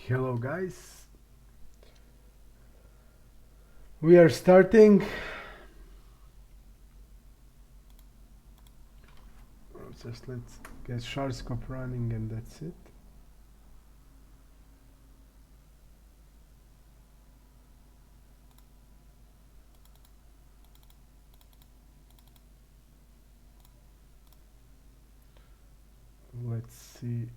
Hello guys, we are starting. Just let's get siick running and that's it. Let's see.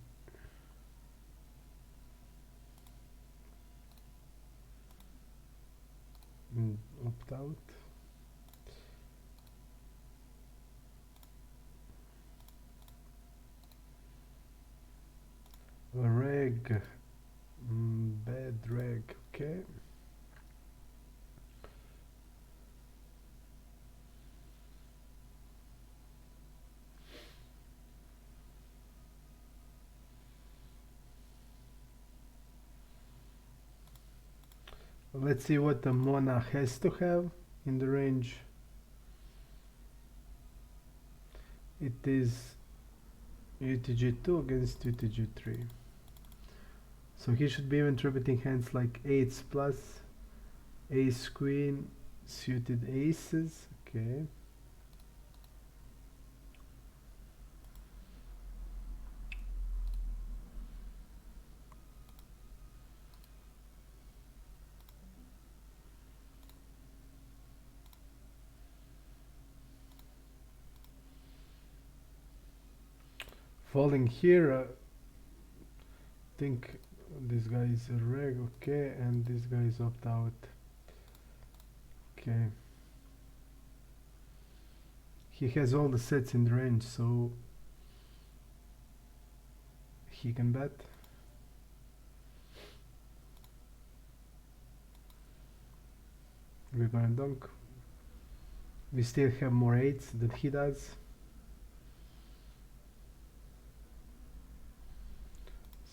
Opt out. Reg. Bad reg. Okay. Let's see what the Mona has to have in the range. It is UTG2 against UTG3. So he should be even tributing hands like 8s plus, ace queen, suited aces. Okay. Falling here, I think this guy is a reg, okay, and this guy is opt out. Okay. He has all the sets in the range, so he can bet. We're gonna dunk. We still have more 8s than he does.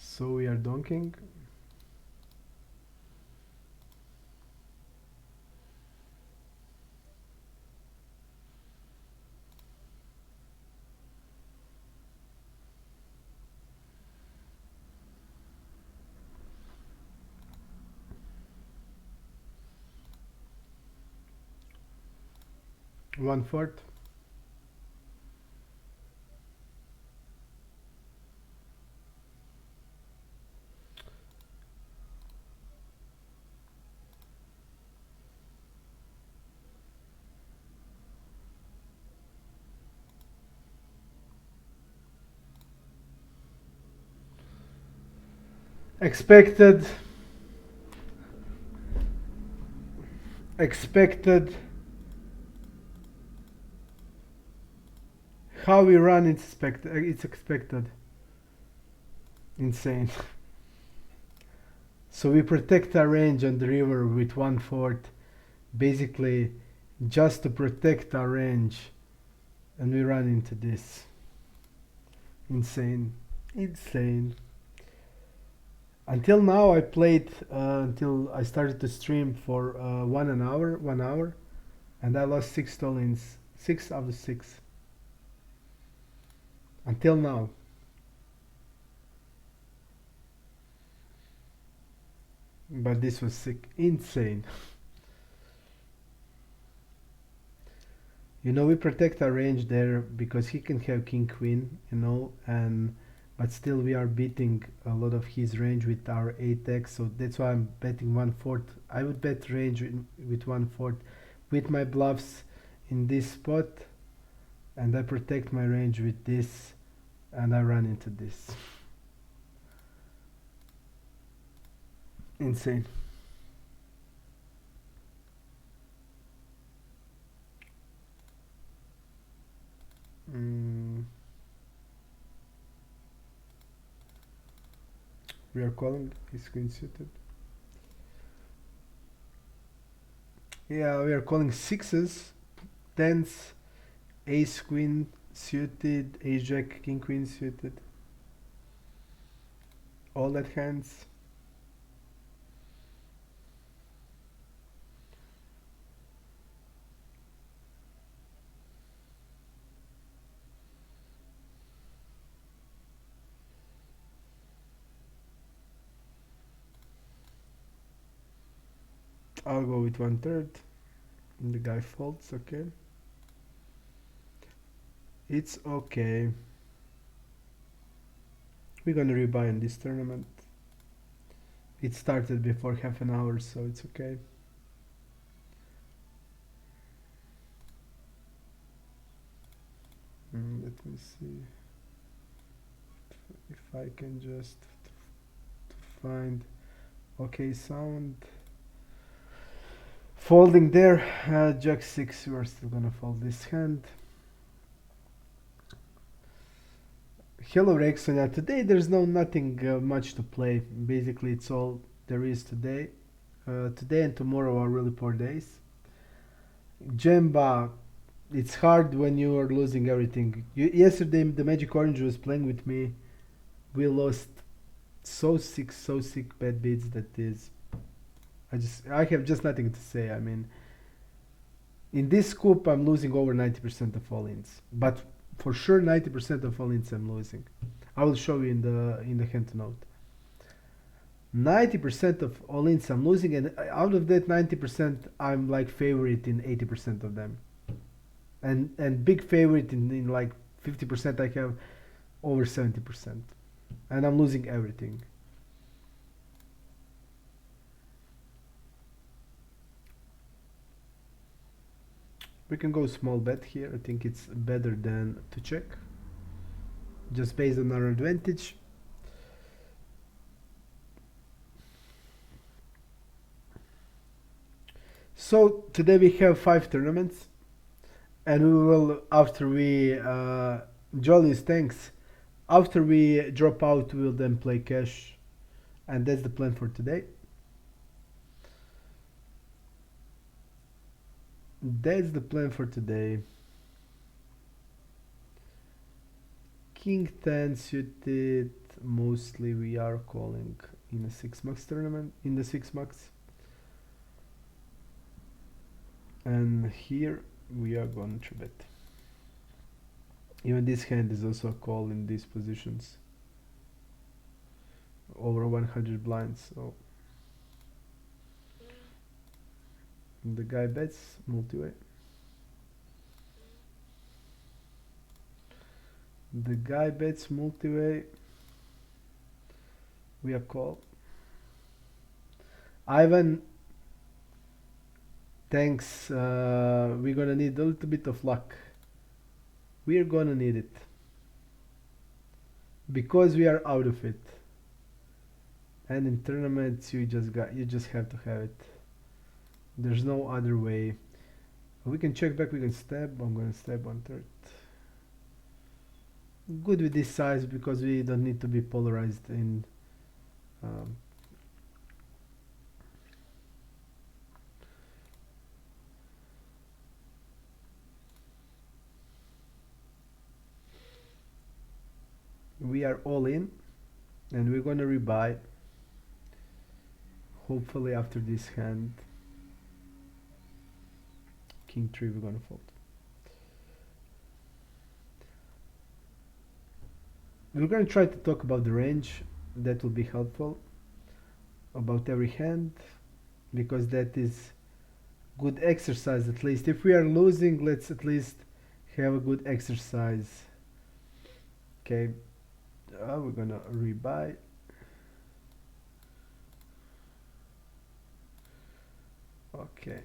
So we are donking. One fourth. Expected how we run, it's expected. Insane. So we protect our range on the river with 1/4, basically just to protect our range, and we run into this. Insane. Until now I played until I started to stream for 1 hour, and I lost 6 stolins, 6 out of 6. Until now. But this was sick, insane. We protect our range there because he can have king queen, and but still we are beating a lot of his range with our 8x, so that's why I'm betting 1/4. I would bet range with 1/4 with my bluffs in this spot, and I protect my range with this, and I run into this. Insane. We are calling, he's queen suited. Yeah, we are calling 6s, 10s, ace queen suited, ace jack, king queen suited. All that hands. I'll go with 1/3. The guy folds, okay. It's okay. We're gonna rebuy in this tournament. It started before half an hour, so it's okay. Let me see if I can just find okay sound. Folding there, Jack 6, we are still gonna fold this hand. Hello Rexonia, today there's nothing much to play. Basically it's all there is today. Today and tomorrow are really poor days. Jemba, it's hard when you are losing everything. Yesterday the Magic Orange was playing with me. We lost so sick bad beats that is. I have just nothing to say. I mean, in this scoop I'm losing over 90% of all ins, but for sure 90% of all ins I'm losing. I will show you in the hand note. 90% of all ins I'm losing, and out of that 90% I'm like favorite in 80% of them, and big favorite in like 50% I have over 70%, and I'm losing everything. We can go small bet here. I think it's better than to check, just based on our advantage. So today we have 5 tournaments, and we will, after we Jolly's thanks, after we drop out we will then play cash, and that's the plan for today. That's the plan for today. King 10 suited, mostly we are calling in a 6 max tournament, in the 6 max. And here we are going to bet. Even this hand is also a call in these positions. Over 100 blinds, so the guy bets multi-way. The guy bets multi-way. We are call. Ivan, thanks. We're gonna need a little bit of luck. We're gonna need it because we are out of it. And in tournaments, you just have to have it. There's no other way. We can check back. We can stab. I'm gonna stab 1/3. Good with this size because we don't need to be polarized in. We are all in, and we're gonna rebuy. Hopefully after this hand, King 3, we're gonna fold. We're gonna try to talk about the range. That will be helpful. About every hand, because that is good exercise. At least if we are losing, let's at least have a good exercise. Okay, we're gonna rebuy. Okay,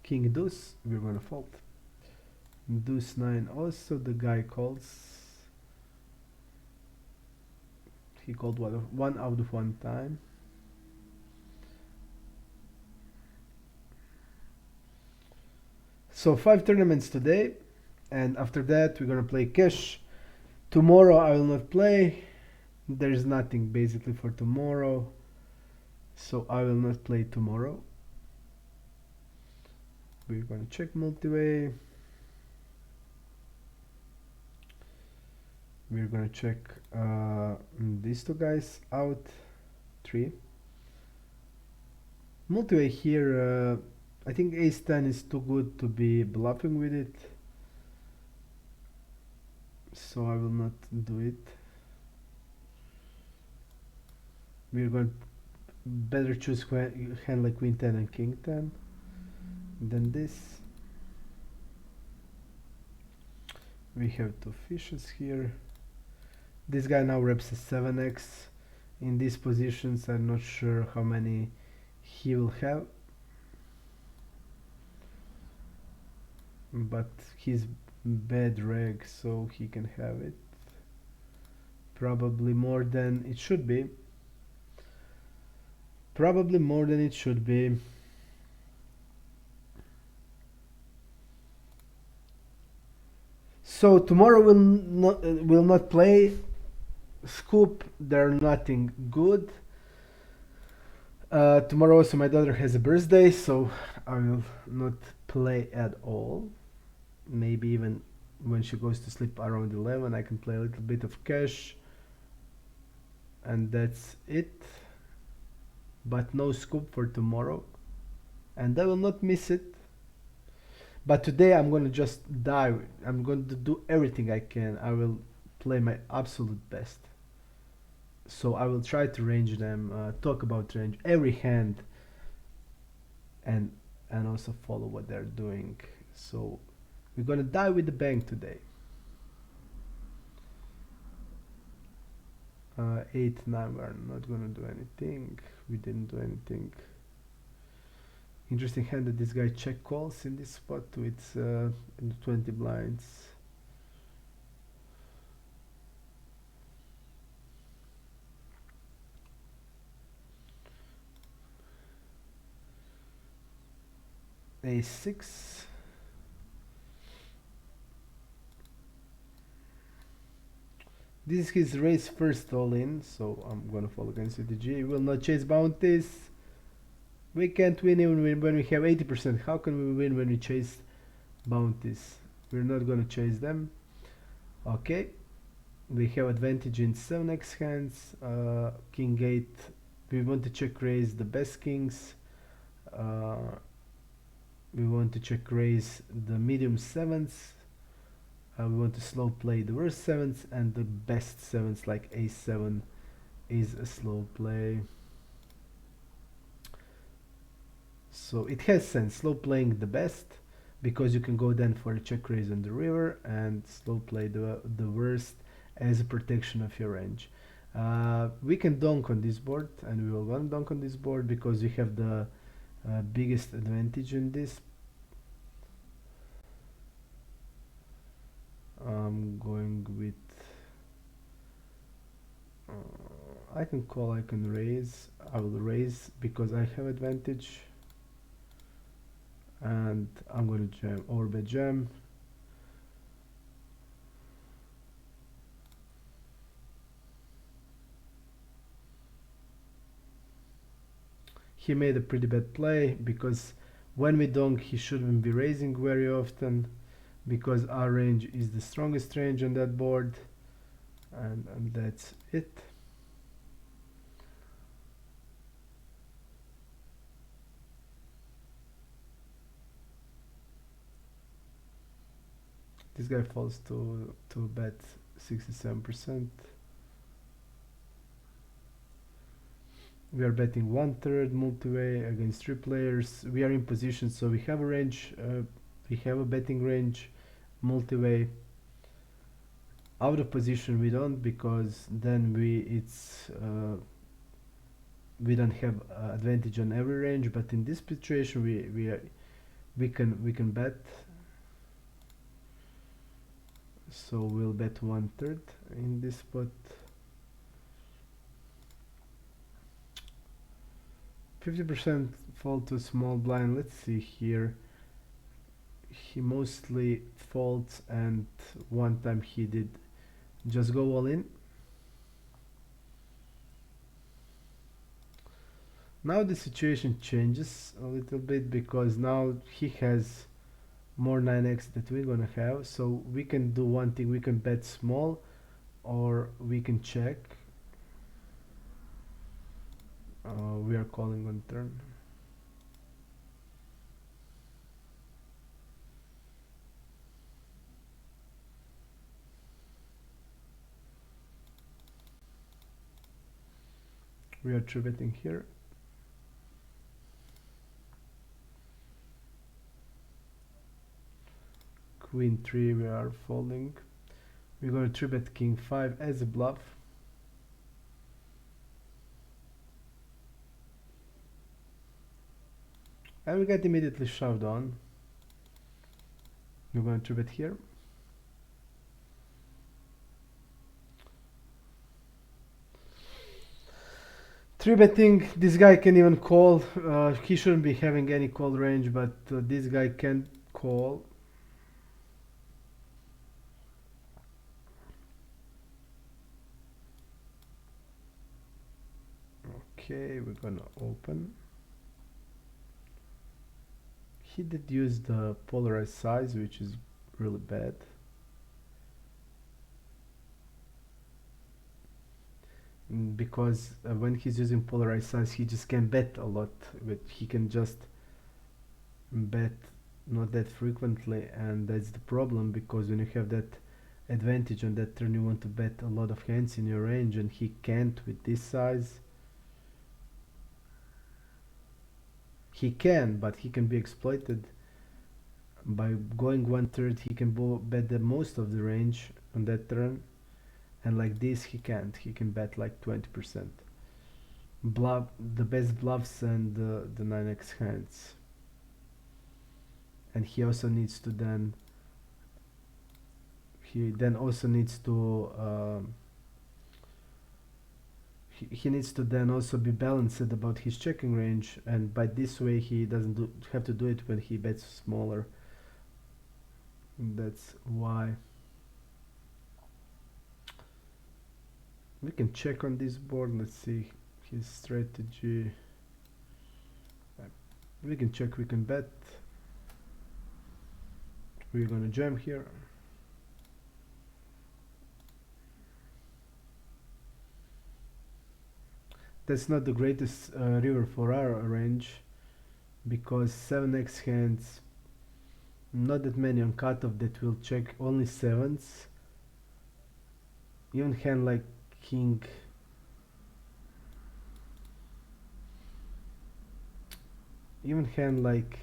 King Deuce, we're gonna fold. Deuce 9 also, the guy calls. He called one out of one time. So 5 tournaments today, and after that we're gonna play cash. Tomorrow I will not play. There is nothing basically for tomorrow, so I will not play tomorrow. We're gonna check multi-way. We're gonna check these 2 guys out. 3 multi-way here. I think ace 10 is too good to be bluffing with it, so I will not do it. We're going better choose hand like queen 10 and king 10 than this. We have two fishes here. This guy now reps a 7x. In these positions, I'm not sure how many he will have, but he's bad reg, so he can have it. Probably more than it should be. Probably more than it should be. So tomorrow will not play Scoop. They're nothing good. Tomorrow also my daughter has a birthday, so I will not play at all. Maybe even when she goes to sleep around 11, I can play a little bit of cash, and that's it. But no Scoop for tomorrow, and I will not miss it. But today I'm gonna just dive. I'm going to do everything I can. I will play my absolute best. So I will try to range them, talk about range every hand, and also follow what they're doing. So we're gonna die with the bang today. 8, 9, we're not gonna do anything. We didn't do anything. Interesting hand that this guy check calls in this spot with 20 blinds. A6. This is his race first all in, so I'm gonna follow against UTG. Will not chase bounties. We can't win even when we have 80%. How can we win when we chase bounties? We're not gonna chase them. Okay. We have advantage in 7x hands. King 8. We want to check raise the best kings. We want to check raise the medium 7s. We want to slow play the worst 7s, and the best 7s like a7 is a slow play. So it has sense slow playing the best, because you can go then for a check raise on the river and slow play the worst as a protection of your range. We can donk on this board, and we will want to donk on this board because we have the biggest advantage in this. I'm going with I can call, I can raise. I will raise because I have advantage, and I'm going to jam overbet jam. He made a pretty bad play because when we donk he shouldn't be raising very often, because our range is the strongest range on that board, and that's it. This guy falls to bet 67%. We are betting 1/3 multi-way against 3 players. We are in position, so we have a range. We have a betting range multi-way. Out of position we don't, because then we don't have advantage on every range. But in this situation we can bet. So we'll bet 1/3 in this spot. 50% fall to small blind. Let's see here. He mostly folds, and one time he did just go all in. Now the situation changes a little bit, because now he has more 9x that we're gonna have. So we can do one thing: we can bet small, or we can check. We are calling on turn. We are 3 betting here. queen 3 we are folding. We're going to 3-bet king 5 as a bluff. And we get immediately shoved on. We're going to 3-bet here. Three betting, this guy can even call. He shouldn't be having any call range, but this guy can call. Okay, we're gonna open. He did use the polarized size, which is really bad. Because when he's using polarized size, he just can bet a lot, but he can just bet not that frequently, and that's the problem, because when you have that advantage on that turn, you want to bet a lot of hands in your range, and he can't with this size. He can, but he can be exploited. By going 1/3, he can bet the most of the range on that turn, and like this he can't. He can bet like 20%. Bluff, the best bluffs and the 9x hands. And he also needs to then also needs to he needs to then also be balanced about his checking range, and by this way he doesn't have to do it when he bets smaller. That's why we can check on this board. Let's see his strategy. We can check, we can bet. We're gonna jam here. That's not the greatest river for our range, because 7x hands, not that many on cutoff that will check, only 7s. Even hand like king, even hand like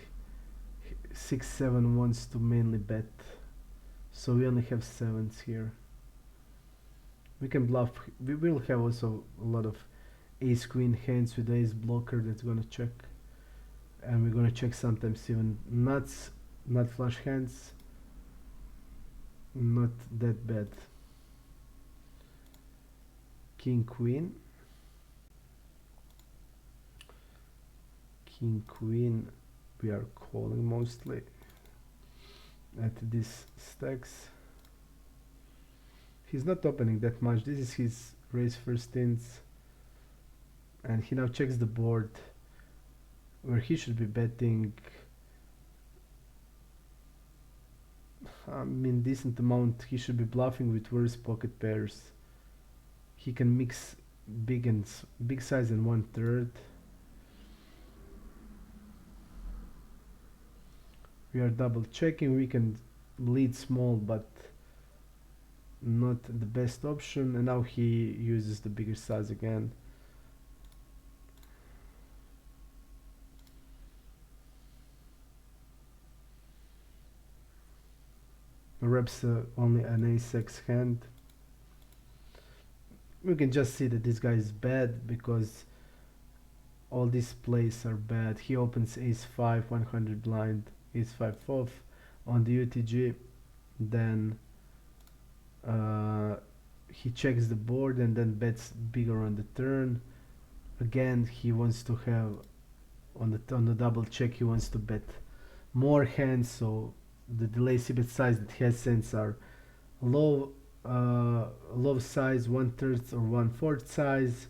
6-7 wants to mainly bet, so we only have 7s here. We can bluff. We will have also a lot of ace queen hands with ace blocker that's gonna check, and we're gonna check sometimes even nuts, not flush hands. Not that bad. King queen, king queen, we are calling mostly at these stacks. He's not opening that much. This is his raise first ins, and he now checks the board where he should be betting decent amount. He should be bluffing with worse pocket pairs. He can mix big size and 1/3. We are double checking. We can lead small, but not the best option, and now he uses the bigger size again. Reps only an ace-x hand. We can just see that this guy is bad because all these plays are bad. He opens ace-5 100 blind, ace-5 off on the UTG, then he checks the board and then bets bigger on the turn. Again, he wants to have on the double check, he wants to bet more hands, so the delay c-bet size that he has sends are low size, 1/3 or 1/4 size,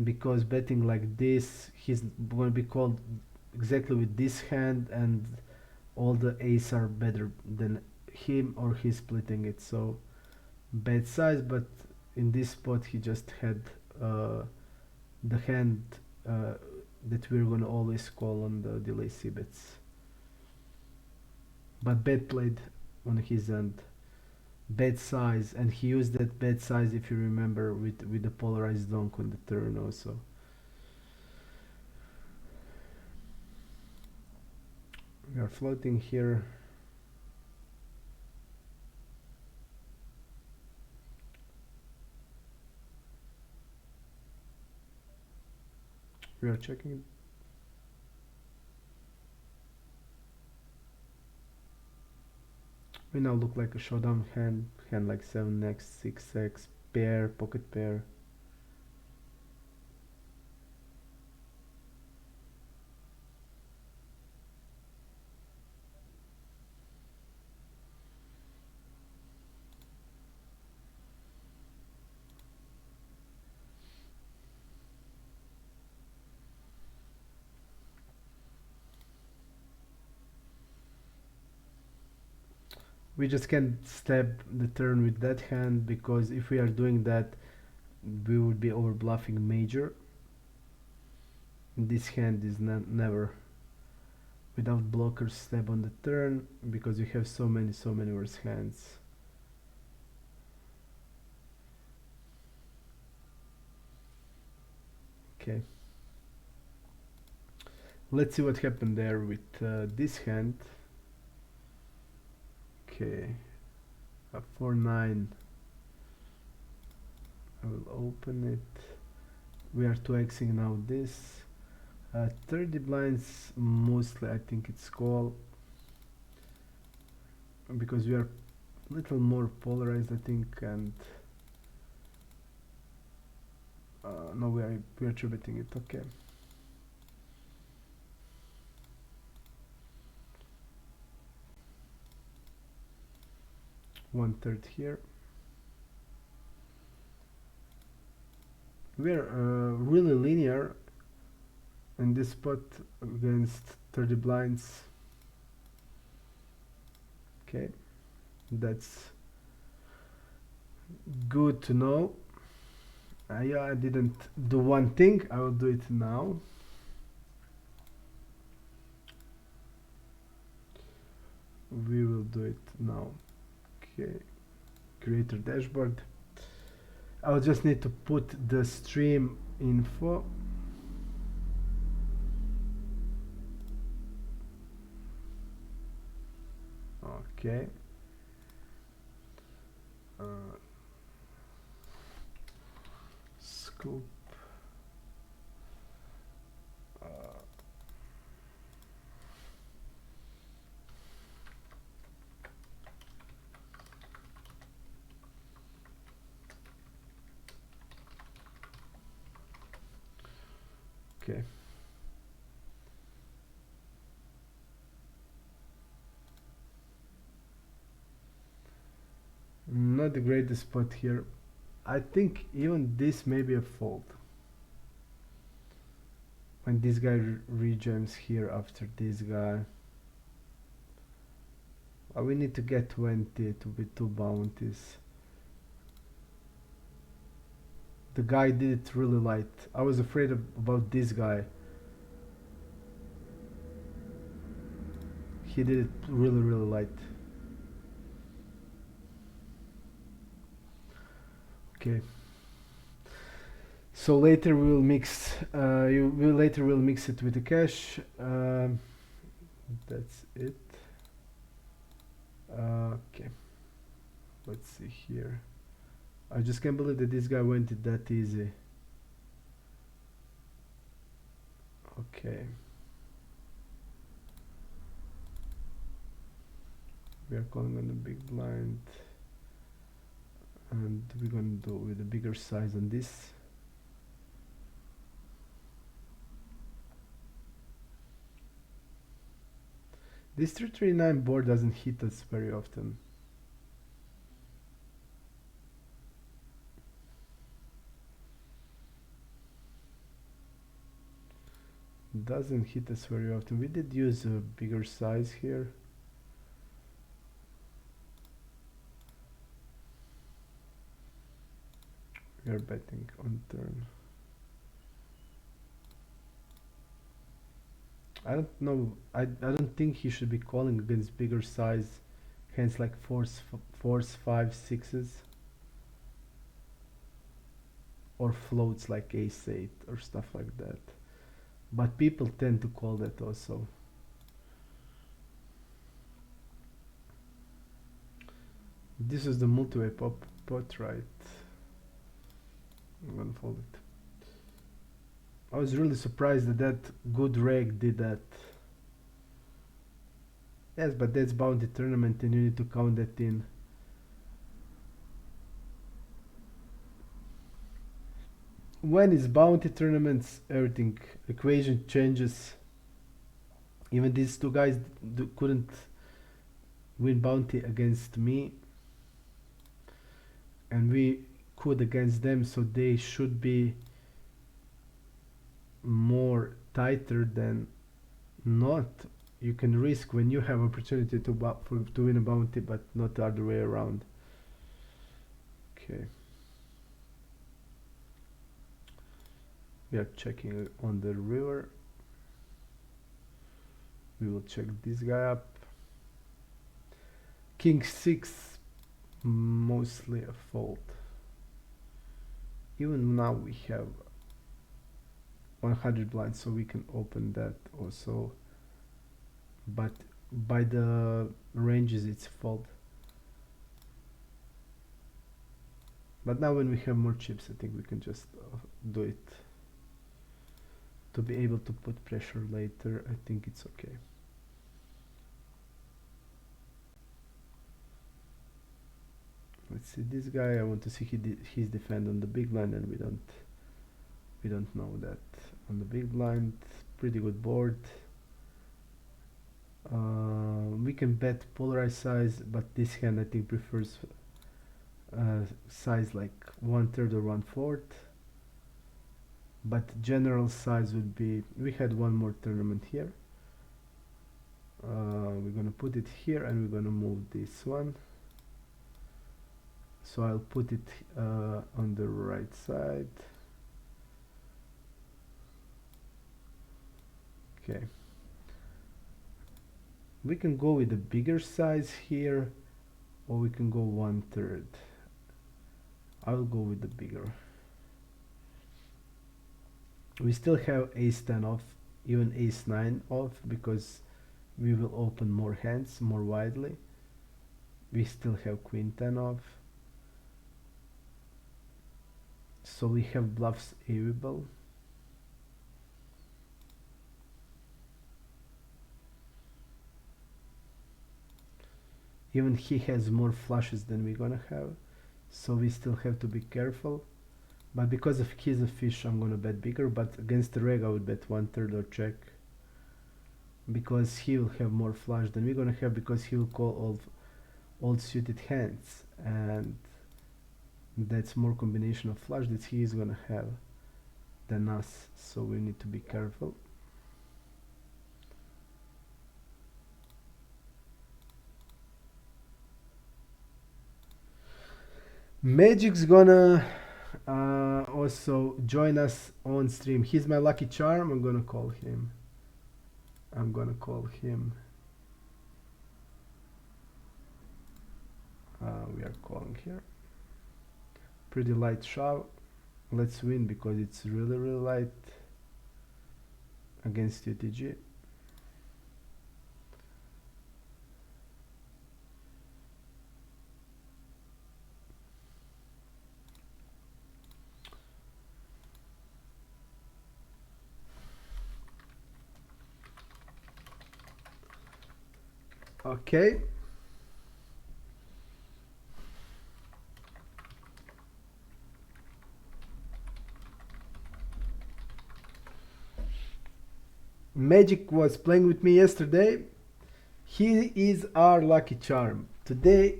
because betting like this he's going to be called exactly with this hand, and all the ace are better than him, or he's splitting it, so bad size. But in this spot he just had the hand that we're gonna always call on the delay c-bets, but bad played on his end, bad size, and he used that bad size, if you remember, with the polarized donk on the turn also. We are floating here. We are checking. We now look like a showdown hand like 7x, 6x, pair, pocket pair. We just can't stab the turn with that hand, because if we are doing that, we would be over bluffing major. This hand is never without blockers stab on the turn, because we have so many worse hands. Okay, let's see what happened there with this hand. Okay, a 4-9. I will open it. We are 2xing now this. 30 blinds, mostly I think it's call, because we are a little more polarized, I think, and no, we are 3-betting it. Okay. One-third here. We are really linear in this spot against 30 blinds. Okay, that's good to know. Yeah, I didn't do one thing, I will do it now. We will do it now. Okay, creator dashboard. I'll just need to put the stream info. Okay. Scoop. Okay. Not the greatest spot here. I think even this may be a fold. When this guy rejams here after this guy. We need to get 20 to be 2 bounties. The guy did it really light. I was afraid about this guy. He did it really light. Okay. So later we will mix. Later we'll mix it with the cash. That's it. Okay. Let's see here. I just can't believe that this guy went it that easy. Okay. We are calling on the big blind. And we're gonna do with a bigger size on this. This 339 board doesn't hit us very often. Doesn't hit us very often. We did use a bigger size here. We are betting on turn. I don't know. I don't think he should be calling against bigger size hands like fours, 5, 6s, or floats like ace 8 or stuff like that. But people tend to call that also. This is the multi-way pot, right? I'm gonna fold it. I was really surprised that that good reg did that. Yes, but that's bounty tournament and you need to count that in. When it's bounty tournaments, everything equation changes. Even these two guys couldn't win bounty against me, and we could against them, so they should be more tighter than not. You can risk when you have opportunity to win a bounty, but not the other way around. Okay. We are checking on the river. We will check this guy up. King 6, mostly a fault. Even now we have 100 blinds, so we can open that also. But by the ranges it's fault. But now when we have more chips, I think we can just do it. To be able to put pressure later, I think it's okay. Let's see this guy. I want to see his defend on the big blind, and we don't know that on the big blind. Pretty good board. We can bet polarized size, but this hand I think prefers size like 1/3 or 1/4. But general size would be, we had one more tournament here. We're gonna put it here and we're gonna move this one. So I'll put it on the right side. Okay. We can go with a bigger size here, or we can go 1/3. I'll go with the bigger. We still have ace 10 off, even ace 9 off, because we will open more hands more widely. We still have queen 10 off, so we have bluffs available. Even he has more flushes than we're gonna have, so we still have to be careful. But because of he's a fish, I'm gonna bet bigger. But against the reg, I would bet 1/3 or check, because he will have more flush than we're gonna have, because he will call all suited hands, and that's more combination of flush that he is gonna have than us. So we need to be careful. Magic's gonna also join us on stream. He's my lucky charm. I'm gonna call him. We are calling here. Pretty light shove. Let's win because it's really light against UTG. Okay. Magic was playing with me yesterday. He is our lucky charm. Today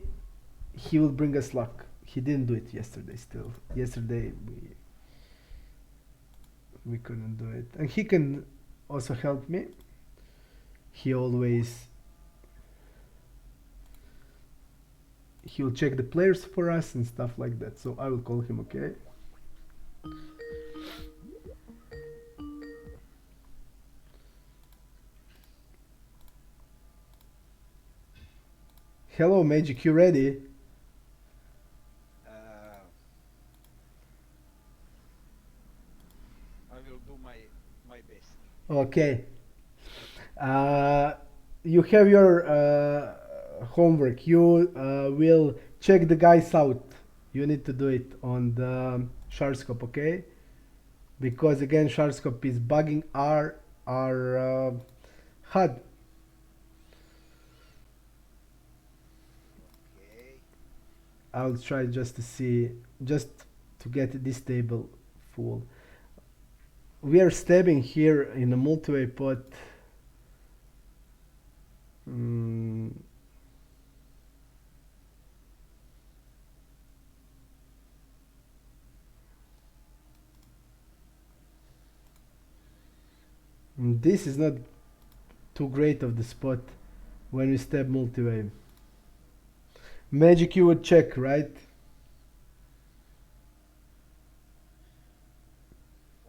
he will bring us luck. He didn't do it yesterday still. Yesterday we couldn't do it. And he can also help me. He'll check the players for us and stuff like that. So I will call him, okay? Hello, Magic, you ready? I will do my best. Okay. You have your homework. You will check the guys out. You need to do it on the Sharscope, okay? because again Sharkscope is bugging our HUD. Okay. I'll try just to see, just to get this table full. We are stabbing here in a multi-way pot. Mm, this is not too great of the spot when we stab multi-way. Magic you would check, right?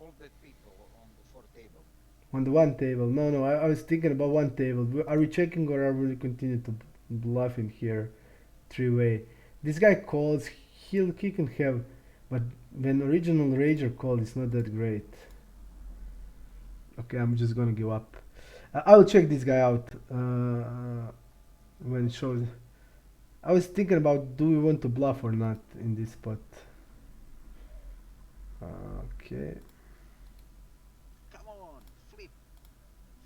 All that people on the four table. On the one table. No, no, I was thinking about one table. Are we checking or are we continue to bluff in here? Three-way. This guy calls, he can have, but when original Rager called, it's not that great. Okay, I'm just gonna give up. I will check this guy out when it shows. I was thinking about do we want to bluff or not in this spot. Okay. Come on, flip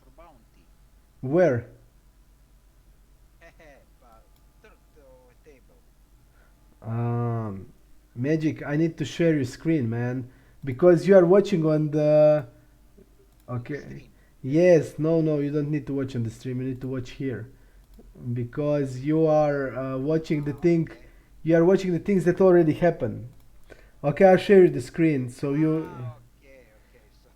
for bounty. Where? But third table. Magic, I need to share your screen, man, because you are watching on the. Okay. Stream. Yes, no, no, you don't need to watch on the stream. You need to watch here, because you are watching the thing. Okay. You are watching the things that already happened. Okay, I'll share you the screen so you. Okay, okay. So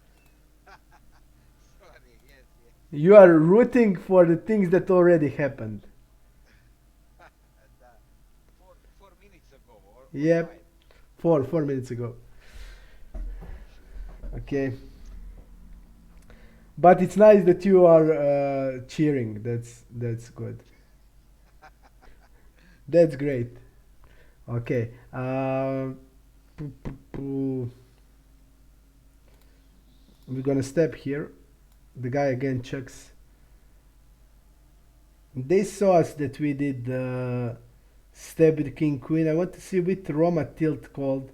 sorry. Yes, yes. You are rooting for the things that already happened. And, 4 minutes ago or Yep, five. 4 minutes ago. Okay, but it's nice that you are cheering. That's good. That's great. Okay. We're gonna step here. The guy again checks. They saw us that we did step with king queen. I want to see with Roma tilt called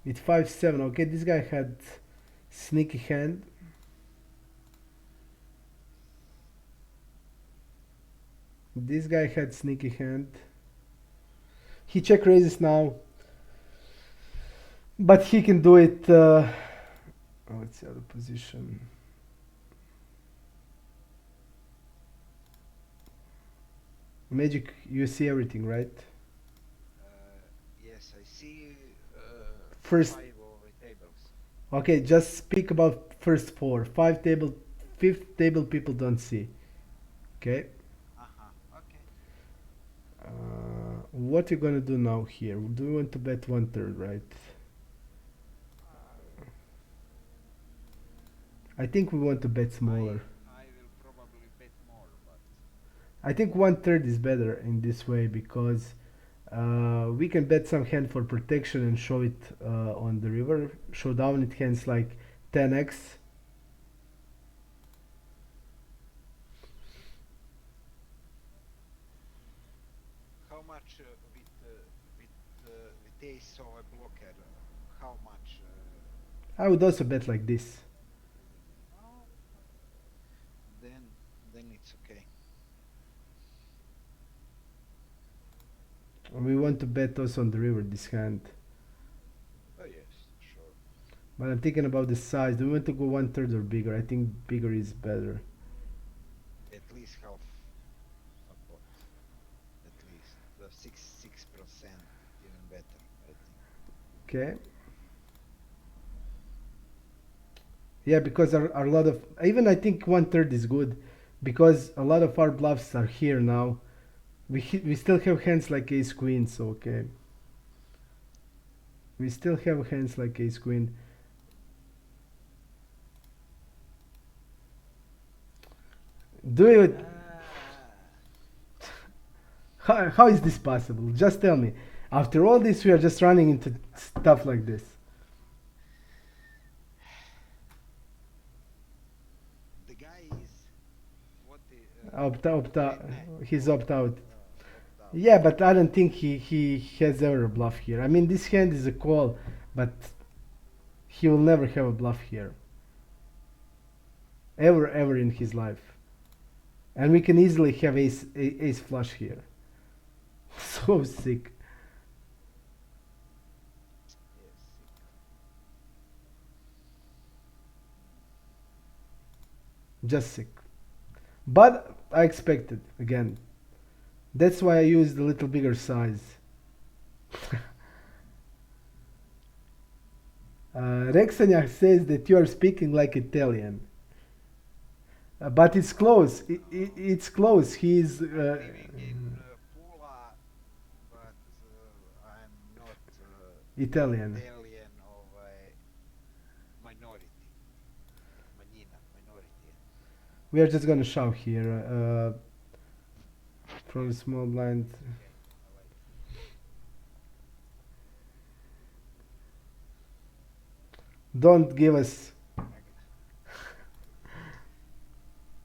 with 5-7. Okay, this guy had sneaky hand. This guy had sneaky hand. He check raises now, but he can do it. What's the other position? Magic, you see everything, right? Yes, I see First, five over tables. okay, just speak about first four. Five table, fifth table people don't see. Okay. Okay. What you gonna do now here? Do we want to bet 1/3, right? I think we want to bet smaller. I will probably bet more, but I think 1/3 is better in this way because we can bet some hand for protection and show it on the river. Show down it hands like 10x. how much with ace of a blocker? How much? I would also bet like this. Oh, then it's okay. We want to bet also on the river this hand. Oh yes, sure. But I'm thinking about the size. Do we want to go 1/3 or bigger? I think bigger is better. At least half a pot. At least the 6%, even better, I think. Okay. Yeah, because our lot of even I think 1/3 is good because a lot of our bluffs are here now. We still have hands like ace queen, so okay. We still have hands like ace queen. Do you? How is this possible? Just tell me. After all this, we are just running into stuff like this. The guy is what Opt out. He's opt out. opt out. Yeah, but I don't think he has ever a bluff here. I mean, this hand is a call, but He will never have a bluff here. Ever in his life. And we can easily have ace flush here. So sick. Yes, sick. Just sick. But I expected again. That's why I used a little bigger size. Rexania says that you are speaking like Italian. But it's close. It's close. He's Living in Pula, but I'm not Italian. Italian of a minority. Manina, minority. We are just gonna shove here from a small blind. Okay, I like it. Don't give us.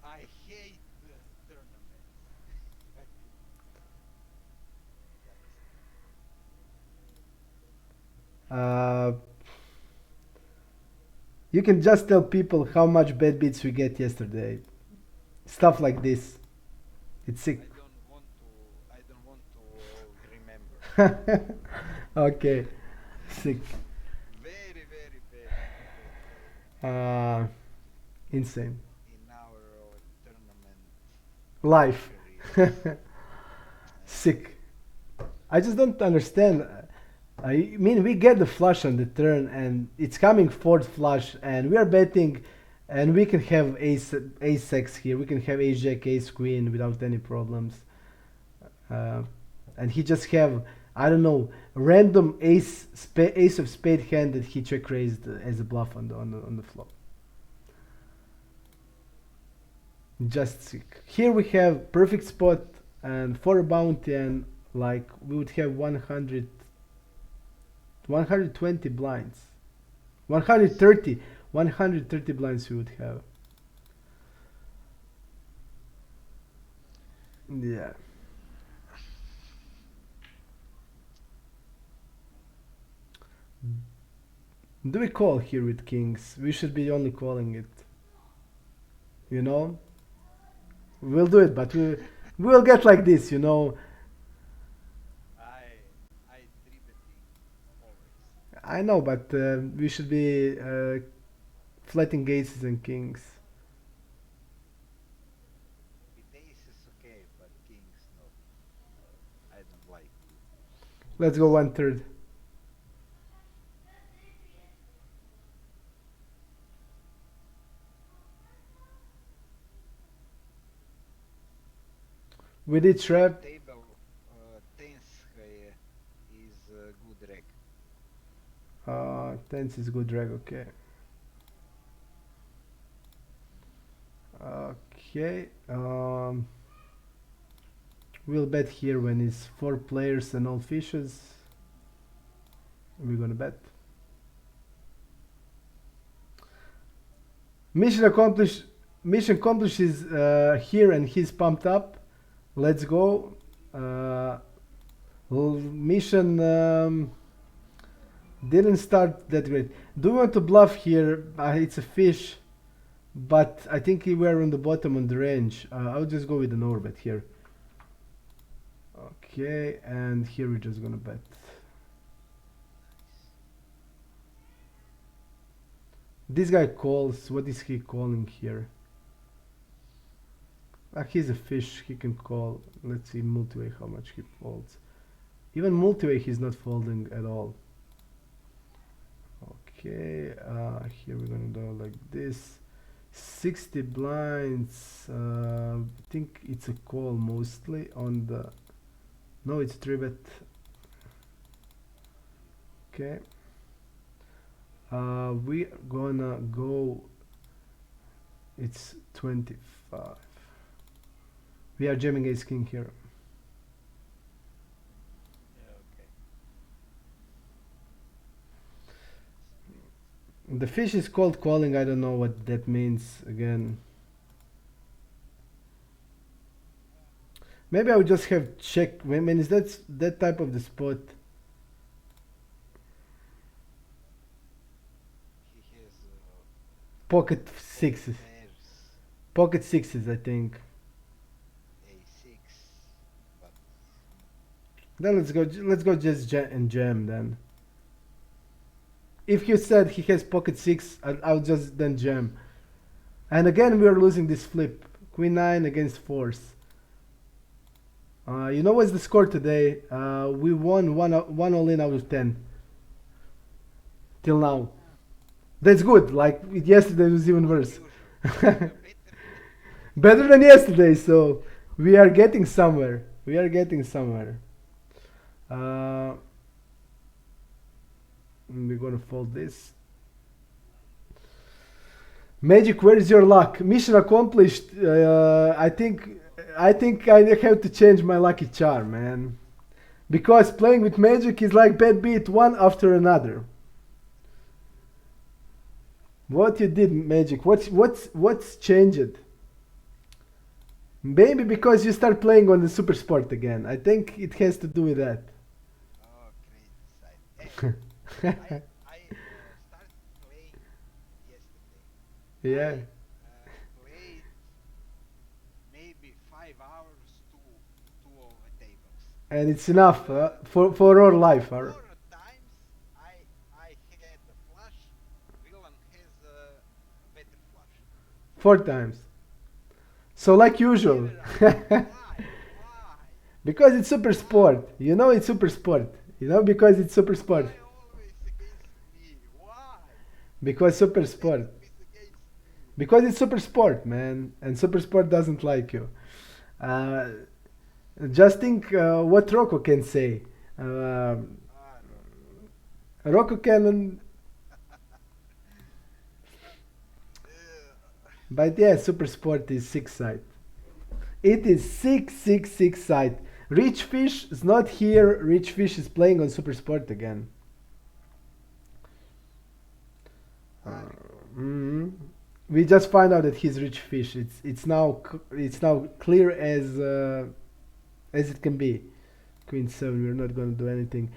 I hate the tournaments. Uh, you can just tell people how much bad beats we get yesterday. Stuff like this. It's sick. I don't want to remember. Okay, sick. Very, very bad Uh, insane. in our tournament Life. careers. Sick. I just don't understand. I mean, we get the flush on the turn, and it's coming fourth flush, and we are betting, and we can have ace X here. We can have ace jack, ace queen without any problems. Uh, and he just have, I don't know, random ace of spade hand that he check raised as a bluff on the flop. Just sick. Here we have perfect spot, and for a bounty, and like we would have 120 blinds. 130 blinds we would have. Yeah. Do we call here with kings? We should be only calling it. You know? We'll do it, but we'll get like this, you know. I three betting always. I know, but we should be flatting aces and kings. With aces okay, but kings no. I don't like. Let's go 1/3. We did trap. Table tenth is good reg. Tens is good drag, okay. Okay. We'll bet here when it's 4 players and all fishes. We're gonna bet. Mission accomplished. Mission accomplished is here, and he's pumped up. Let's go. Mission didn't start that great. Do we want to bluff here? It's a fish, but I think we're on the bottom on the range. I'll just go with an overbet here. Okay, and here we're just gonna bet. This guy calls. What is he calling here? He's a fish. He can call. Let's see multi-way how much he folds. Even multi-way he's not folding at all. Okay, here we're gonna do like this. 60 blinds. I think it's a call mostly on the. No, it's 3-bet. Okay. We're gonna go. It's 25. We are jamming ace king here. Yeah, okay. The fish is called calling. I don't know what that means again. Maybe I would just have check when is that type of the spot. pocket sixes. Pairs Pocket sixes, I think. A6, but Then let's go just and jam then. If he said he has pocket six, I'll just then jam. And again we are losing this flip. Queen 9 against fours. You know what's the score today? We won one all in out of 10. Till now. That's good. Like yesterday was even worse. better. Better than yesterday, so we are getting somewhere. We are getting somewhere. We're gonna fold this. Magic, where is your luck? Mission accomplished. I think I have to change my lucky charm, man. Because playing with Magic is like bad beat one after another. What you did, Magic? What's changed? Maybe because you start playing on the Super Sport again. I think it has to do with that. Oh, crazy side. Hey, I started playing yesterday. Yeah. I played maybe 5 hours to two of the tables. And it's enough for our life. Four times I had the flush. Villain has a better flush. 4 times. So like usual. Why? Because it's Super Sport. You know it's Super Sport. You know because it's Super Sport. Why always against me? Why? Because Super Sport. It's against me. Because it's Super Sport, man. And Super Sport doesn't like you. Just think what Rocco can say. Ah, Rocco can... But yeah, Super Sport is 6 side. It is 6 side. Rich Fish is not here. Rich Fish is playing on Super Sport again. We just find out that he's Rich Fish. It's now clear as it can be. Queen 7. We're not gonna do anything.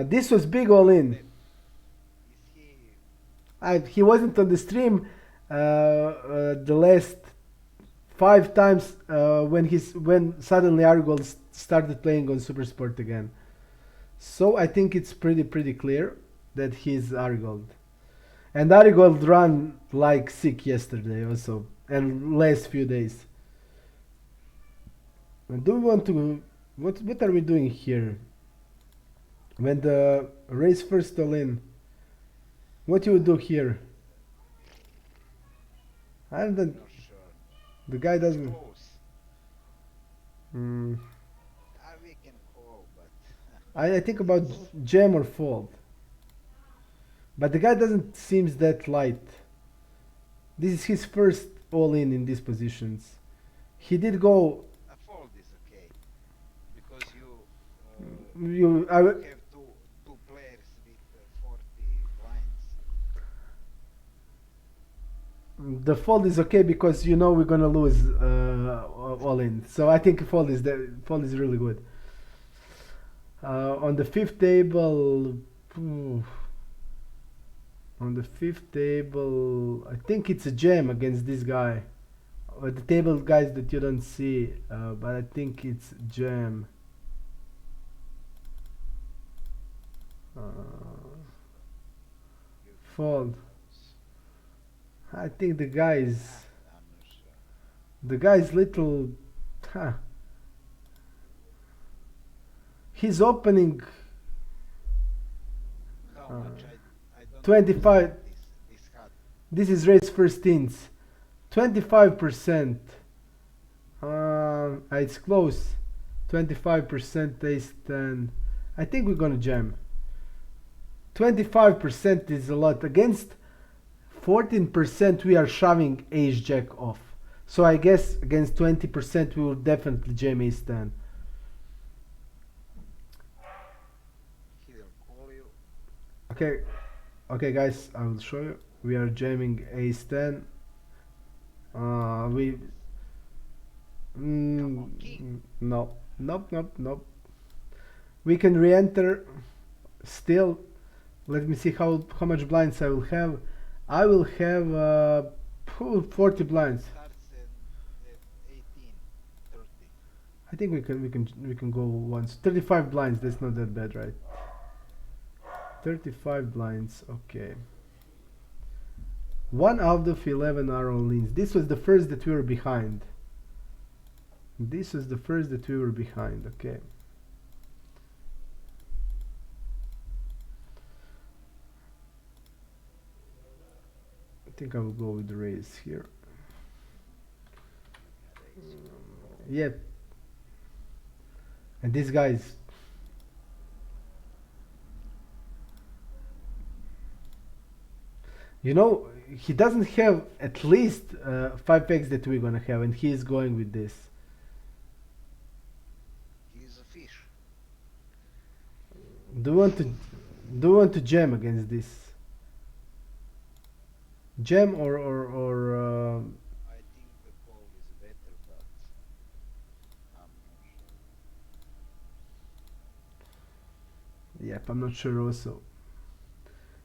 This was big all in. is he? He wasn't on the stream the last 5 times when suddenly Argold started playing on Super Sport again. So I think it's pretty clear that he's Argold. And Argold ran like sick yesterday also and last few days. And do we want to what are we doing here? When the race first all in, what you would do here? I don't. Not sure. The guy doesn't. Close. Mm, We can call, but I think about jam or fold. But the guy doesn't seems that light. This is his first all in these positions. He did go. a fold is okay because You I, you have two players with 40 blinds. the fold is okay because you know we're gonna lose all in. So I think fold is really good. On the fifth table. On the fifth table, I think it's a jam against this guy. The table guys that you don't see, but I think it's jam. Fold. I think the guy's I'm not sure. the guy's little. Huh. He's opening How Uh, much? I don't 25. understand this hard. This is race first ins. 25%. It's close. 25% ace 10. I think we're gonna jam. 25% is a lot. Against 14% we are shoving ace jack off. So I guess against 20% we will definitely jam ace 10. He'll call you. Okay guys, I will show you. We are jamming ace 10. We Come on, king. nope. We can re-enter still. Let me see how much blinds I will have. I will have 40 blinds. Starts at 18, 30. I think we can go once. 35 blinds. That's not that bad, right? 35 blinds. Okay. One out of 11 are on leans. This was the first that we were behind. This was the first that we were behind. Okay. I think I will go with the raise here. Yep. And this guy's. You know, he doesn't have at least 5x that we're gonna have, and he is going with this. He's a fish. Do you want to do you want to jam against this? Jam or I think the call is better, but I'm not sure. yep, I'm not sure also.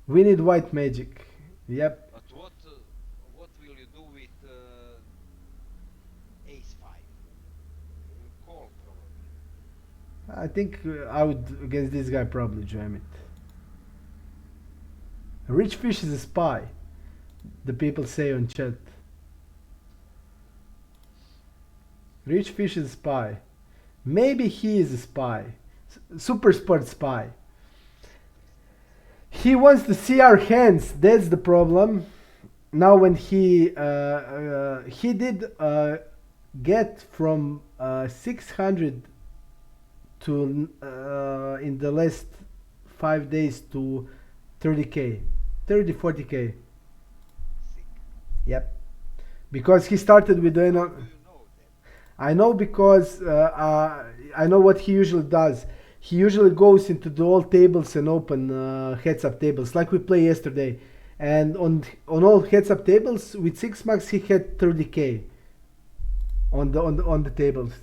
We need white magic. Yep. But what will you do with ace 5? You call probably. I think I would against this guy probably jam it. Rich fish is a spy. The people say on chat. Rich fish is a spy. Maybe he is a spy. Super sport spy. He wants to see our hands. That's the problem. Now when he did get from 600 to in the last 5 days to 30k, 30 40k. Sick. Yep. Because he started with the How do you know that? I know because I know what he usually does. He usually goes into the old tables and open heads up tables like we played yesterday. And on all heads up tables with 6 max he had 30k on the tables.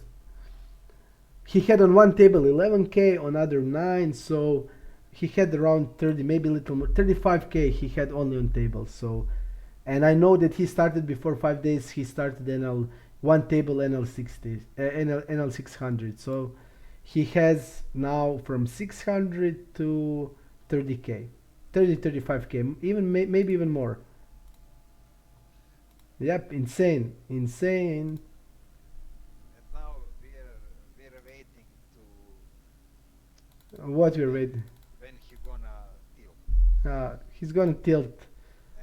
He had on one table 11k, on other 9, so he had around 30, maybe a little more, 35k he had only on tables. So, and I know that he started before 5 days. He started NL one table NL 60, NL 600. So he has now from 600 to 30k, 35k, even maybe even more. Yep, insane, insane. And now we're waiting to What we're waiting. when he gonna tilt. He's gonna tilt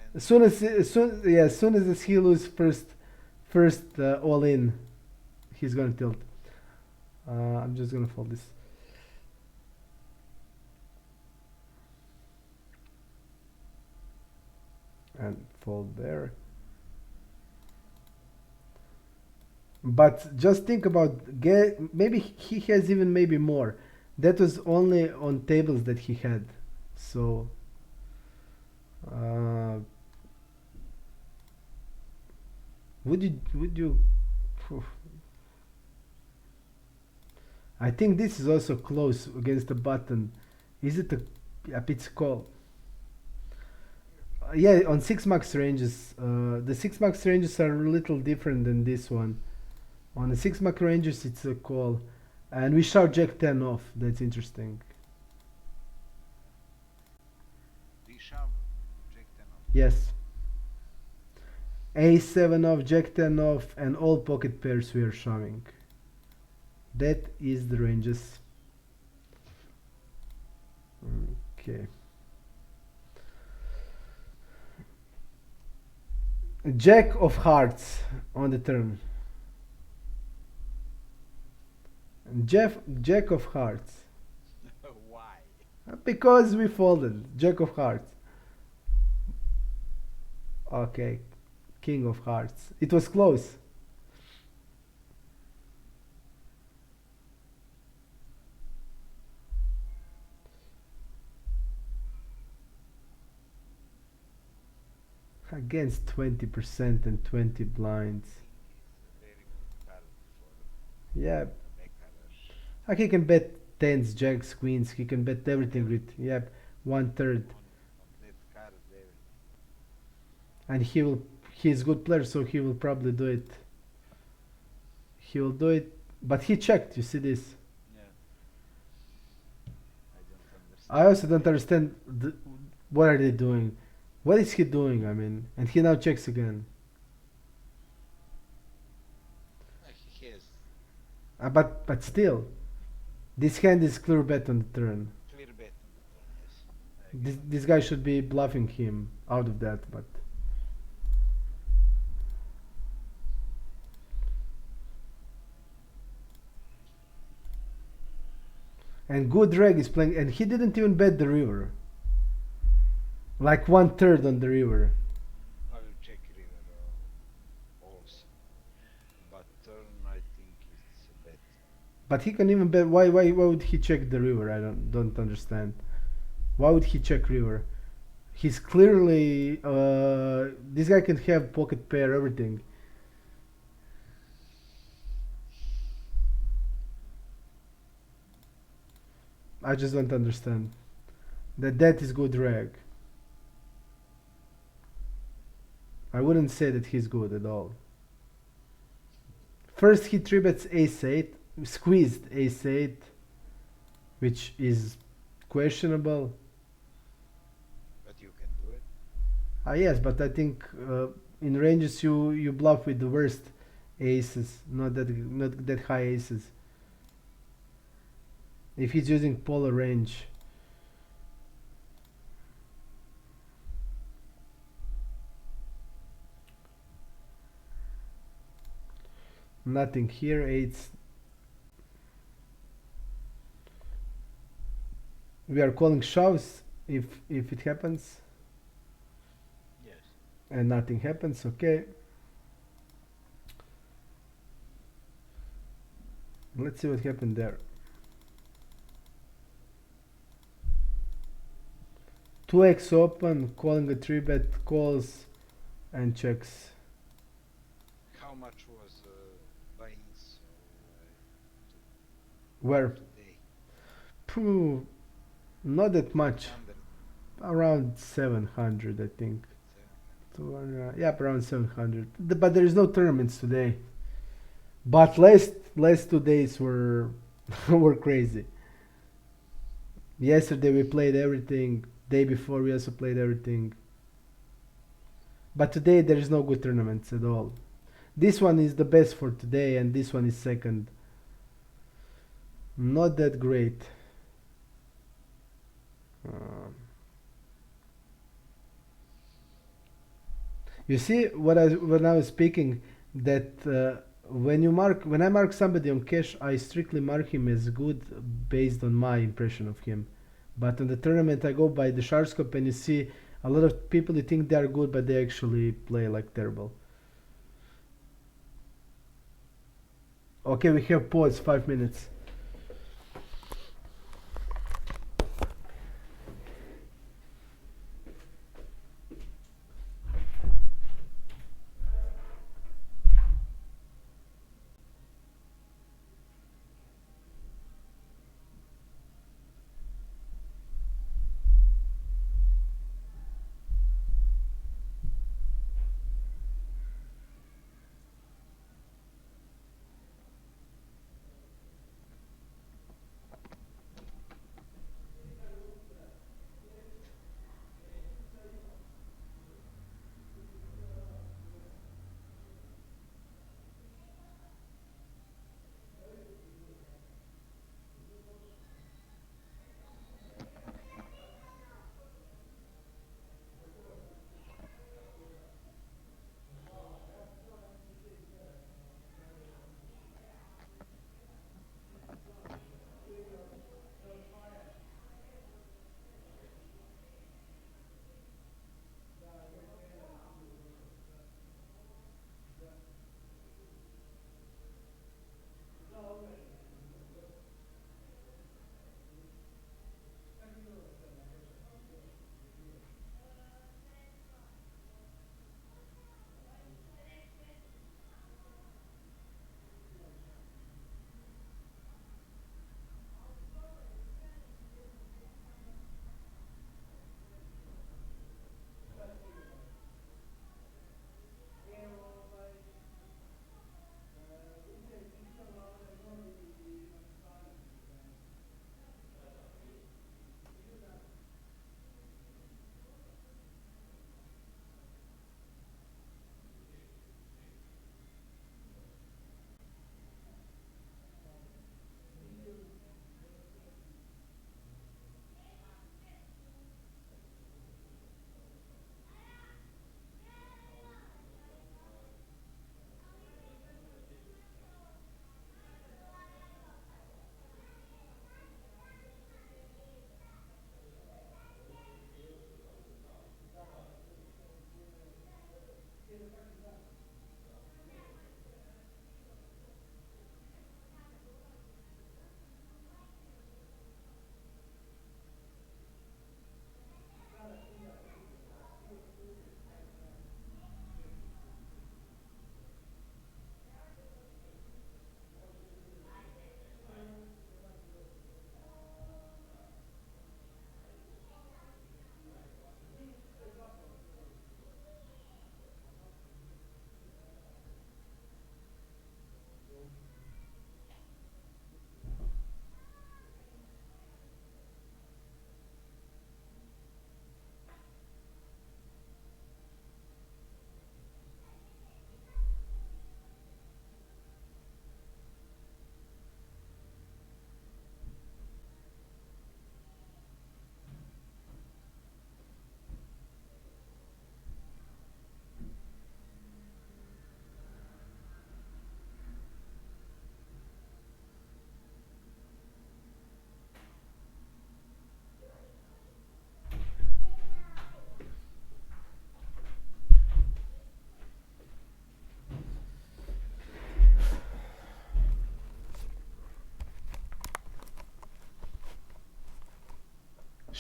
And as soon as he lose first all in, he's gonna tilt. I'm just gonna fold this. And fold there. But just think about maybe he has even maybe more. That was only on tables that he had. So uh, would you phew. I think this is also close against the button. Is it a pizza call? Yeah, on 6 max ranges. The 6 max ranges are a little different than this one. On the 6 max ranges, it's a call. And we shot Jack 10 off. That's interesting. we shove Jack 10 off. Yes. A7 off, Jack 10 off, and all pocket pairs we are shoving. That is the ranges. Okay. Jack of hearts on the turn. Jack of hearts. Why? Because we folded. Jack of hearts. Okay. King of hearts. It was close. Against 20% and 20 blinds. It's a very good card for Yeah. backers. He can bet tens, jacks, queens. He can bet everything with, yep, 1/3. On that card, everything. and he's good player, so he will probably do it. He will do it, but he checked. You see this? Yeah, I don't I understand. also don't understand what are they doing. What is he doing? I mean, and he now checks again. He has But still, this hand is clear bet on the turn. clear bet on the turn. Yes, I agree on This that. guy should be bluffing him out of that, but and good reg is playing, and he didn't even bet the river, like 1/3 on the river. I will check river also, but turn I think it's a bet. But he can even bet. Why would he check the river? I don't understand. Why would he check river? He's clearly this guy can have pocket pair everything. I just don't understand. That is good reg. I wouldn't say that he's good at all. First he three bets ace eight, squeezed ace eight, which is questionable. But you can do it. Ah yes, but I think in ranges you bluff with the worst aces, not that high aces. If he's using polar range, nothing here. Eights. We are calling shoves if it happens, Yes. and nothing happens. Okay, let's see what happened there. 2x open, calling a 3 bet, calls and checks. How much was buy-ins Where? today? Phew, not that much. 800, Around 700, I think. 700. 200, yeah, around 700. But there is no tournaments today. But last 2 days were were crazy. Yesterday we played everything. Day before we also played everything. But today there is no good tournaments at all. This one is the best for today, and this one is second. Not that great. Um, you see what I when I was speaking that when I mark somebody on cash, I strictly mark him as good based on my impression of him. But on the tournament, I go by the sharp scope, and you see a lot of people you think they are good, but they actually play like terrible. Okay, we have pause 5 minutes.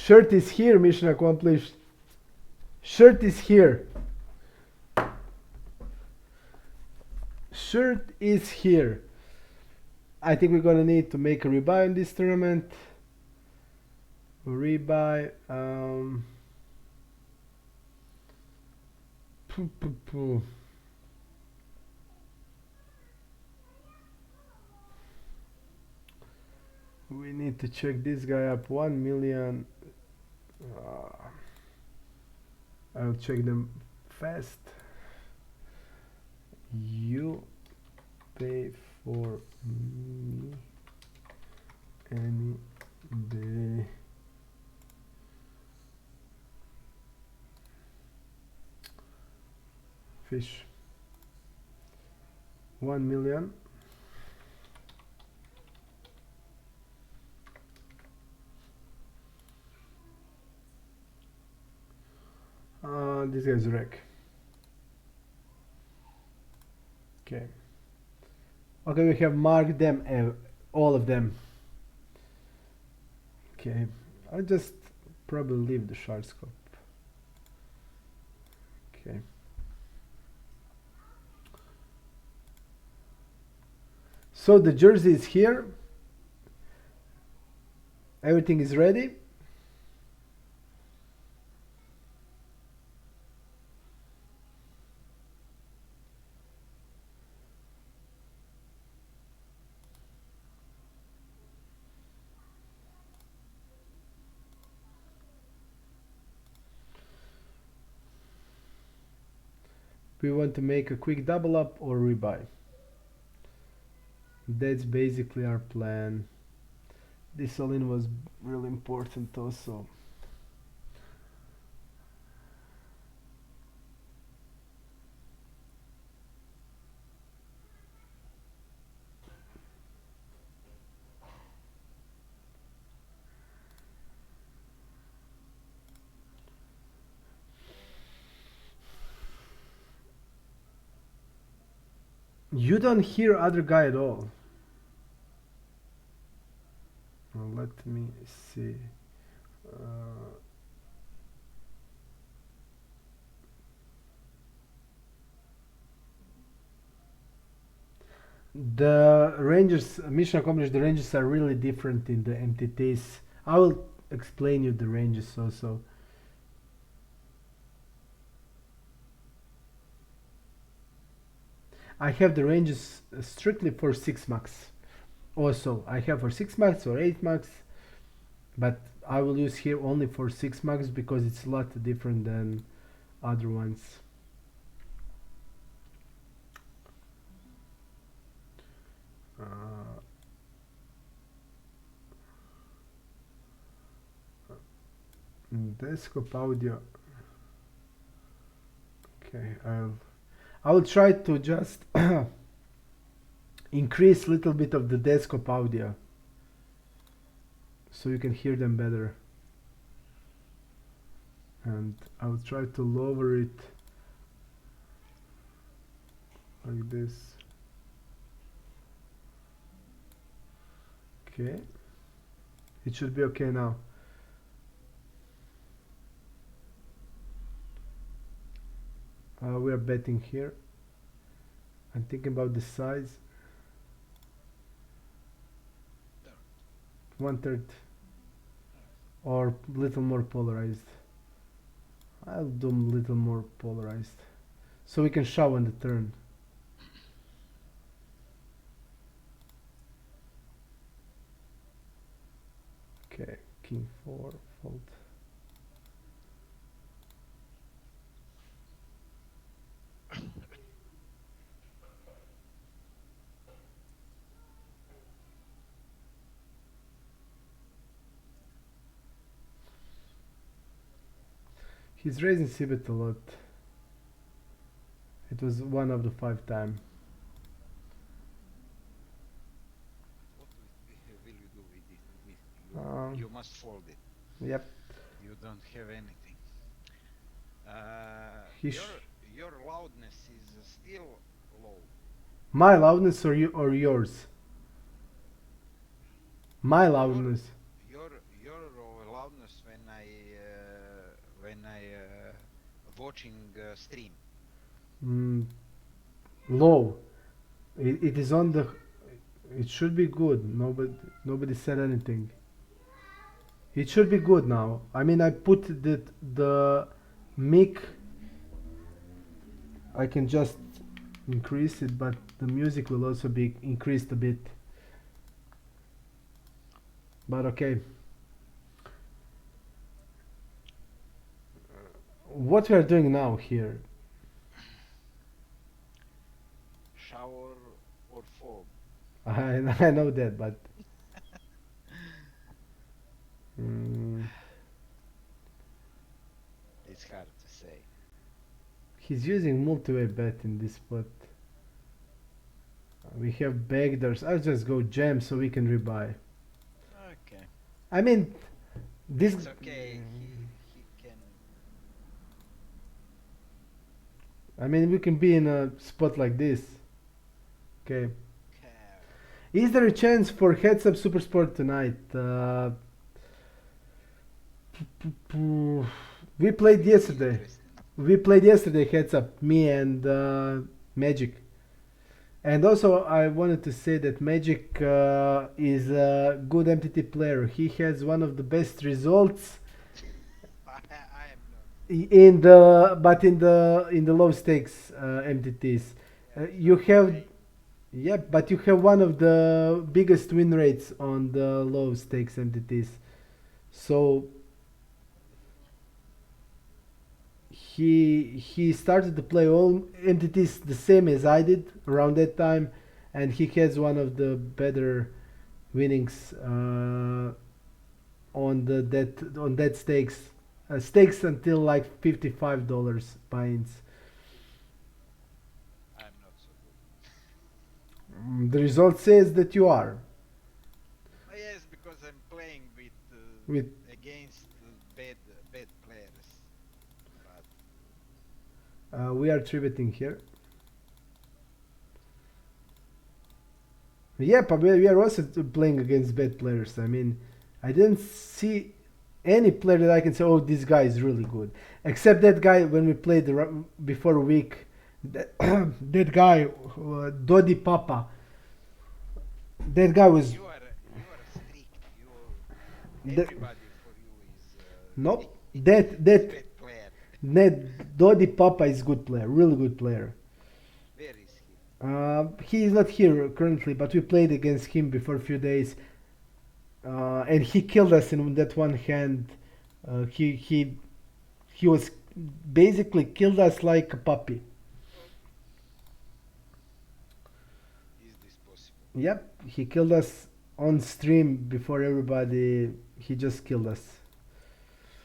Shirt is here, mission accomplished. Shirt is here. Shirt is here. I think we're gonna need to make a rebuy in this tournament. Rebuy. Poo, poo, poo. We need to check this guy up. 1 million. I'll check them fast. You pay for me any day. Fish. 1 million. This guy's wreck. Okay. Okay, we have marked them, all of them. Okay, I'll just probably leave the shard scope. Okay. So the jersey is here. Everything is ready. We want to make a quick double up or rebuy. That's basically our plan. This all-in was really important also. You don't hear other guy at all. Let me see. The ranges, mission accomplished, the ranges are really different in the MTTs. I will explain you the ranges also. I have the ranges strictly for 6 max. Also, I have for 6 max or 8 max, but I will use here only for 6 max because it's a lot different than other ones. Desktop audio. Okay, I will try to just increase a little bit of the desktop audio so you can hear them better, and I will try to lower it like this. Okay, it should be okay now. We are betting here. I'm thinking about the size. 1/3 or little more polarized. I'll do a little more polarized so we can shove on the turn. Okay, king 4 fold. He's raising c-bet a lot. It was 1 of the 5 time. What will you do with it? You must fold it. Yep. You don't have anything. He Your loudness is still low. My loudness or yours? My loudness. Your loudness when I watching stream. Mm, low. It is on the. It should be good. Nobody said anything. It should be good now. I mean, I put the mic. I can just increase it, but the music will also be increased a bit. But okay. What we are doing now here? Shower or foam? I know that, but mm, It's hard to say. he's using multi-way bet in this spot. We have backdoors. I'll just go jam so we can rebuy. Okay. I mean, this. It's okay. He can. I mean, we can be in a spot like this. Okay. Care. Is there a chance for heads up super sport tonight? We played yesterday. Interesting. We played yesterday heads up, me and Magic. And also, I wanted to say that Magic is a good MTT player. He has one of the best results I am not. in the low stakes MTTs. Yeah, You so have I Yep, but you have one of the biggest win rates on the low stakes MTTs. So he started to play all MTTs the same as I did around that time, and he has one of the better winnings on that stakes. Stakes until like $55 buy-ins. I'm not so good. The result says that you are Yes, because I'm playing with with. against bad players. But We are tributing here. Yep, we are also playing against bad players. I mean, I didn't see any player that I can say, oh, this guy is really good. Except that guy when we played before a week. That, that guy, Dodi Papa. That guy was. you are strict. You That, everybody for you is nope. is bad player. That Dodi Papa is good player, really good player. Where is he? He is not here currently, but we played against him before a few days, and he killed us in that one hand. He was basically killed us like a puppy. Is this possible? Yep, he killed us on stream before everybody. He just killed us.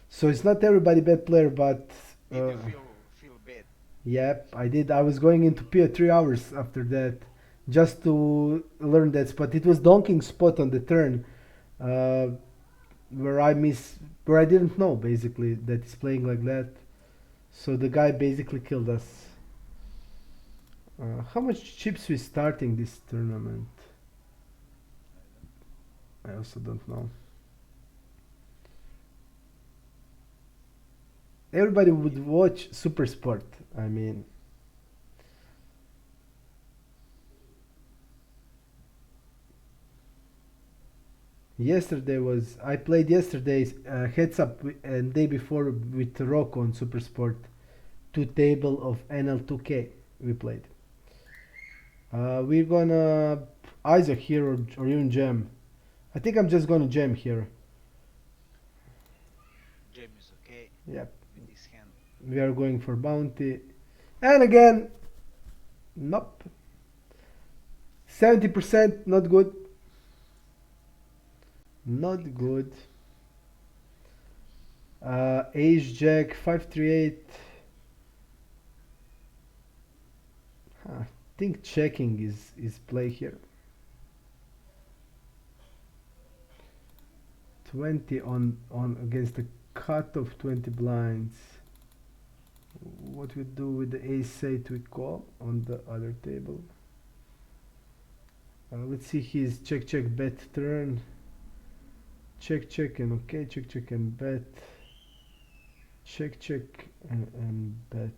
So it's not everybody bad player, but Did you feel bad? yep, I did. I was going into PO 3 hours after that, just to learn that spot. It was donking spot on the turn, uh, where I didn't know basically that he's playing like that. So the guy basically killed us. How much chips we starting this tournament? I don't know. I also don't know. Everybody would watch Super Sport. I mean, I played yesterday's heads up and day before with Rocco on Super Sport. Two table of NL2K we played. We're gonna ISO here or even jam. I think I'm just gonna jam here. Jam is okay Yep. with his hand. We are going for bounty. And again, nope. 70% not good. Not good. Ace Jack 538. I think checking is play here. 20 on against the cut of 20 blinds. What we do with the ace 8 we call on the other table. Let's see his check bet turn. Check and okay, check and bet. check and bet.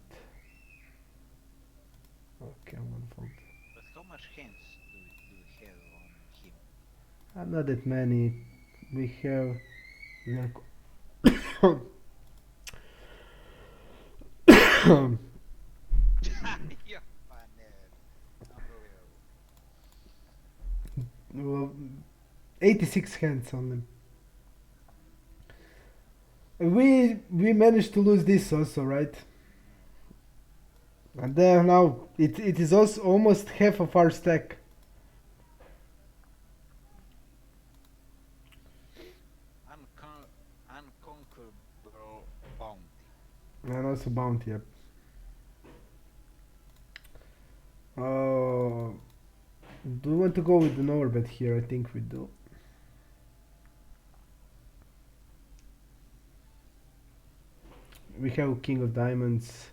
Okay, I'm gonna fold. But how much hands do we have on him? Not that many. We have. We are. Yeah, man, unbelievable. Well, 86 hands on them. We managed to lose this also, right? And then now it is also almost half of our stack. Unconquerable bounty. And also bounty up. Uh, do we want to go with the lower bet here? I think we do. We have king of diamonds.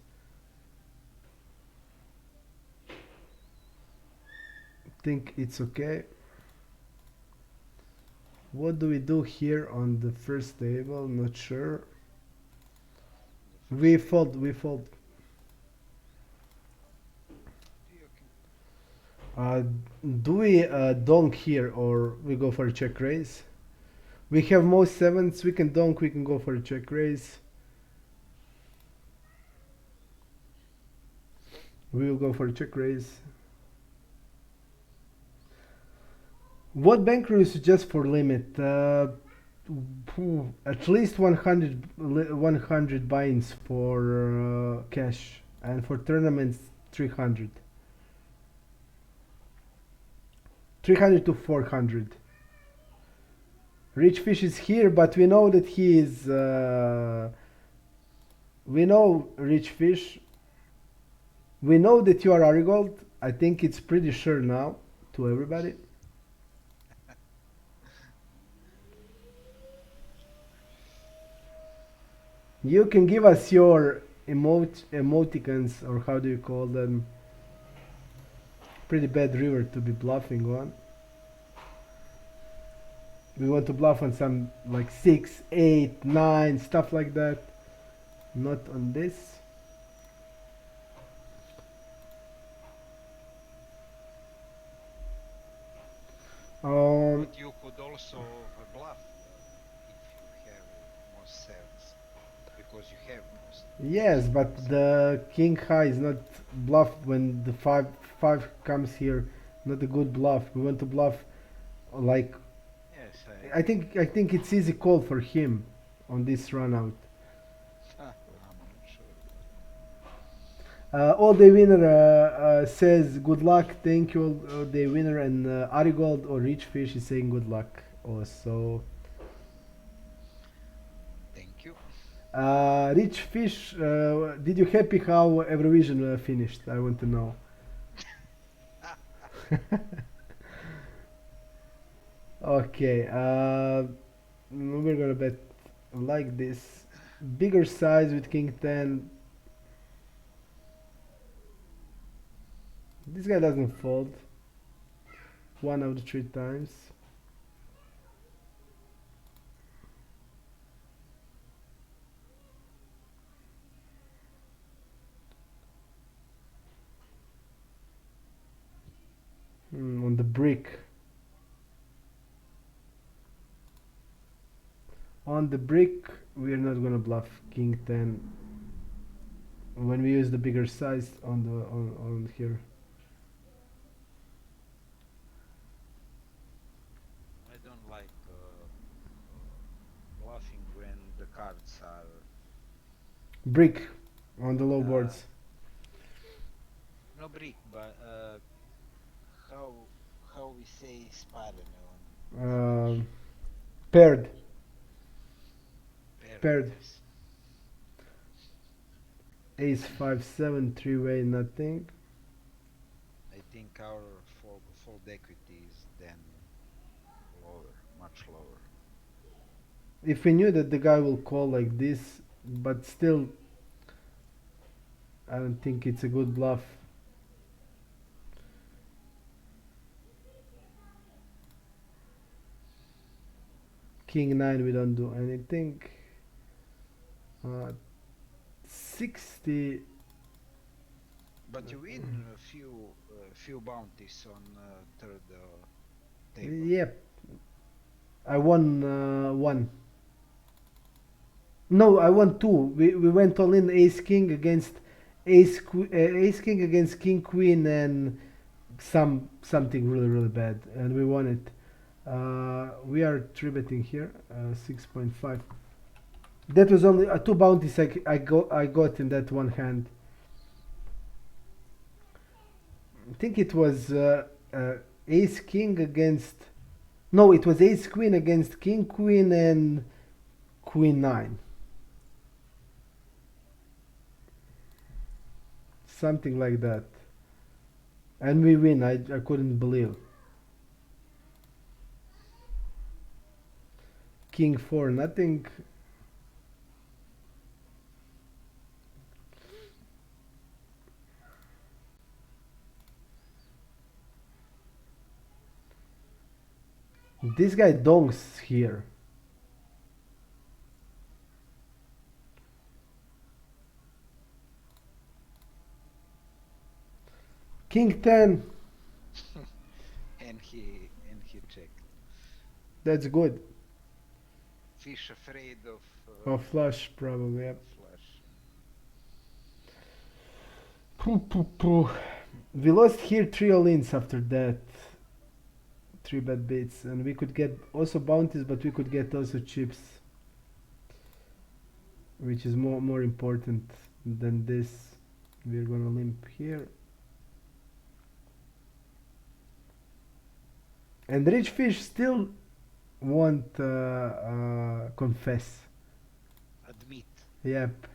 Think it's okay. What do we do here on the first table? Not sure. The We first fold. We fold. okay. Uh, do we donk here or we go for a check raise? We have most sevens. We can donk. We can go for a check raise. We will go for a check raise. What banker you suggest for limit? At least 100 buy-ins for cash, and for tournaments 300. 300 to 400. Rich Fish is here, but we know that he is. We know Rich Fish. We know that you are Arigold. I think it's pretty sure now to everybody. You can give us your emoticons, or how do you call them? Pretty bad river to be bluffing on. We want to bluff on some like 6, 8, 9, stuff like that. Not on this. Um, But you could also bluff if you have most sevens, because you have most yes, but sevens. the king high is not bluffed when the five comes here. Not a good bluff. We want to bluff like Yes, I agree. I think it's easy call for him on this run out. I'm not sure, but All day winner says good luck, thank you. All day winner, and Arigold or Rich Fish is saying good luck also. thank you. Rich Fish, did you happy how Eurovision finished? I want to know. Okay, we're gonna bet like this. Bigger size with King 10. This guy doesn't fold. One out of three times. On the brick. On the brick, we're not gonna bluff King 10 when we use the bigger size on here. I don't like bluffing when the cards are Brick on the low uh, boards. no brick, but how how we say sparring on English? Um, Paired. Paired, Paired. yes. Ace 5 7 3-way nothing. I think our fold equity is then lower, much lower. If we knew that the guy will call like this, but still, I don't think it's a good bluff. King 9, we don't do anything. Uh, 60. But you win a few bounties on third table. Yep, I won one. No, I won two. We went all in ace king against ace king against king queen and something really bad, and we won it. We are three betting here, 6.5. That was only two bounties I got in that one hand. I think it was ace king against. No, it was ace queen against king queen and queen 9. Something like that. And we win. I couldn't believe. King 4, nothing. This guy donks here. King 10. and he checked. That's good. Fish afraid of Or flush, probably. Yep. flush. We lost here 3 all-ins after that. 3 bad beats. And we could get also bounties, but we could get also chips. Which is more important than this. We're gonna limp here. And rich fish still won't confess. Admit. Yep.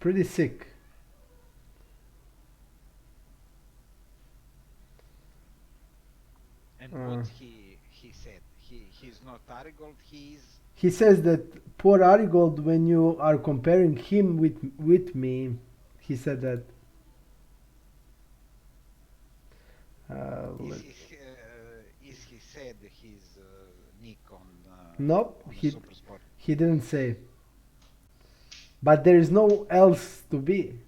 Pretty sick. And what he said, he's not Arigold, He says that poor Arigold, when you are comparing him with me, he said that. is he said his nick Nope, on Super Sport. he didn't say. But there is no else to be.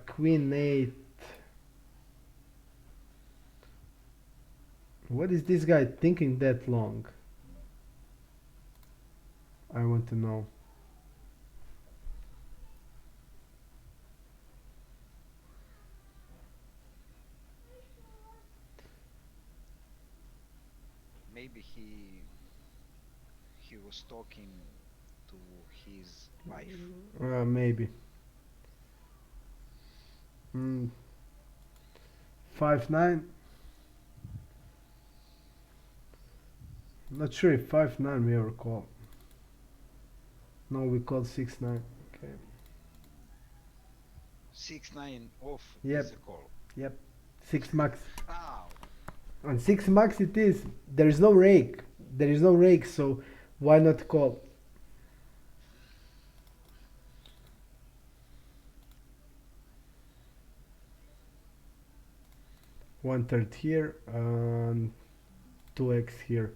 Queen 8. What is this guy thinking that long? I want to know. Maybe he was talking to his wife. Maybe. 5-9. Not sure if 5-9 we ever call. No, we called 6-9. Okay. 6-9 off Yep. is a call. Yep. 6 max. Ow. On 6 max it is. There is no rake. There is no rake, so why not call? One third here and 2x here.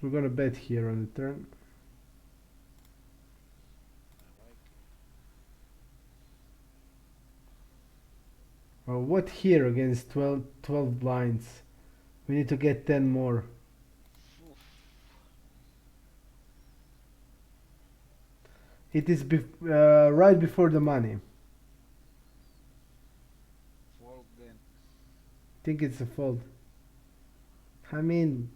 We're gonna bet here on the turn. What here against 12 blinds? We need to get 10 more. It is right before the money. Fold then. Think it's a fold. I mean,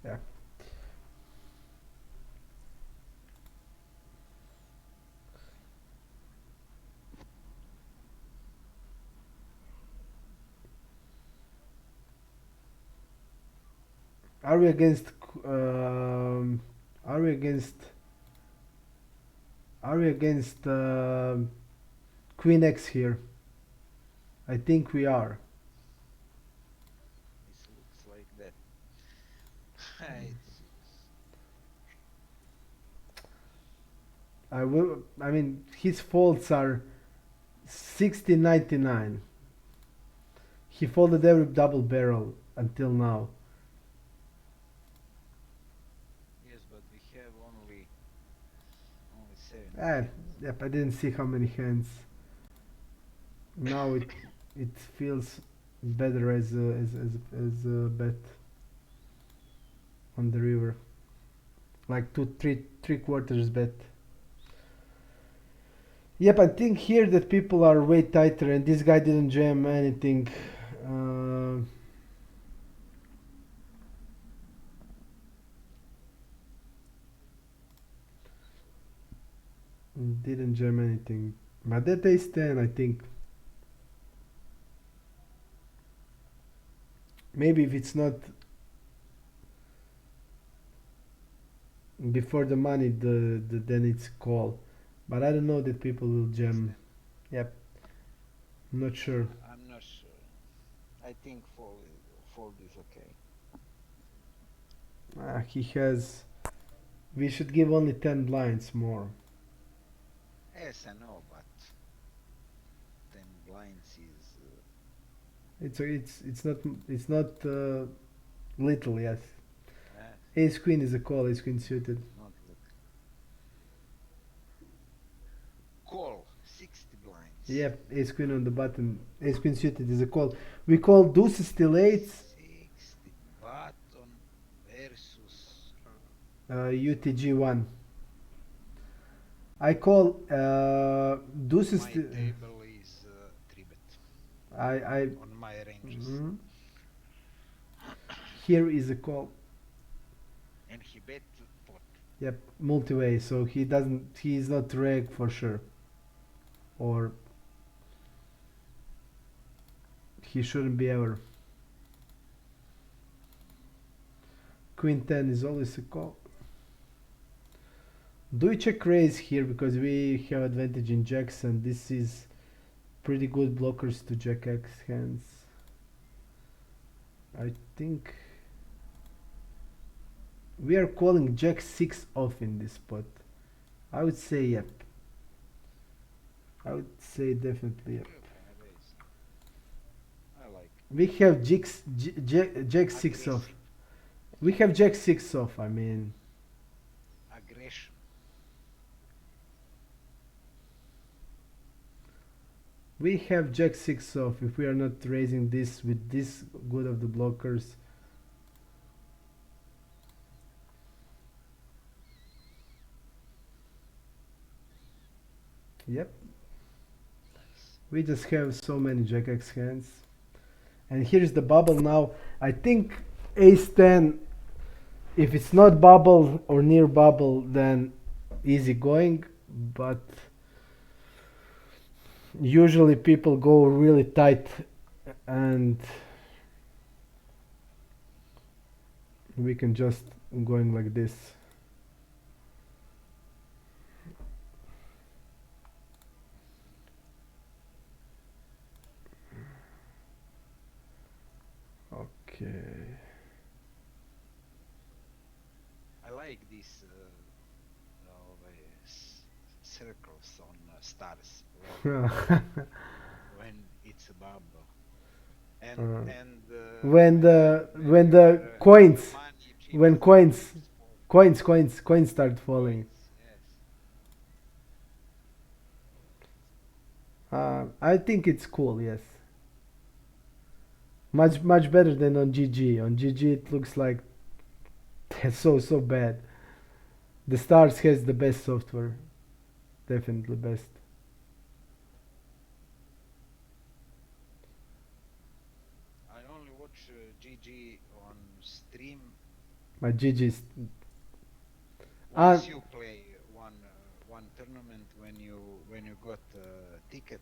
yeah. Are we against? Are we against Queen X here. I think we are. It looks like that. It's I mean, his faults are 16.99. He folded every double barrel until now. yes, but we have only seven Ah, hands. yep, I didn't see how many hands. Now it feels better as a bet on the river. Like three quarters bet. Yep, I think here that people are way tighter, and this guy didn't jam anything. Uh, didn't jam anything. But that ace 10, I think. Maybe if it's not before the money, then it's call. But I don't know that people will Ace jam. ten. Yep, I'm not sure. I'm not sure. I think fold is okay. He has. We should give only 10 blinds more. Yes, I know, but 10 blinds is It's not little. Yes. yes, Ace queen is a call. Ace queen suited. not little. Call 60 blinds. Yep, ace queen on the button. Ace queen suited is a call. We call deuces still eights. 60 button versus UTG one. I call deuces. my table is 3 bet I on my ranges, mhm. Here is a call. and he bet pot. Yep, multi-way. So he doesn't. He is not reg for sure, or he shouldn't be ever. Queen 10 is always a call. Do we check raise here because we have advantage in jacks, and this is pretty good blockers to jack X hands. I think we are calling jack 6 off in this spot. I would say yep. I would say definitely yep. Okay, I raise. I like We have jack 6 off. aggressive We have jack 6 off, I mean. aggression. We have jack 6 off if we are not raising this with this good of the blockers. Yep, Nice. we just have so many jack X hands. And here's the bubble now. I think ace 10, if it's not bubble or near bubble, then easy going. But usually people go really tight, and we can just going like this. Okay. I like these circles on stars when it's a bubble, and Uh, and when the coins money chips when coins chips fall. coins start falling. Coins, yes. I think it's cool. Yes, much better than on GG. On GG it looks like so bad. The Stars has the best software, definitely best. I only watch GG on stream My GG's. once you play one tournament when you got a ticket,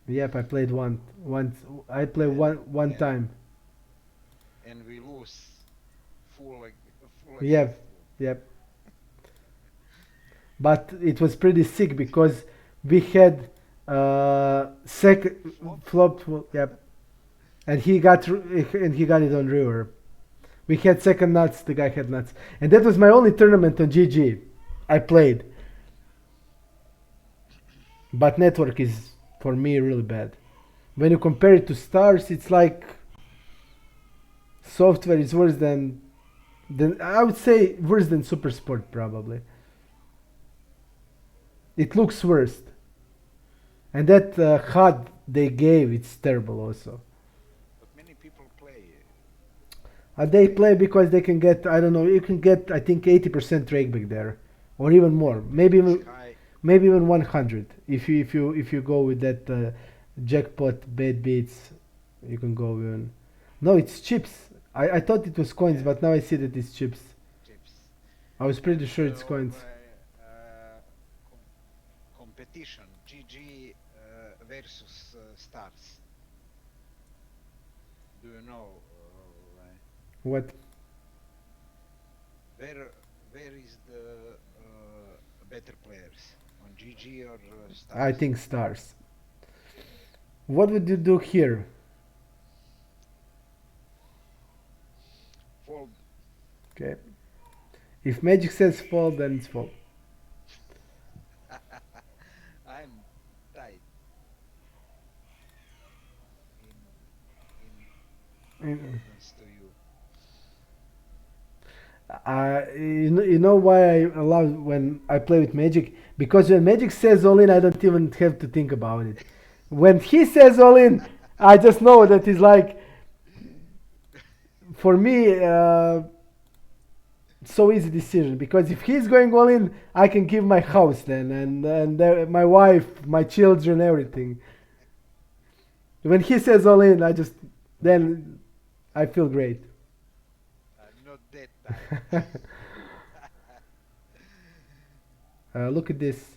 Yep, I played once. I played and one and time. and we lose full against Yep, full. yep. But it was pretty sick because we had Second Flop? flop. Yep. And he got it on river. We had second nuts. The guy had nuts, and that was my only tournament on GG. I played, but network is for me really bad. When you compare it to stars, it's like software is worse than I would say worse than Super Sport probably. It looks worse, and that HUD they gave it's terrible also. But many people play. They Play play because they can get I don't know you can get I think 80% rakeback there, or even more, rakeback is high. maybe even 100 if you go with that jackpot bad beats you can go even. No, it's chips. I thought it was coins, Yeah, but now I see that it's chips. chips. I was pretty And sure it's of coins. com competition, GG versus stars. Do you know What? where where is the better players on GG or I stars? think stars. What would you do here? Fold. Okay, if magic says fall, then it's fall. I'm tight in in Mm. accordance to you. You know why I allow when I play with Magic? Because when Magic says all in, I don't even have to think about it. When he says all in, I just know that he's like, for me, so easy decision. Because if he's going all in, I can give my house then, and my wife, my children, everything. When he says all in, then I feel great. I'm not that tight. Look at this.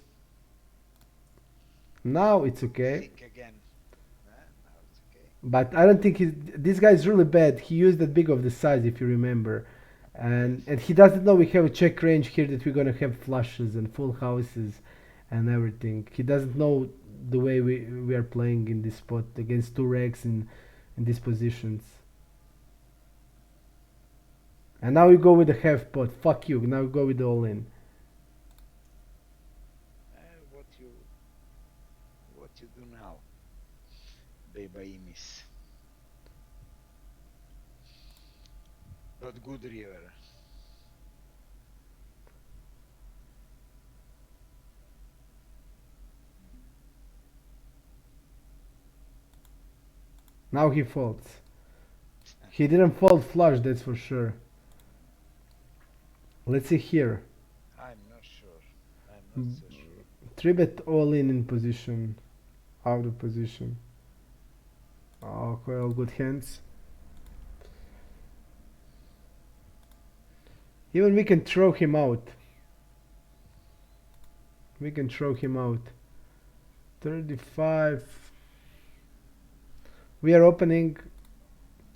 Now it's okay. Think again. Now it's okay. But I don't think this guy is really bad. He used that big of the size, if you remember, and Yes. and he doesn't know we have a check range here that we're gonna have flushes and full houses and everything. He doesn't know the way we are playing in this spot against two racks in these positions. And now we go with the half pot. Fuck you. Now we go with the all in. What you do now, baby miss. But good river. Now he folds. He didn't fold flush, that's for sure. Let's see here. I'm not sure. I'm not so sure. Three bet all in position, out of position. Okay, all good hands. Even we can throw him out. We can throw him out. 35. We are opening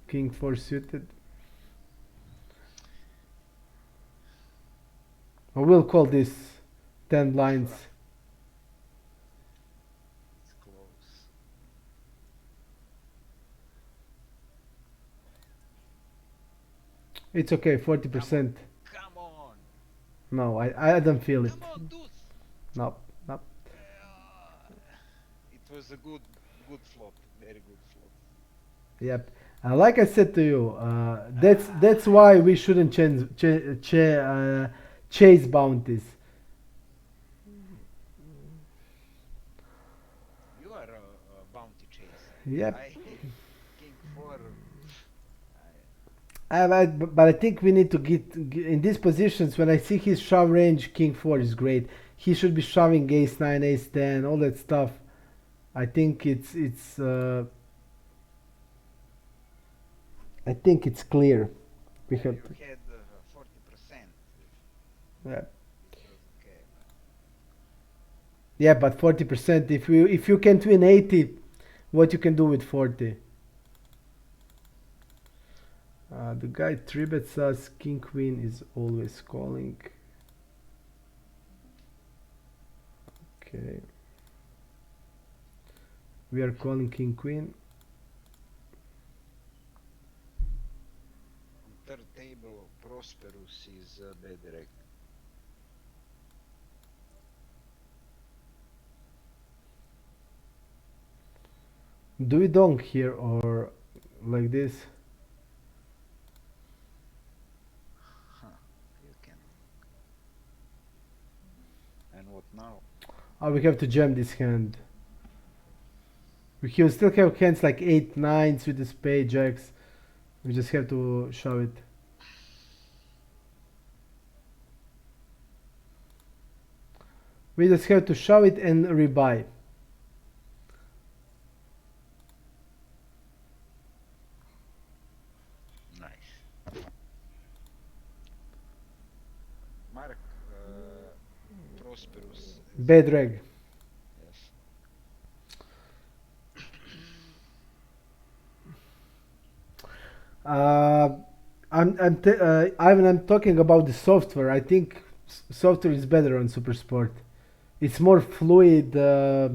king 4 suited. I will call this 10 blinds. It's close. It's okay, Come on. 40%. Come on. No, I don't feel it. Come on, deuce. No, no. It was a good flop. Very good flop. Yep. Like I said to you, that's why we shouldn't chase bounties. You are a bounty chaser. Yep. I king four. But I think we need to get in these positions. When I see his shove range, king 4 is great. He should be shoving ace 9, ace 10, all that stuff. I think it's clear. We have You had 40%. yeah. It was okay. Yeah, but 40%. If you can't win 80, what you can do with 40? The guy 3-bets us. King queen is always calling. Okay. We are calling king queen. On third table, Prosperous is bad reg. Do we donk here or like this? Huh, you can. And what now? Oh, we have to jam this hand. We will still have hands like 8 nines with the spade jacks. We just have to shove it. We just have to shove it and rebuy. Nice. Mark, Prosperous. Bad reg. Yes. I'm talking about the software. I think software is better on Super Sport. It's more fluid, at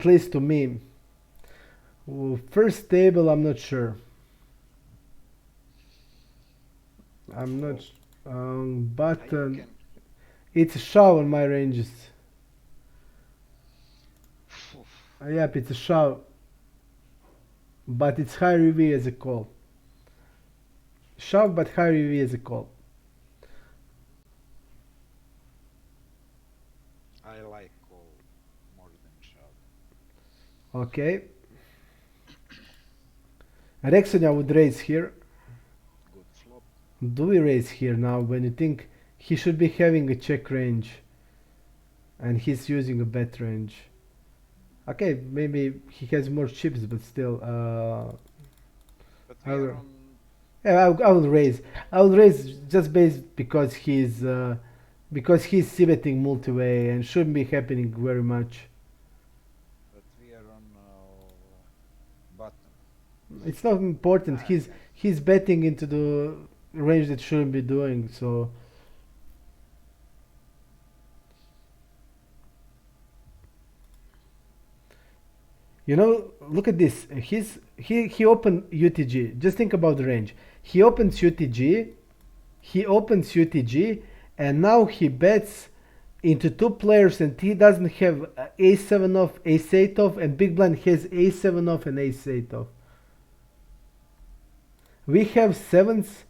least to me. First table, I'm not sure. I'm not. But You can. it's a shove on my ranges. Oof. Yep, it's a shove. But it's high RV as a call. Shove, but high RV as a call. I like call more than shove. Okay. Rexonia would raise here. Good flop. Do we raise here now when you think he should be having a check range and he's using a bet range? Okay, maybe he has more chips, but still. But we are on. Yeah, I will raise. I will raise just based because he's c-betting multi-way and shouldn't be happening very much. But we are on button. It's not important. He's betting into the range that shouldn't be doing so. You know, look at this. He opened UTG. Just think about the range. He opens UTG. He opens UTG, and now he bets into two players, and he doesn't have ace-7 off, ace-8 off, and big blind has ace-7 off and ace-8 off. We have sevens.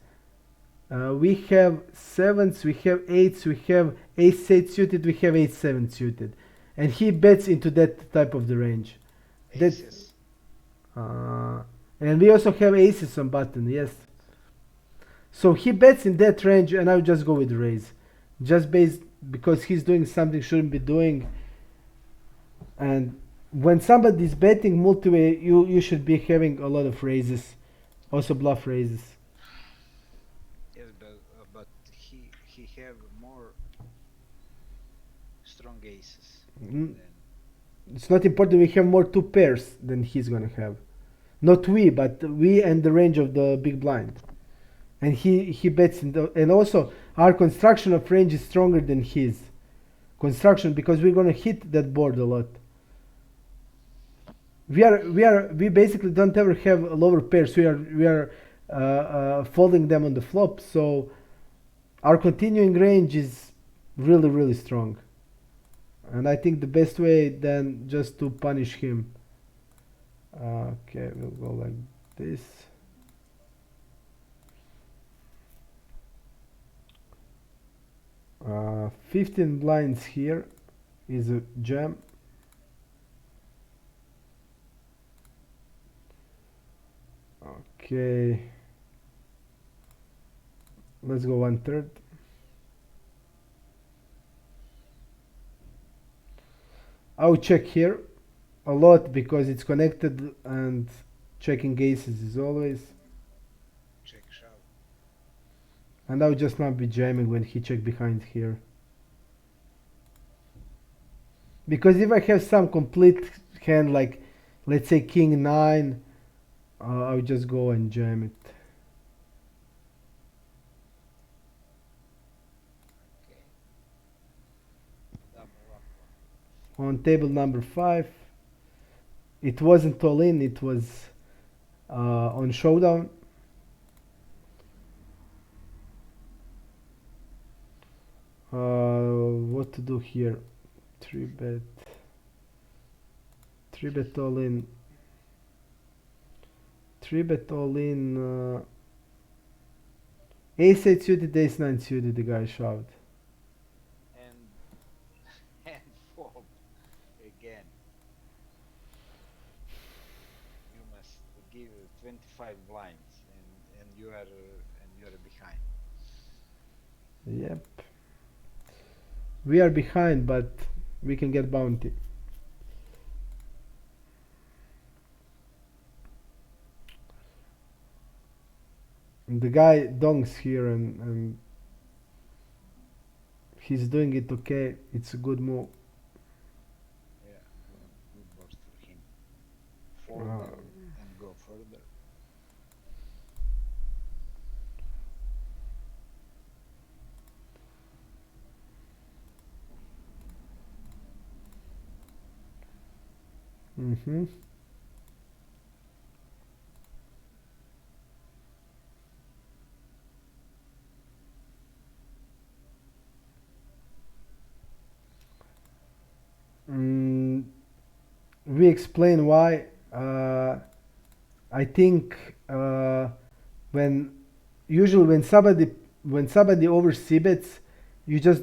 We have sevens. We have eights. We have ace-8 suited. We have ace-7 suited, and he bets into that type of the range. Aces. And we also have aces on button, yes. So he bets in that range, and I would just go with raise, just based because he's doing something shouldn't be doing. And when somebody is betting multi-way, you should be having a lot of raises, also bluff raises. Yes, but he have more strong aces. Mm. Than It's not important. We have more two pairs than he's gonna have. Not we, but we and the range of the big blind. And he bets in the, and also our construction of range is stronger than his construction because we're gonna hit that board a lot. We basically don't ever have lower pairs. We are folding them on the flop, so our continuing range is really strong. And I think the best way then just to punish him. Okay, we'll go like this. Uh, 15 blinds here is a jam. Okay, let's go 1/3. I'll check here a lot because it's connected, and checking aces is always. check shove. And I'll just not be jamming when he check behind here. Because if I have some complete hand like, let's say king 9, I'll just go and jam it. Okay. Double up one. on table number 5. It wasn't all in, it was on showdown. What to do here? 3 bet. 3 bet all in. 3 bet all in. Ace 8 suited, ace 9 suited, the guy shoved. And and fold again. You must give 25 blinds, and you are behind. Yep. We are behind, but we can get bounty. The guy donks here, and he's doing it okay. It's a good move. Yeah, good board for him. Fold and go further. Mm-hmm. Mm, we explain why. I think when usually when somebody over c-bets, you just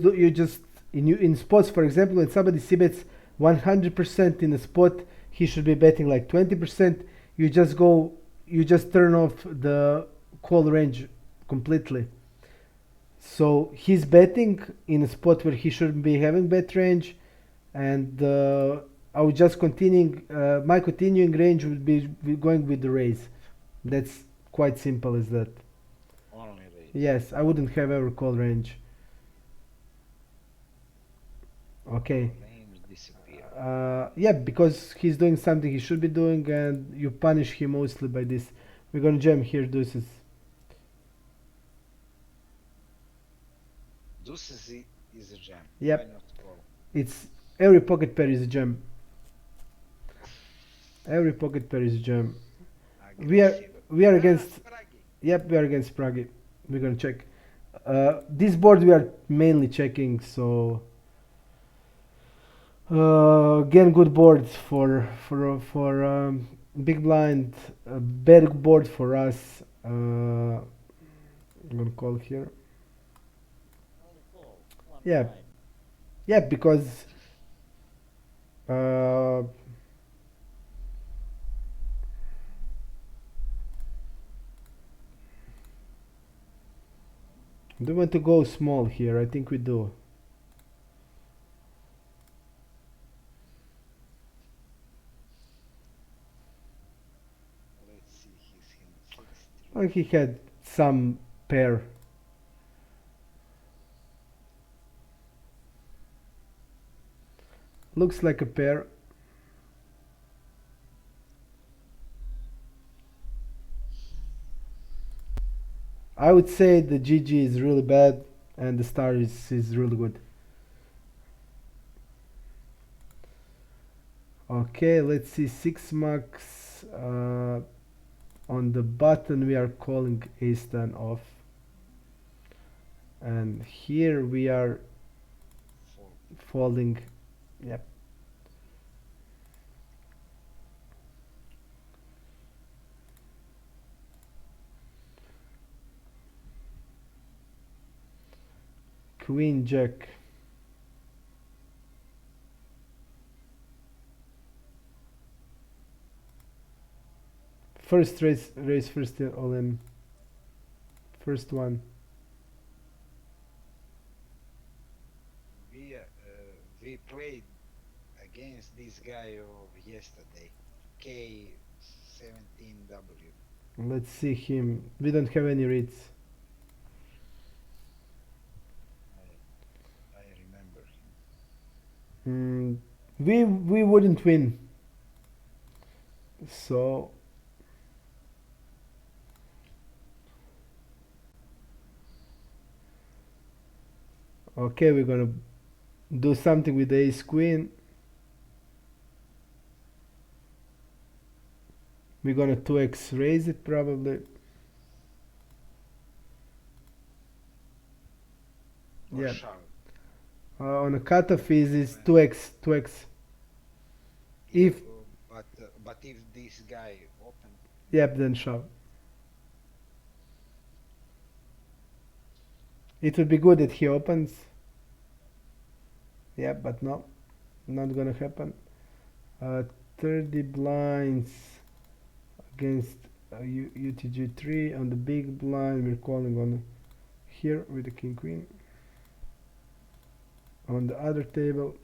in spots, for example, when somebody c-bets 100% in a spot, he should be betting like 20%. You just turn off the call range completely. So he's betting in a spot where he shouldn't be having bet range, and I would just continuing. My continuing range would be going with the raise. That's quite simple as that. Only raise. Yes, I wouldn't have ever call range. Okay. Range disappear. Yeah, because he's doing something he should be doing, and you punish him mostly by this. We're gonna jam here deuces. Deuces is a jam. Yep. Why not call? It's every pocket pair is a jam. Every pocket pair is a jam. We are Aggressive. we are against. Spraggy. Yep, we are against Prague. We're gonna check. This board we are mainly checking, so again, good board for big blind. Bad board for us. I'm gonna call here. Only call. One Yeah. blind. Yeah, because uh, do we want to go small here? I think we do. Let's see his hand. 6-3. Well, he had some pair. Looks like a pair. I would say the GG is really bad and the star is really good. Okay, let's see 6 max. On the button we are calling ace 10 off. And here we are Fold. folding. Yep. Queen jack. First raise first all in. First one. We played against this guy of yesterday, K17W. Let's see him. We don't have any reads. I remember him. We wouldn't win. So okay, we're gonna do something with the ace queen. We're gonna 2x raise it probably. Or Yeah. shove. On a cutoff is 2x, 2x. If, But if this guy open, yep, then shove. It would be good if he opens. Yep, but no, not gonna happen. Uh, 30 blinds against UTG3 on the big blind. We're calling on here with the king queen. On the other table,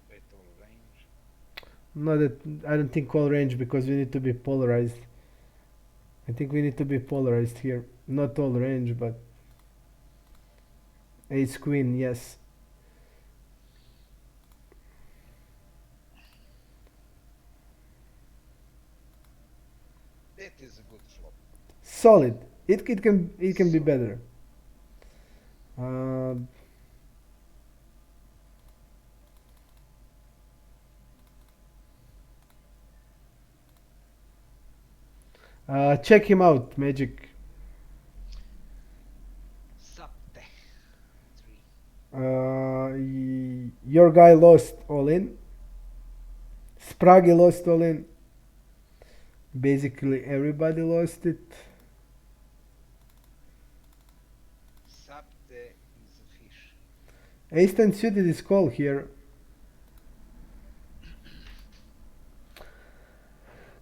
bet all range. not that I don't think call range because we need to be polarized. I think we need to be polarized here. Not all range, but ace queen, yes. That is a good flop. Solid. It can be So better. Uh, check him out, Magic. Sapte 3. Your guy lost all in. Spraggy lost all in. Basically, everybody lost it. Sapte is a fish. Ace 10 suited is call here.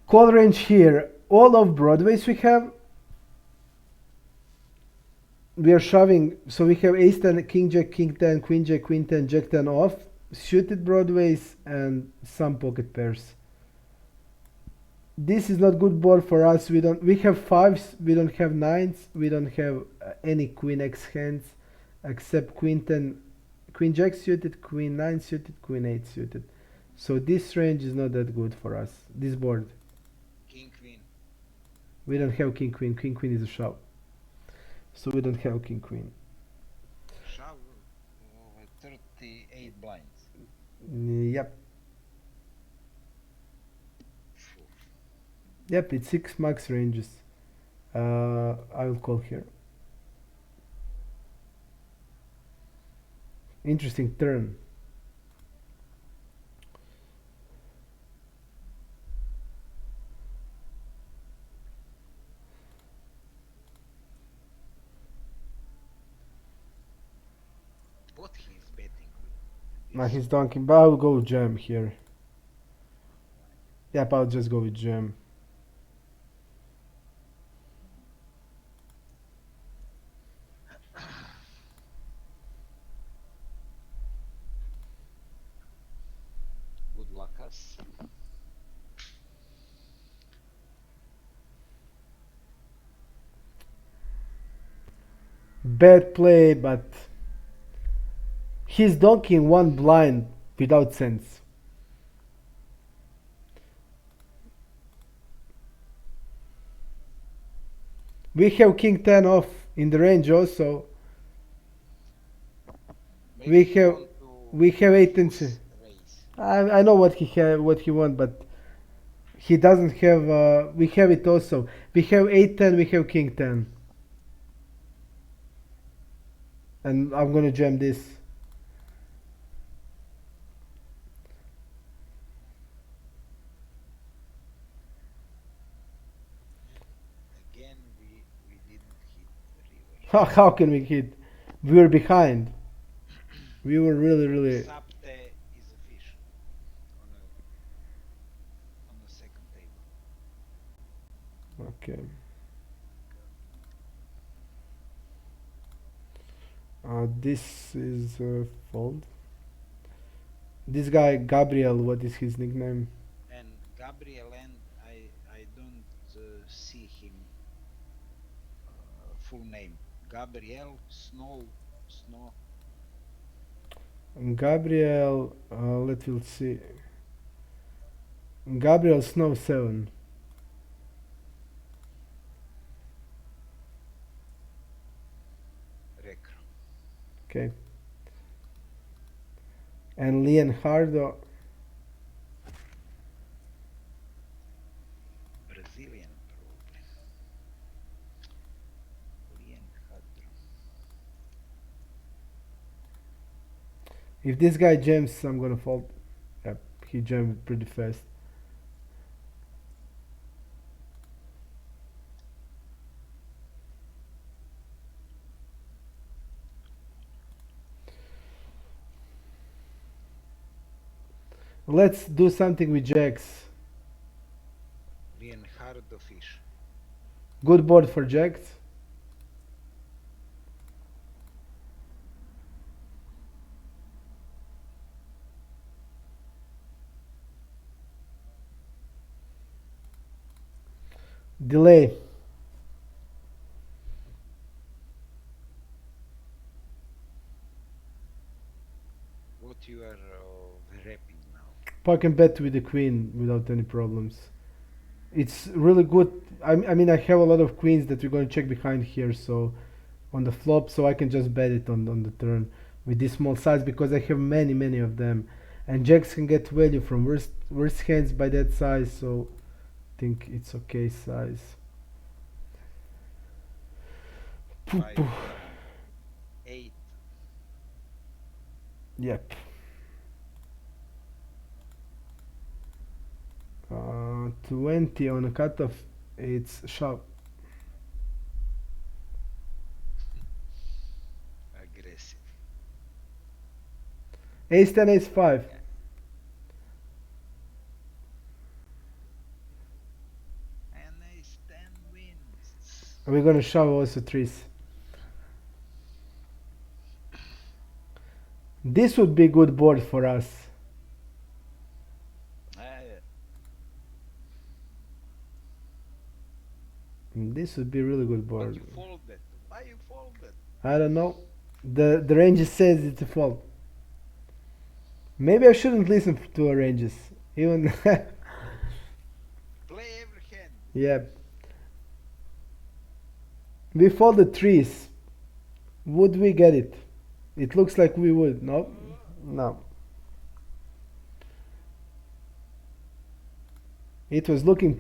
Call range here. All of Broadways we have. We are shoving. So we have Ace 10, King Jack, King 10, Queen Jack, Queen 10, Jack 10 off. Suited Broadways and some pocket pairs. This is not good board for us. We have fives, we don't have nines, we don't have any queen x hands except queen 10, queen jack suited, queen 9 suited, queen 8 suited. So this range is not that good for us. This board. King queen. We don't have king queen. King queen is a shove. So we don't have king queen. Shove 38 blinds. Yep. Phew. Yep, it's 6 max ranges. I will call here. Interesting turn. What he's betting with? Now This he's donking, but I'll go jam here. Yep, I'll just go with jam. good luck us. Bad play, but he's donking one blind without sense. We have king 10 off in the range also. Maybe We he have want to we have 8 and force raise. I know what he want, but he doesn't have. We have it also. We have 8-10. We have king 10, and I'm gonna jam this. Again, we didn't hit the river. How can we hit? We were behind. We were really. Sapte is a fish on the second table. Okay. This is fold. This guy Gabriel. What is his nickname? And Gabriel, and I don't see him full name. Gabriel Snow. Gabriel. Let us see. Gabriel Snow 7. Rekro. Okay. And Leonardo. Brazilian probably. Leonardo. If this guy jams, I'm gonna fold. Yep, he jammed pretty fast. Let's do something with jacks. Leonardo fish. Good board for jacks. Delay. What you are wrapping now? Pocket bet with the queen without any problems. It's really good. I mean, I have a lot of queens that we're going to check behind here, so on the flop, so I can just bet it on the turn with this small size because I have many of them, and jacks can get value from worst hands by that size, so I think it's okay size. 5, 8. Yep. 20 on a cutoff, it's sharp. Aggressive. Ace 10, ace 5. Yeah. And ace 10 wins. We're gonna shove also threes. This would be good board for us. This would be really good But board. you folded. Why you folded? I don't know. The range says it's a fault. Maybe I shouldn't listen to our ranges. Even Play every hand. yeah. We folded threes. Would we get it? It looks like we would. No? No. It was looking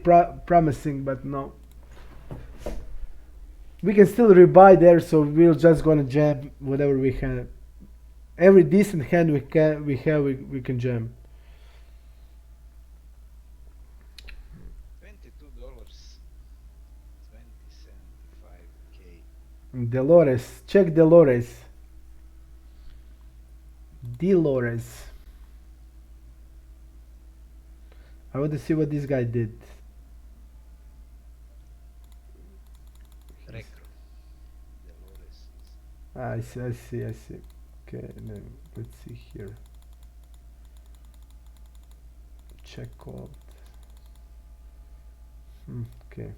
promising, but no. We can still rebuy there, so we're just gonna jam whatever we have. Every decent hand we can jam. $22. 2075K. Dolores, check Dolores. Dolores. I want to see what this guy did. Recro. Dolores is. I see. Okay, then let's see here. Check called. Okay.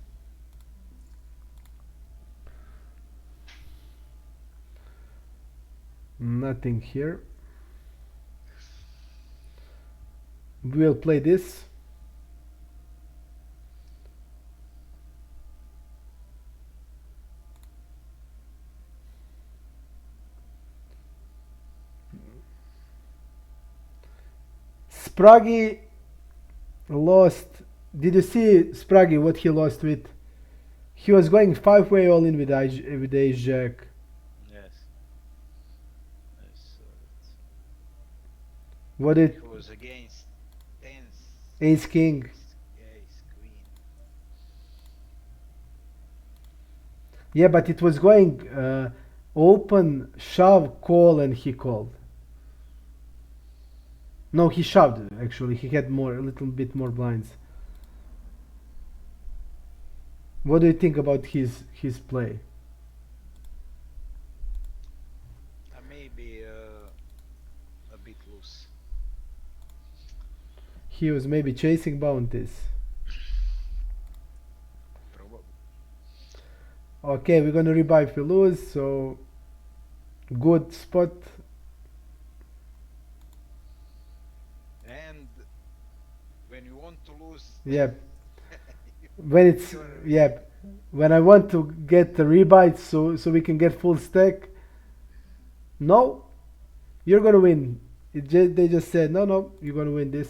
Nothing here. We'll play this. Spraggy lost. Did you see Spraggy what he lost with? He was going 5-way all in with ace jack. Yes. I saw it. What did It was against tens. ace king? Ace queen. Yeah, but it was going open, shove, call, and he called. No, he shoved actually. He had a little bit more blinds. What do you think about his play? Maybe a bit loose. He was maybe chasing bounties. Probably. Okay, we're gonna rebuy if we lose, so good spot. And when you want to lose, Yep. When it's yep. When I want to get the rebuy so we can get full stack. No, you're gonna win. They just said, no, no, you're gonna win this.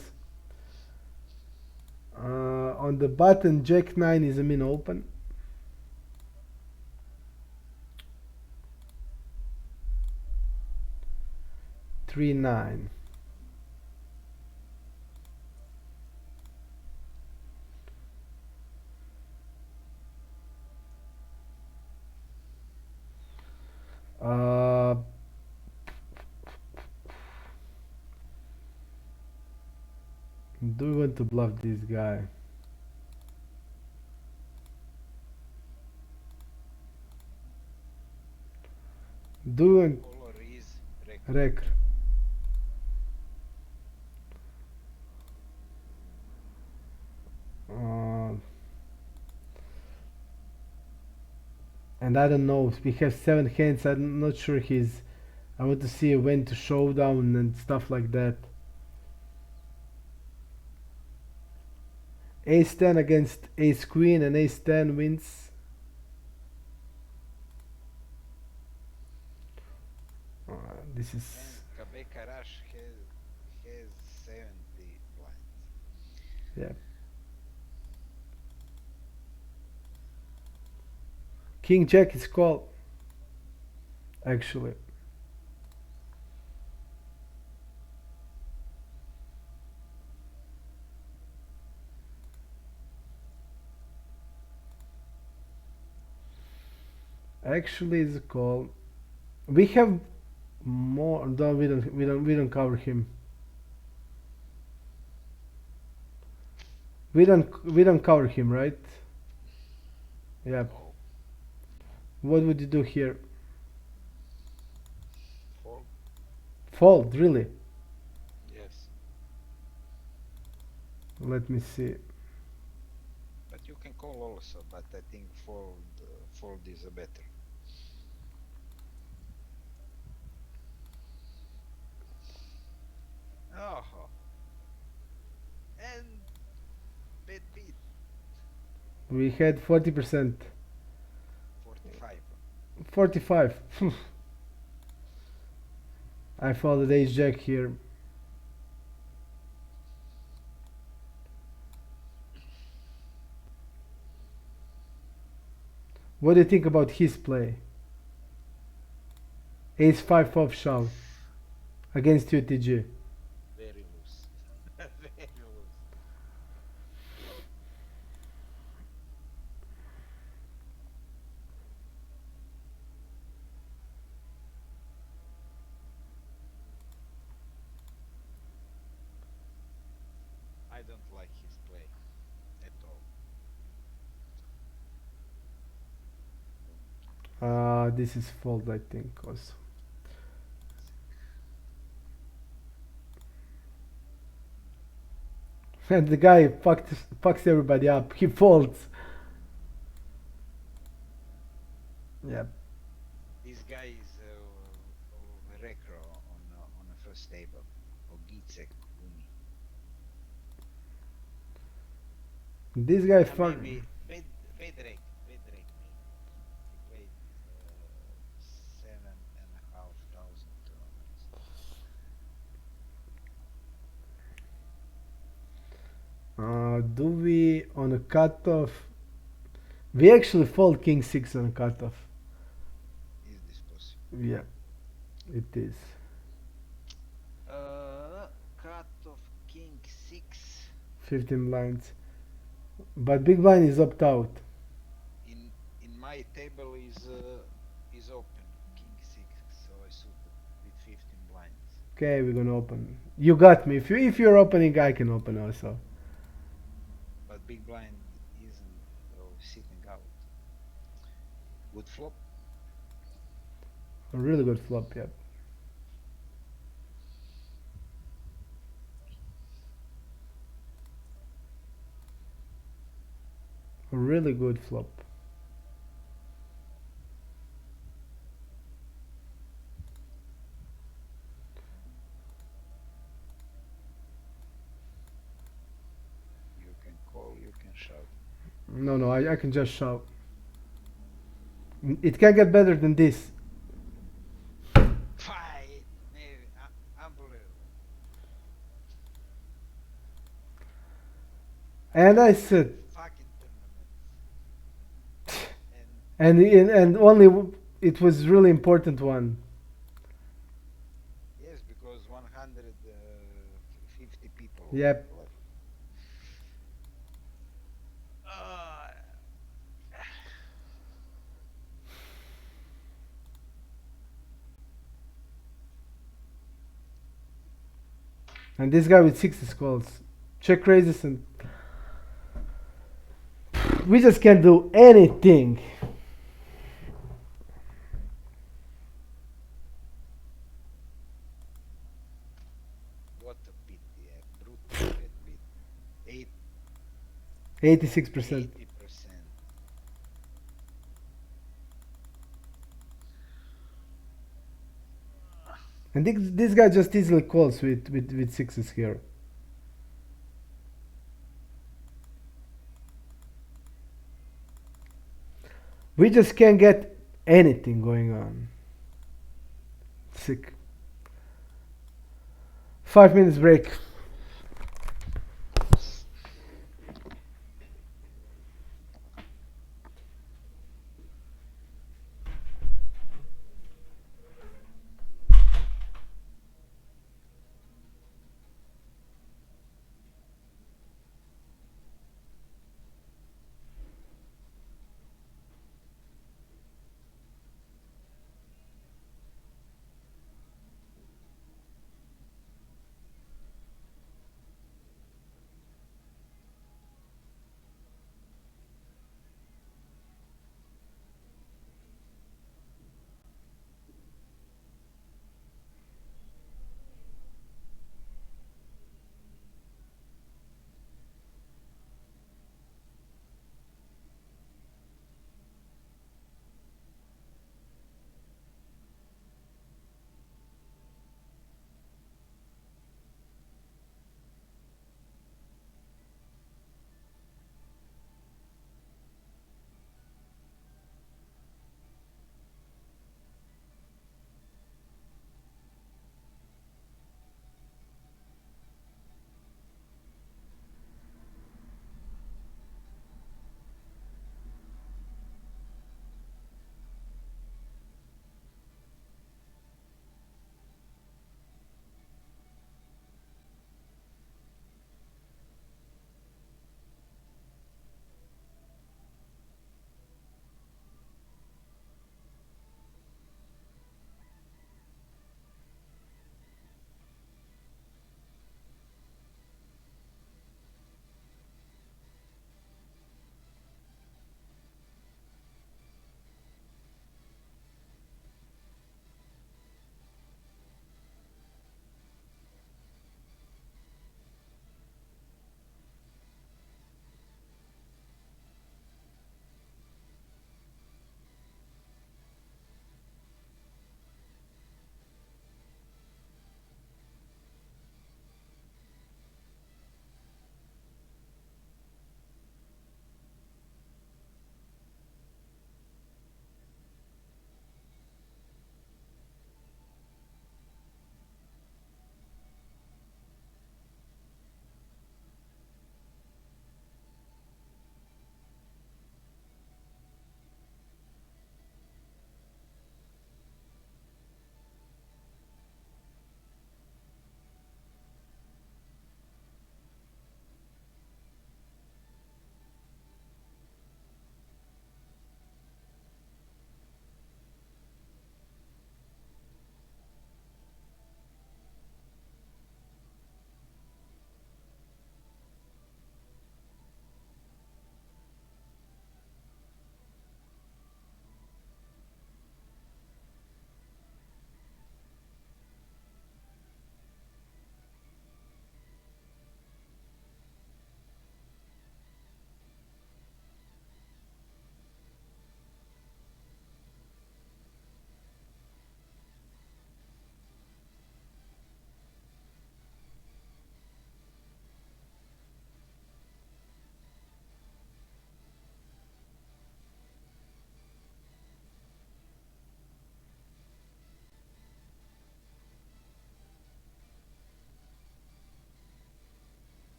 On the button, Jack 9 is a min open. Three nine. Uh, do we want to bluff this guy? Do we want Color is rec. rec? Uh, and I don't know. We have 7 hands. I'm not sure he's. I want to see when to showdown and stuff like that. Ace 10 against Ace Queen, and Ace 10 wins. This is. And KB Karash has 70 blinds. Yeah. King Jack is called. Actually. Actually, is a call. We have more. No, we don't cover him. We don't cover him, right? Yeah. Oh, What would you do here? fold. Fold, really? Yes, Let me see. but you can call also. But I think fold is a better. Oh, and bad beat We had 40%. 45. 45. I folded Ace Jack here. What do you think about his play? Ace 5 off shove against UTG. Very loose. Very loose. I don't like his play at all. This is fold, I think, also. And the guy fucks everybody up. He folds. Yeah. This guy is Rekro on the first table. Ogitsek Gumi. This guy fuck. Maybe Bedrek maybe. He played 7,500 tournaments. Do we on a cutoff? We actually fold King 6 on a cutoff. Is this possible? Yeah, it is. Cut of King 6 15 blinds. But big blind is opt out. in my table is open King 6, so I suited with 15 blinds. Okay, we're gonna open. You got me. If you're opening, I can open also. But big blind isn't sitting out. Good flop. A really good flop, yeah. A really good flop. You can call, you can shove. No, no, I can just shove. It can get better than this. Fight! Maybe, unbelievable. And I Every said, fucking tournament, and and only it was really important one. yes, because 150 people Yep. left. Uh, And this guy with 60 skulls. Check raises and we just can't do anything. what a pity, yeah, brutally bad pit. 86%. 80%. And this guy just easily calls with sixes here. We just can't get anything going on. Sick. 5 minutes break.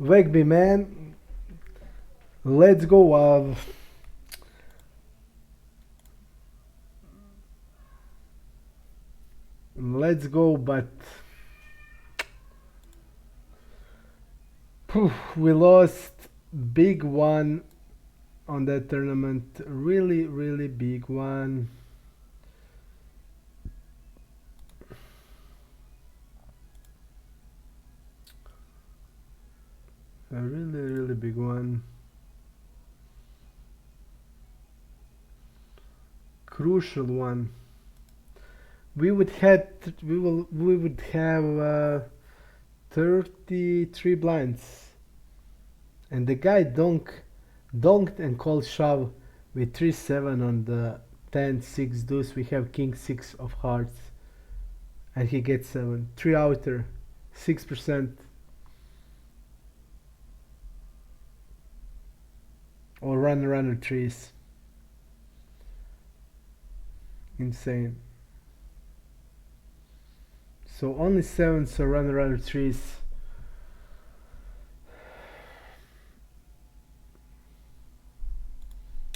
Wake me, man. Let's go. Let's go, but we lost big one on that tournament. Really, really big one. A really, really big one. Crucial one. We would have 33 blinds, and the guy donked and called shove with 3-7 on the 10-6 deuce. We have king 6 of hearts, and he gets 7. 3 outer, 6%. Or runner trees. Insane. So only 7, so runner trees.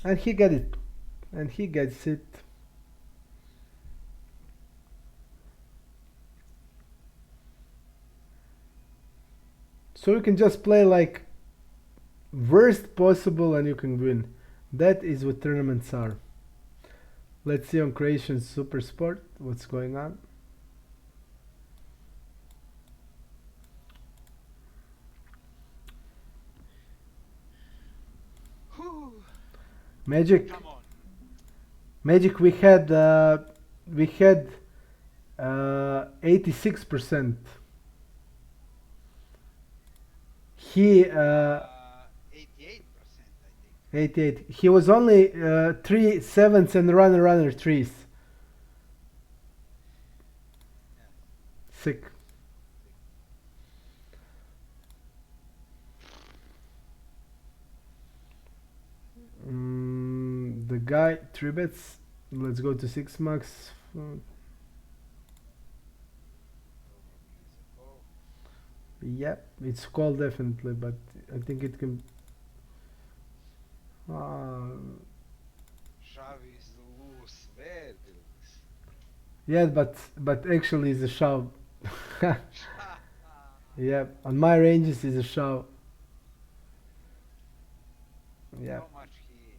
And he got it. And he gets it. So you can just play like worst possible and you can win. That is what tournaments are. Let's see on Croatian Super Sport what's going on. Magic. Come on. Magic. We had 86%. He 88%, I think. 88. He was only 3 sevens and runner trees. Yeah. Sick. The guy 3 bets. Let's go to 6 max. Yep, it's called definitely, but I think it can. Shove is loose, very loose. Yeah, but actually it's a shove. Yeah, on my ranges is a shove. Yeah. How much he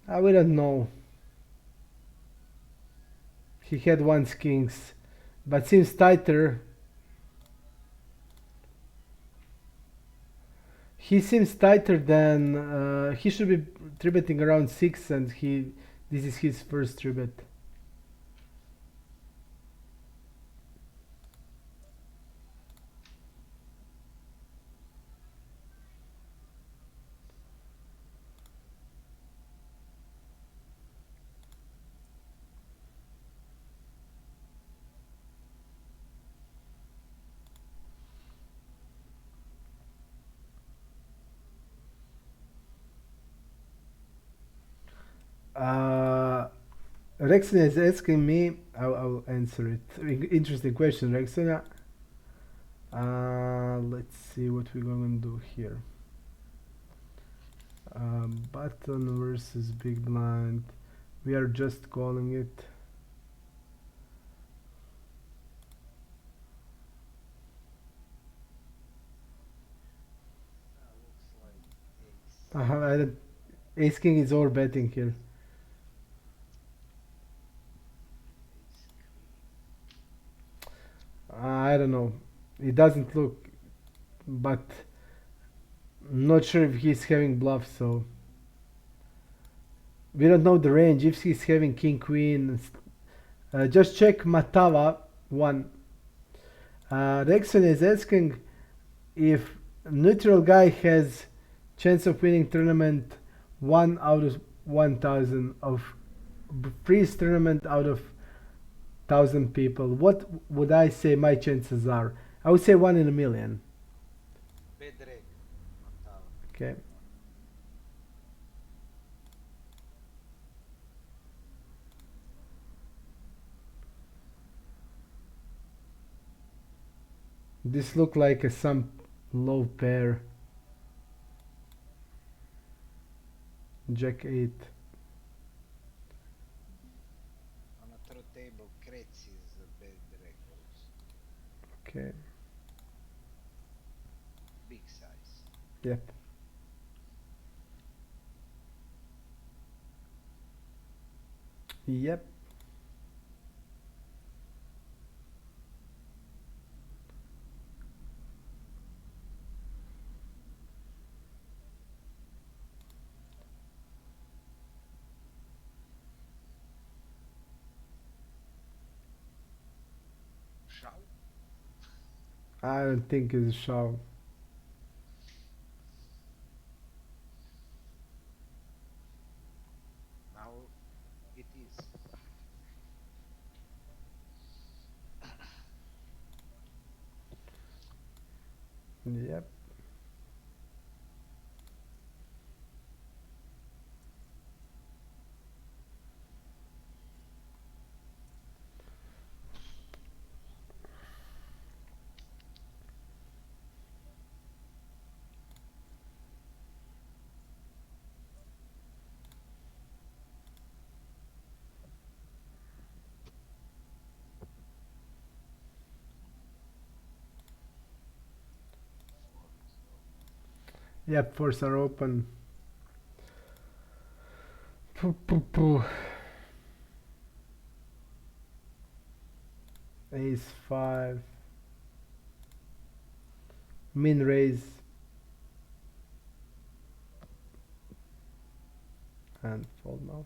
tribets? We don't know. He had once kings, but seems tighter. He seems tighter than he should be tribeting around 6, and this is his first tribet. Rexina is asking me. I'll answer it. Interesting question, Rexina. Let's see what we're going to do here. Button versus big blind. We are just calling it. Looks like ace. Ace king is all betting here. Ace queen. I don't know. It doesn't look, but not sure if he's having bluff. So we don't know the range. If he's having king queen, just check Matava 1. Rexon is asking if neutral guy has chance of winning tournament 1 out of 1,000 of freeze tournament out of 1,000 people. What would I say my chances are? I would say 1 in a million. Bedreg. Matava. Okay. This look like some Low pair. Jack 8. On a third table, Kretz is a bad records. Okay. Big size. Yep. Yep. Shove. I don't think it's a shove. Now it is. Yep. Yep, fours are open. Poo, poo, poo. Ace 5. Min raise. And fold now.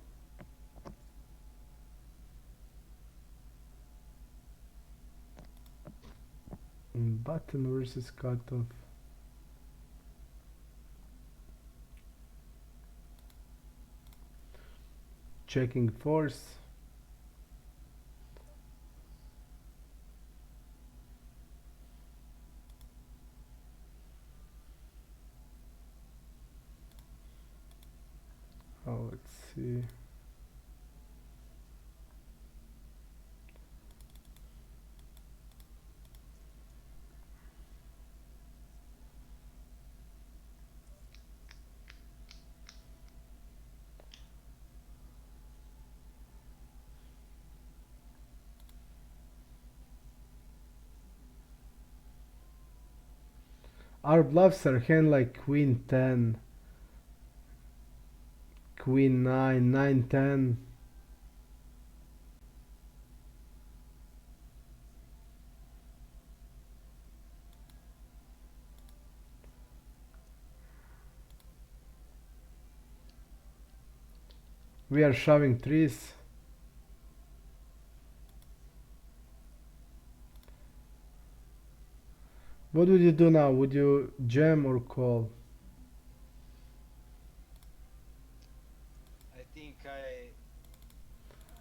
Button versus cutoff. Checking force. Oh, let's see. Our bluffs are hand like queen 10, queen 9, 9 10. We are shoving threes. What would you do now? Would you jam or call? I think I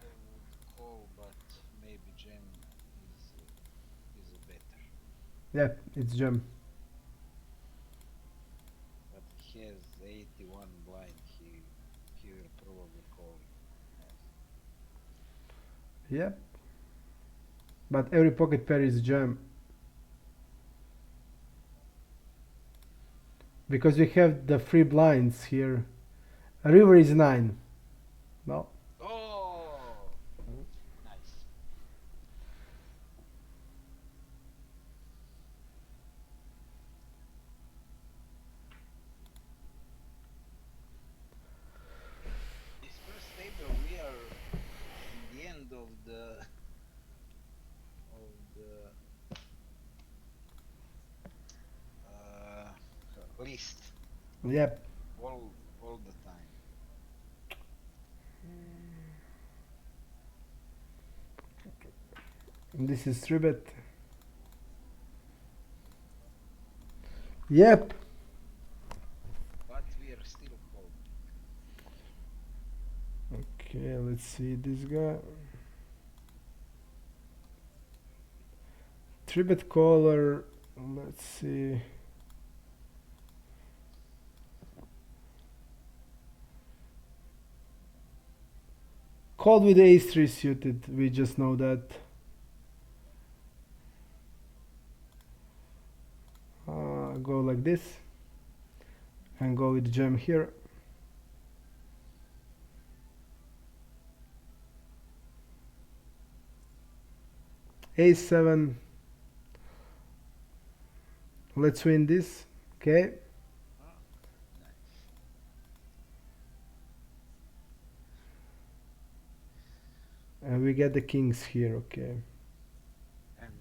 would call, but maybe jam is a better. Yep, it's jam. But he has 81 blind. He will probably call. Yes. Yep. But every pocket pair is jam. Because we have the free blinds here. River is 9. No. Oh, nice. This first table, we are in the end of the list Yep. all the time. This is 3-bet. Yep. But we are still holding. Okay, let's see this guy. 3-bet caller. Let's see. Called with ace 3 suited. We just know that. Go like this and go with gem here. A7. Let's win this. Okay. Oh, nice. And we get the kings here. Okay. And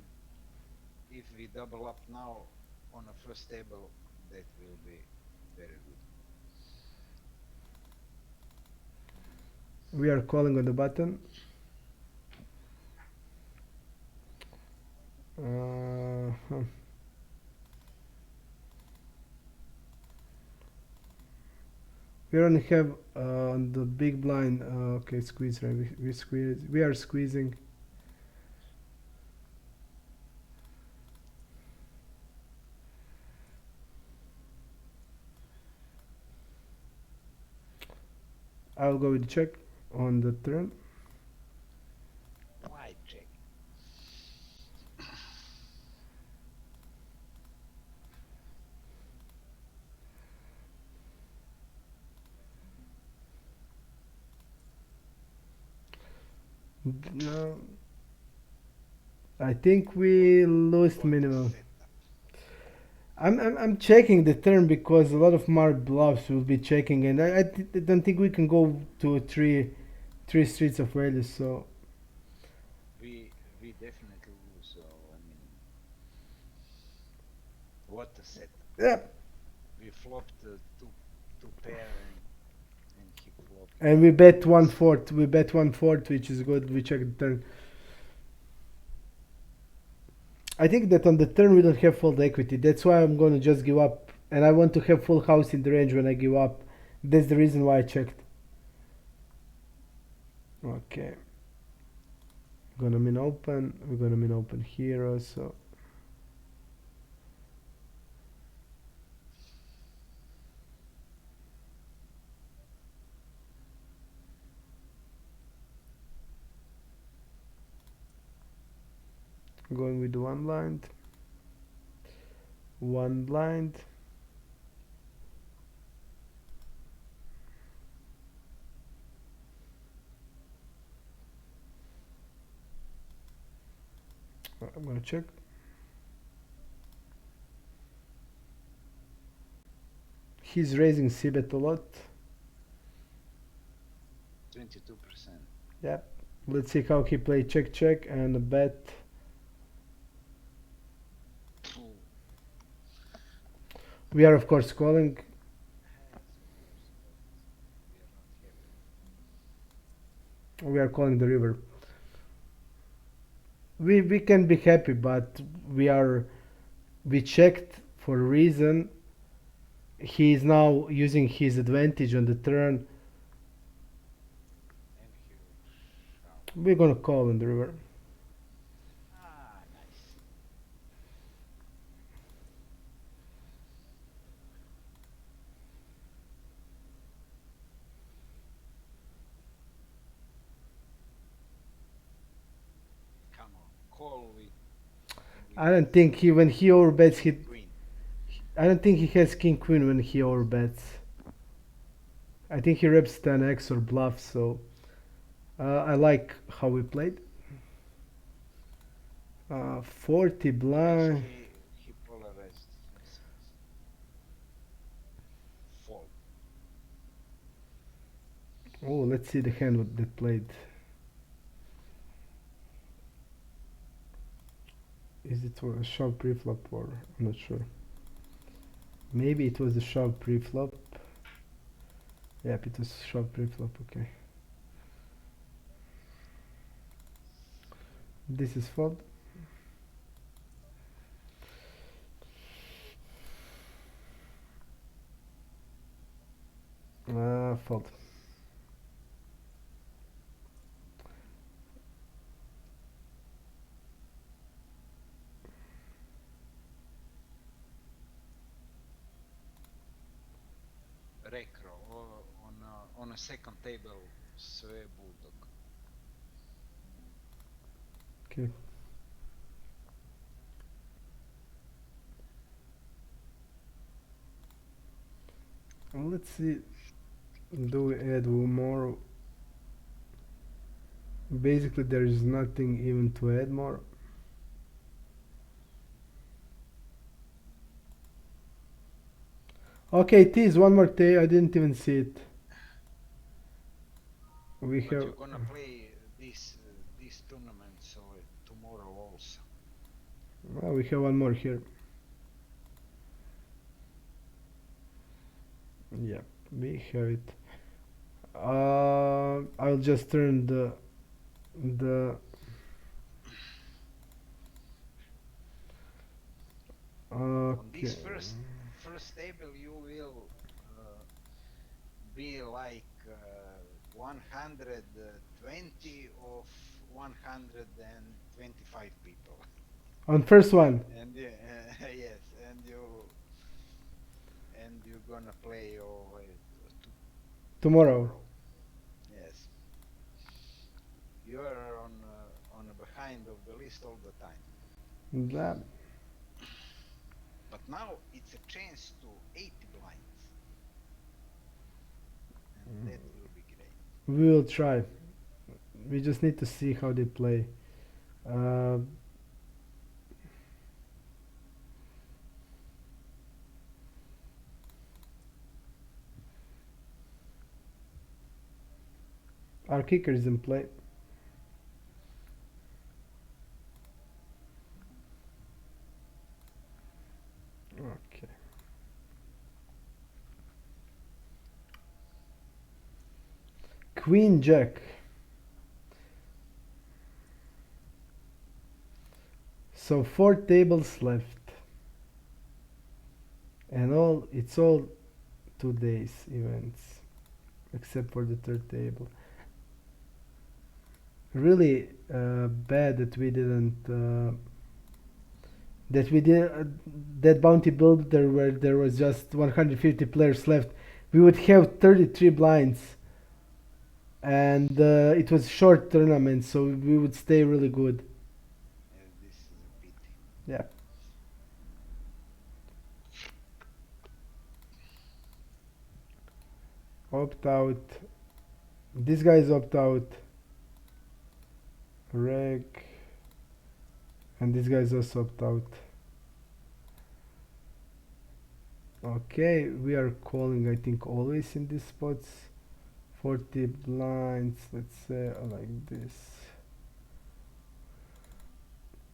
if we double up now on the first table, that will be very good. We are calling on the button. Huh. We only have on the big blind. Okay, squeeze. Right? We squeeze. We are squeezing. I'll go with check on the turn. Why check? No, I think we lost What a minimal. setup. I'm checking the turn because a lot of my bluffs will be checking, and I don't think we can go to three streets of values. So We definitely lose. So I mean, what a setup. yeah, We flopped two pair and he flopped. and we bet 1/4. We bet 1/4, which is good. We check the turn. I think that on the turn we don't have fold equity. That's why I'm going to just give up, and I want to have full house in the range when I give up. That's the reason why I checked. Okay. Gonna min open. We're gonna min open here also. Going with one blind. One blind. I'm gonna check. He's raising c-bet a lot. 22%. Yep. Let's see how he play check check and a bet. Ooh. We are of course calling. Yes, of course, but we are not happy. We are calling the river. We can be happy, but we checked for a reason. He is now using his advantage on the turn. And he will shout. We're gonna call on the river. Ah, nice. Come on, call we. I don't think he when he overbets he. Queen. I don't think he has king queen when he overbets. I think he reps 10x or bluffs. So I like how we played. 40 Yes, blind. he polarized himself. Fold. Oh, let's see the hand what they played. Is it a shove preflop or I'm not sure. Maybe it was a shove preflop. Yep, it was shove preflop. Okay. This is fold. Fold. Rekro on a second table, sve bulldog. Okay. let's see. Do we add more? Basically, there is nothing even to add more. Okay, it is one more day. I didn't even see it. We But have. you're gonna play this tournament so tomorrow also. Well, we have one more here. Yeah, we have it. I'll just turn the On this okay. first table, you will be like 120 of 125 people. On first one And yes, and you're gonna play tomorrow. tomorrow. Yes, you are on behind of the list all the time. That But now it's a chance to 80 blinds, and that will be great. we will try. We just need to see how they play. Uh, our kicker is in play. Okay. Queen Jack. So 4 tables left, and it's all 2 days events, except for the third table. Really bad that we didn't that we did that bounty builder where there was just 150 players left. We would have 33 blinds, and it was short tournament, so we would stay really good. This is a pity. Yeah. Opt out. This guy's opt out. Reg. And this guy's also opt out. Okay, we are calling, I think, always in these spots. 40 blinds, let's say like this.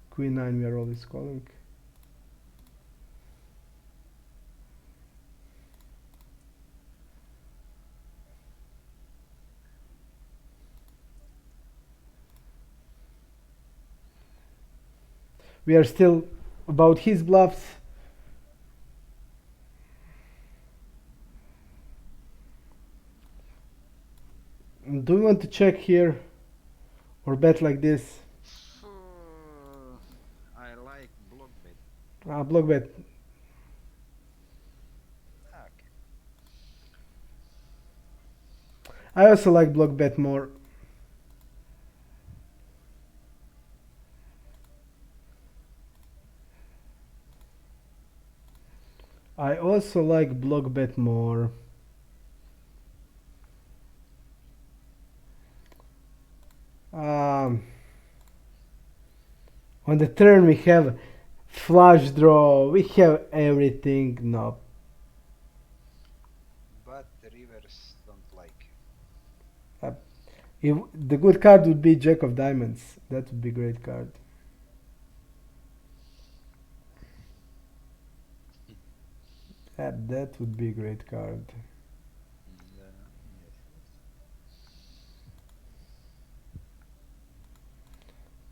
Queen 9 we are always calling. We are still about his bluffs. Do we want to check here or bet like this? I like block bet. Block bet. Okay. I also like block bet more. I also like block bet more. Um, on the turn we have flush draw. We have everything. No. But the rivers don't like. If the good card would be Jack of Diamonds. That would be a great card. That would be a great card. Yes.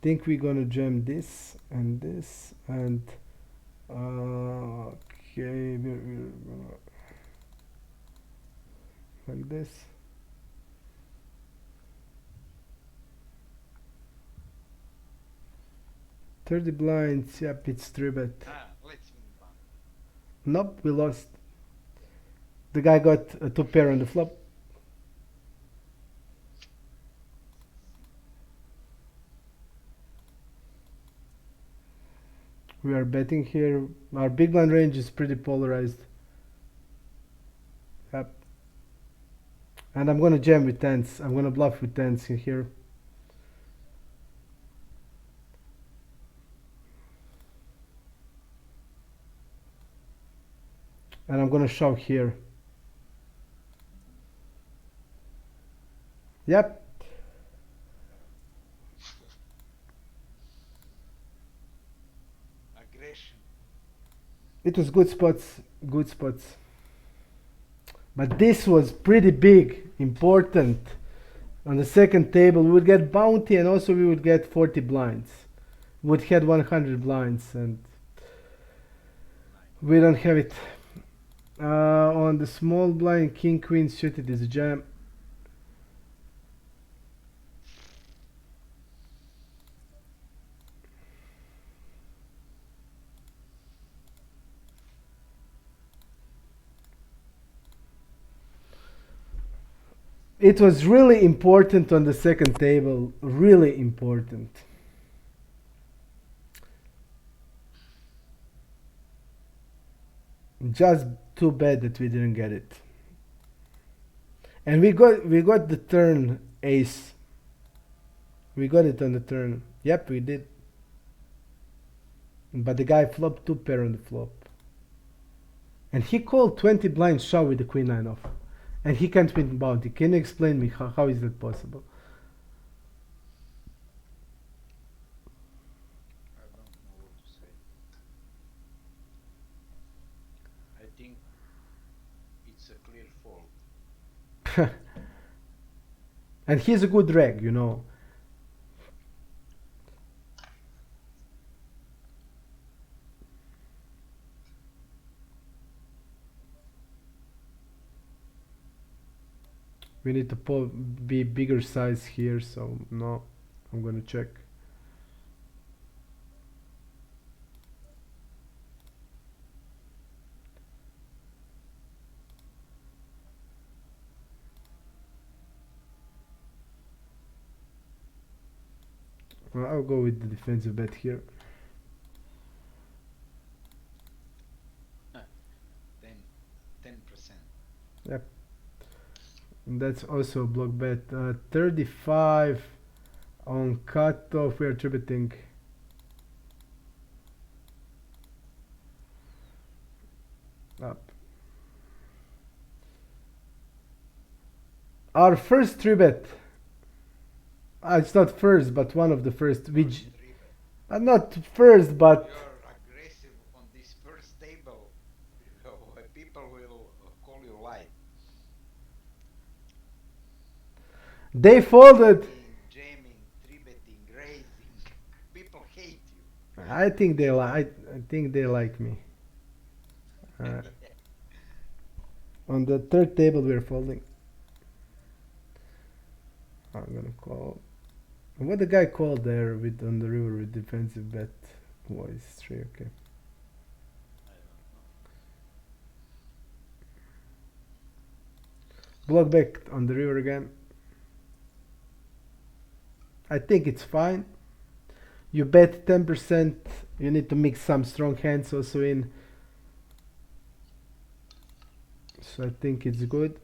Think we're gonna jam this and okay, we're gonna like this. $30 blinds. Yep, it's 3-bet. Let's win one. Nope, we lost. The guy got a 2 pair on the flop. We are betting here. Our big blind range is pretty polarized. Yep, And I'm gonna jam with tens. I'm gonna bluff with tens in here. And I'm gonna shove here. Yep. Aggression. It was good spots. Good spots. But this was pretty big. Important. On the second table, we would get bounty and also we would get 40 blinds. We would have 100 blinds and Nice. we don't have it. On the small blind, king queen suited is a jam. It was really important on the second table. Really important. Just too bad that we didn't get it. And we got the turn ace. We got it on the turn. Yep, we did. But the guy flopped two pair on the flop. And he called 20 blind shove with the queen nine off. And he can't win bounty. Can you explain me how is that possible? I don't know what to say. I think it's a clear fold. And he's a good reg, you know. We need to be bigger size here, so no, I'm gonna check. Well, I'll go with the defensive bet here. 10%. Yep. And that's also a block bet. 35 on cutoff. We are tributing. Up. Our first three bet. It's not first, but one of the first. Which, Three bet. not first, but You're aggressive on this first table. People will call you light. they folded. Jamming, three betting, raising. People hate you. I think they like. I think they like me. On the third table, we're folding. I'm gonna call. What the guy called there with on the river with defensive bet was 3. Okay. I don't know. Block back on the river again. I think it's fine. You bet 10%. You need to mix some strong hands also in. So I think it's good.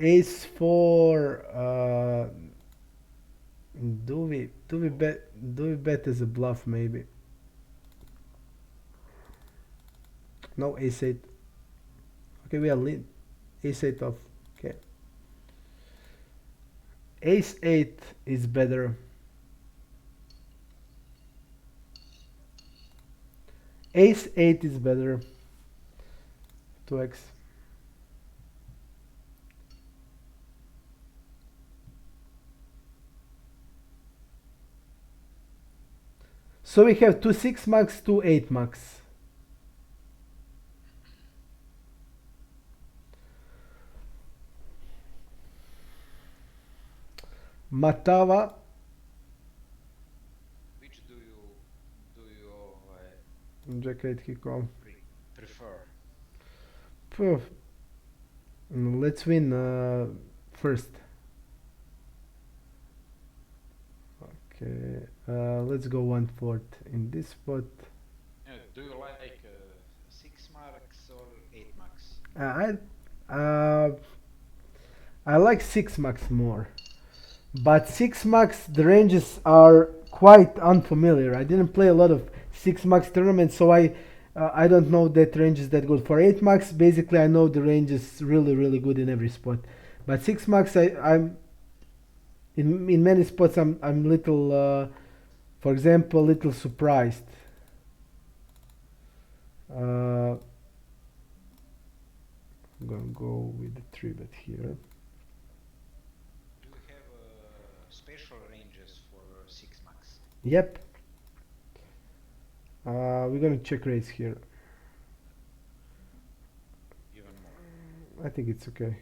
Ace 4. Do we bet as a bluff maybe? No, ace 8. Okay, we are lead. Ace 8 off. Okay. Ace 8 is better. Ace 8 is better. 2x. So we have 2 6 max, 2 8 max. Matava. Which do you Jack 8 he call. prefer? Phew. Let's win first. Okay, let's go 1/4 in this spot. Do you like 6 marks, I uh, I like 6 max more, but 6 max the ranges are quite unfamiliar. I didn't play a lot of 6 max tournaments, so I don't know that range is that good. For 8 max, basically I know the range is really good in every spot, but 6 max I'm in many spots I'm little for example little surprised. I'm gonna go with the 3 bet here. Do you have special ranges for 6 max? Yep. We're gonna check raise here. Even more. I think it's okay.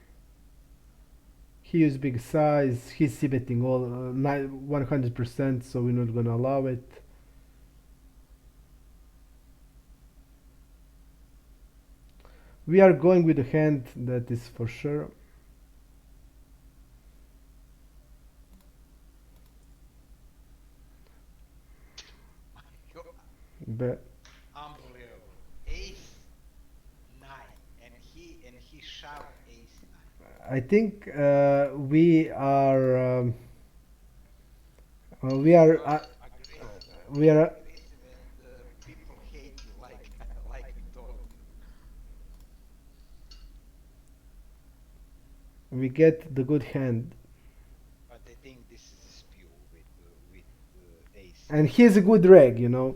He used big size. He's c-betting all 100%, so we're not gonna allow it. We are going with a hand that is for sure. But Unbelievable. Ace 9, and he shoved ace 9. I think we are You are aggressive. we You are are aggressive, and people hate you like like we told you. we get the good hand, But I think this is a spew with ace and he's a good reg, you know,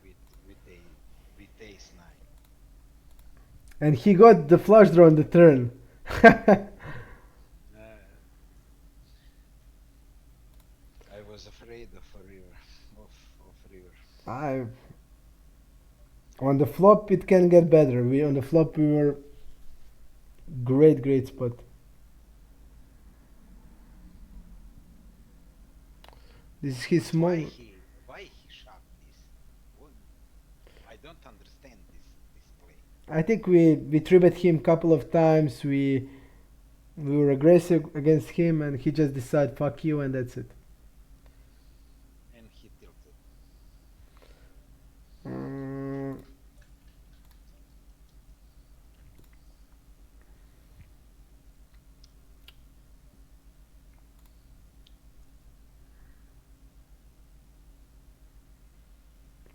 with with a with ace 9. and he got the flush draw on the turn. I was afraid of a river of river. I On the flop it can get better. We on the flop we were great spot. This is his But small. why he shoved this? What, I don't understand this play. I think we three bet him couple of times. We were aggressive against him, and he just decided fuck you, and that's it. And he tilted. Mm,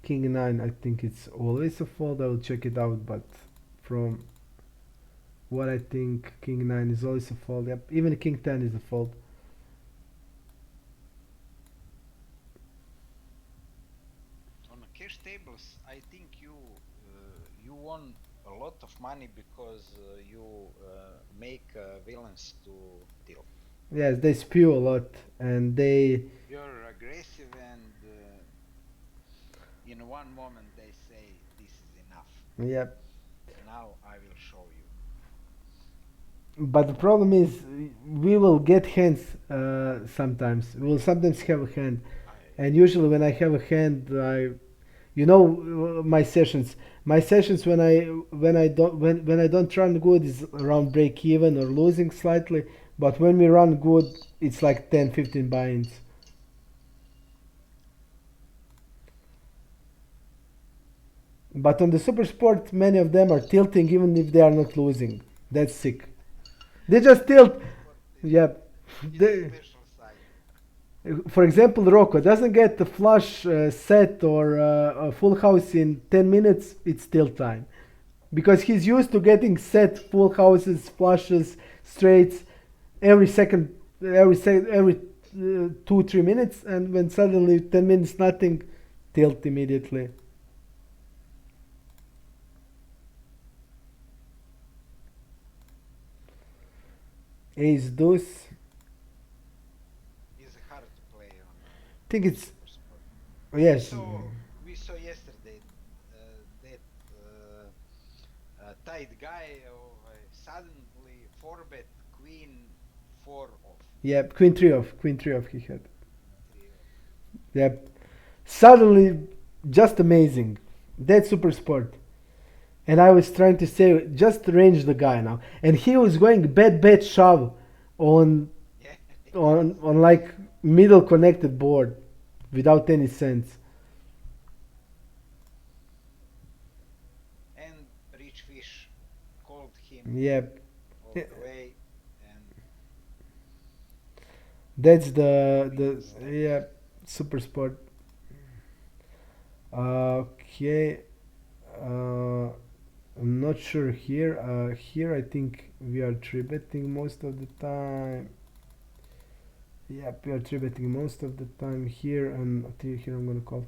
King 9, I think it's always a fold. I will check it out, but from what I think, King 9 is always a fold. Yep, even King 10 is a fold. On cash tables, I think you won a lot of money because you make villains to tilt. Yes, they spew a lot, and they. You're aggressive, and in one moment they say this is enough. Yep. Now I will show you. But the problem is, we will get hands sometimes. We will sometimes have a hand, and usually when I have a hand, my sessions. My sessions when I don't run good is around break even or losing slightly. But when we run good, it's like 10, 15 buy-ins. But on the super sport, many of them are tilting even if they are not losing. That's sick. They just tilt. Sport Yeah. is a They, special side. for example, Rocco doesn't get the flush set or a full house in 10 minutes, it's still time. Because he's used to getting set full houses, flushes, straights every second, every 2 3 minutes, and when suddenly 10 minutes nothing, tilt immediately. Ace deuce. Is hard to play on Think it's super sport. yes. We saw yesterday that tight guy suddenly 4 bet queen 4 off. Yeah, queen three off he had. 3 off. Yep. Suddenly, just amazing. That's super sport. And I was trying to say, just range the guy now. And he was going bet shove on Yeah, on like middle connected board without any sense. and rich fish call Yep. all Yeah, the way, and that's the wins that. yeah, super sport. Okay. Uh, I'm not sure here. Here I think we are three betting most of the time. Yep, we are three betting most of the time here, and I think here I'm gonna call.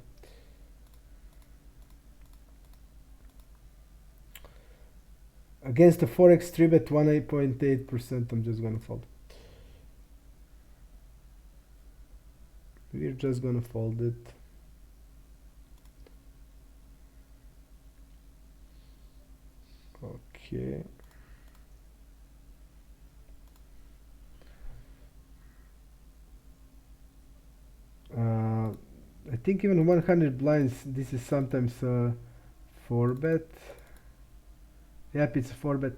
Against the Forex 3 bet 1.8%, I'm just gonna fold. We're just gonna fold it. Okay. Uh, I think even 100 blinds, this is sometimes a 4 bet. Yep, it's a 4 bet.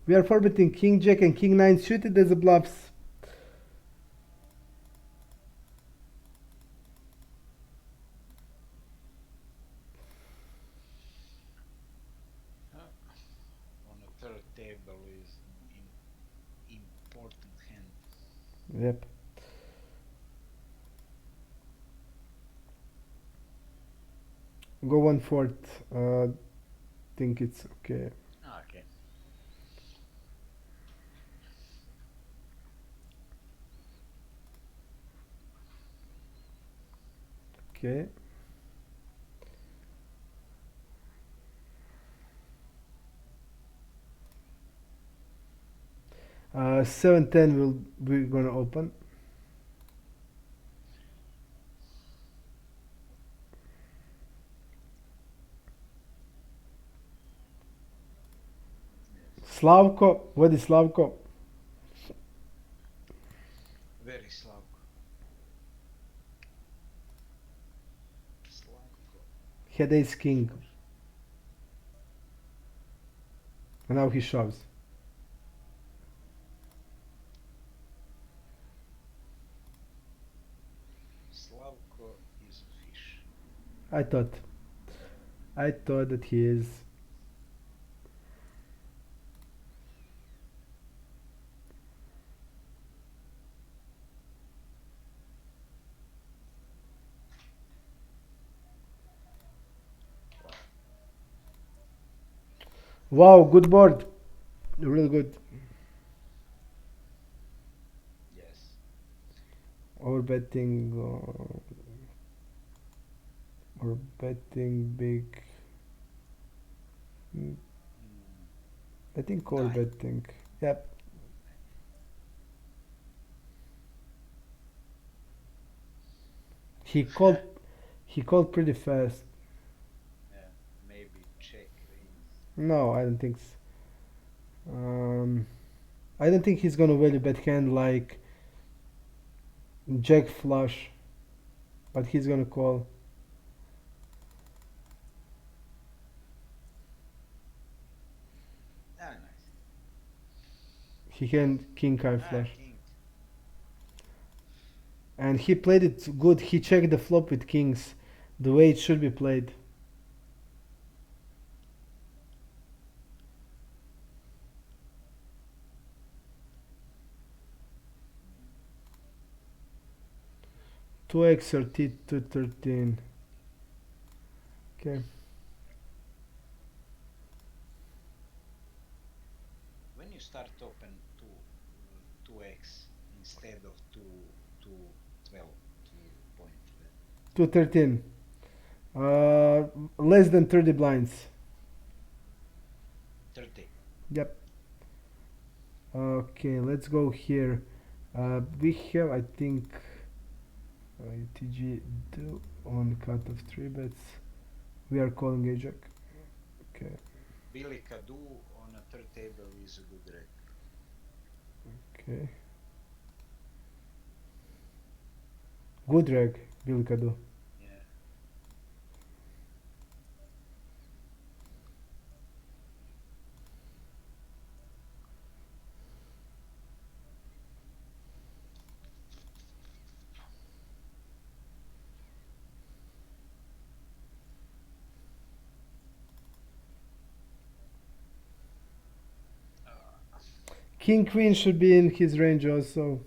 We are 4 betting King Jack and King 9 suited as a bluffs. Uh, on the third table is important hand. Yep. Go 1/4. Think it's okay. Okay. Okay. 7-10 will we're gonna open. Yes. Slavko, what is Slavko? Very Slavko. Slavko. Had ace king, For and now he shoves. Slavko is a fish. I thought. I thought that he is. Wow. Wow, good board. Real good. Yes. Or betting. Or betting big. Mm, Mm, I think or nine. betting. Yep. He called. He called pretty fast. Yeah. Maybe check raise. No, I don't think. I don't think he's gonna value bet hand like Jack flush, but he's gonna call. Ah, nice. He can king high Ah, flush, king. and he played it good. He checked the flop with kings, the way it should be played. 2x or T213. Okay. When you start open 2x instead of 212, 2 point 213. Less than 30 blinds. 30. Yep. Okay, let's go here. We have, I think, UTG do on cut of 3 bets. We are calling Ajax. Okay. Billy Cadu on a third table is a good reg. Okay. Good reg, Bill Cadu. Yeah. King queen should be in his range also.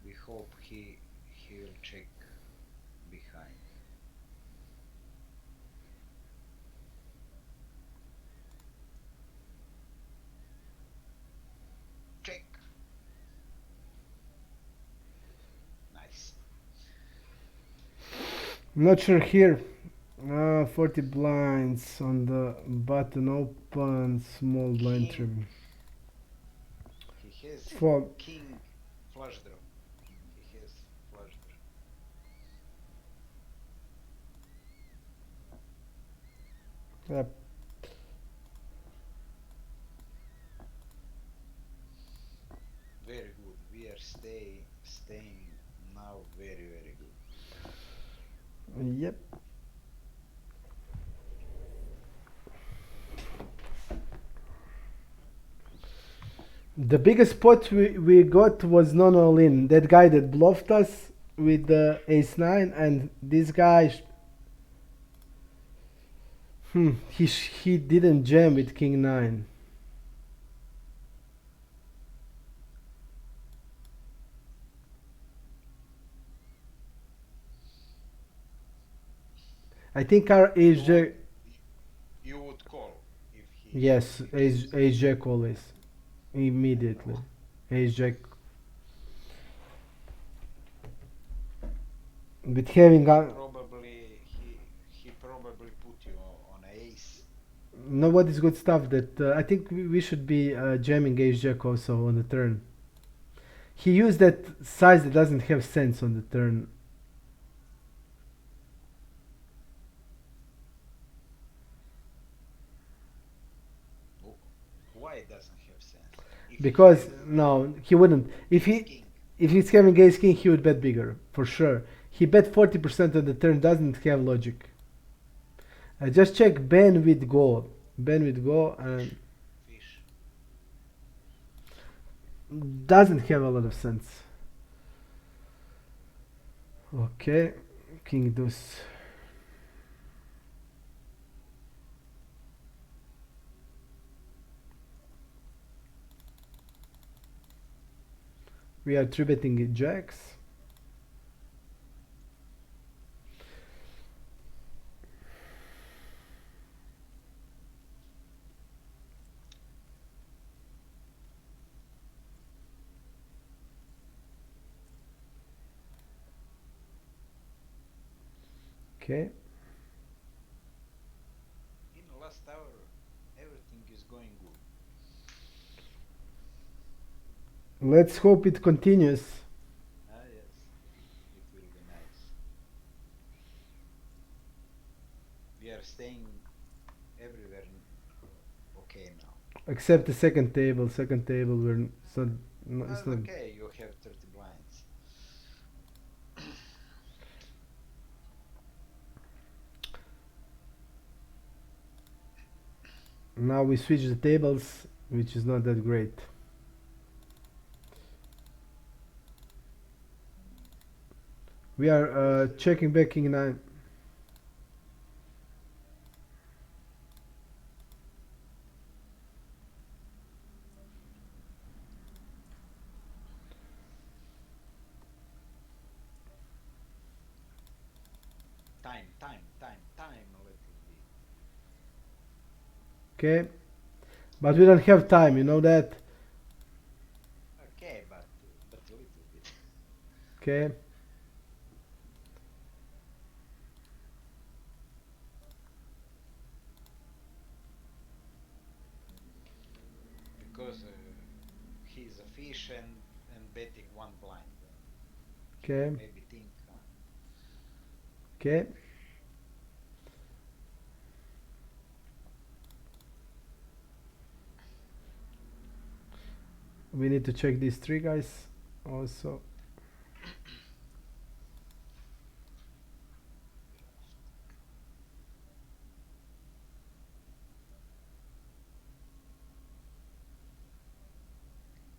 We hope he will check behind. Check. Nice. I'm not sure here. 40 blinds on the button open, small blind King. trim. He has Fold. king flush draw. He has flush draw. Yep. Very good. We are staying now very good. Yep. The biggest pot we got was non all in. That guy that bluffed us with the ace 9, and this guy. He didn't jam with king 9. I think our ace jack. You would call if he. Yes, If ace jack always. Immediately. Ace jack. With having a. He probably put you on ace. No, what is good stuff that I think we should be jamming ace jack also on the turn. He used that size that doesn't have sense on the turn. Why it doesn't have sense? Because no, he wouldn't. If he's having ace king, he would bet bigger for sure. He bet 40% on the turn. Doesn't have logic. Just check Ben with go. Ben with go and Fish. doesn't have a lot of sense. Okay, king deuce. We are three betting jacks. Okay. In the last hour, everything is going good. Let's hope it continues. Ah yes, it will be nice. We are staying everywhere okay now. Except the second table. Second table, we're it's not. No, it's That's not. okay. You have 30 blinds. Now we switch the tables, which is not that great. We are checking back king 9. Time a little bit. Okay, but we don't have time. You know that. Okay, but a little bit. Okay. Because he's a fish and betting one blind. Okay. Maybe think. Okay. We need to check these three guys also.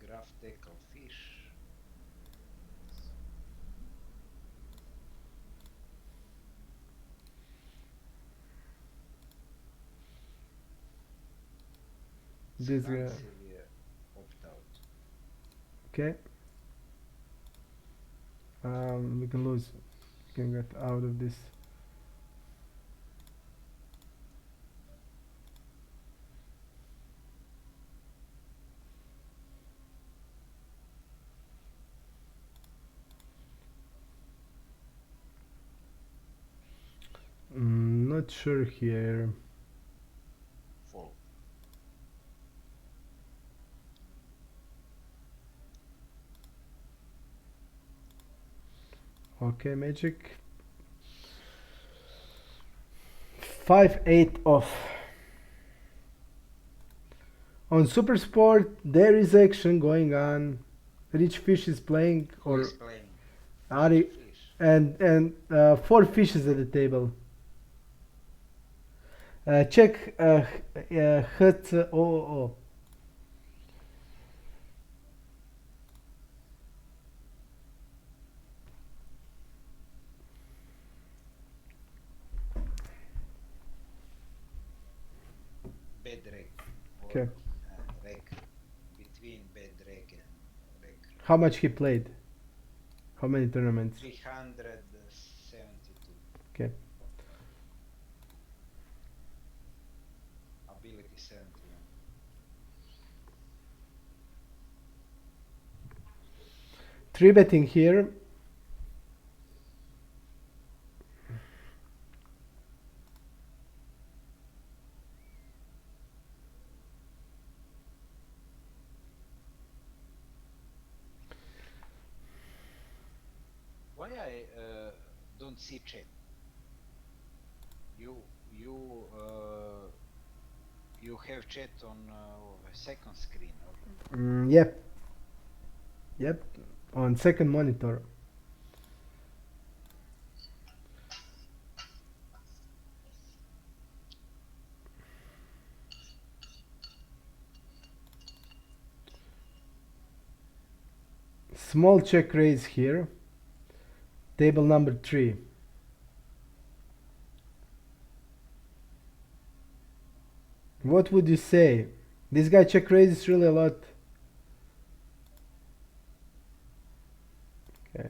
Graph tackle fish. It's This guy. cancel, opt out. Okay. We can lose. We can get out of this. Not sure here. Fold. Okay, magic. 5-8 off. On Super Sport, there is action going on. Rich Fish is playing, Who or is playing? Ari, Fish. and four fishes at the table. Check hut. Oh. Bad reg. Or Okay. reg. Between bad reg and reg. How much he played? How many tournaments? 372. Okay. Ability 71. Three betting here. Why I don't see chat? You you have chat on second screen or Yep. Yep. On second monitor. Small check raise here. Table number 3. What would you say? This guy check raises really a lot. Okay.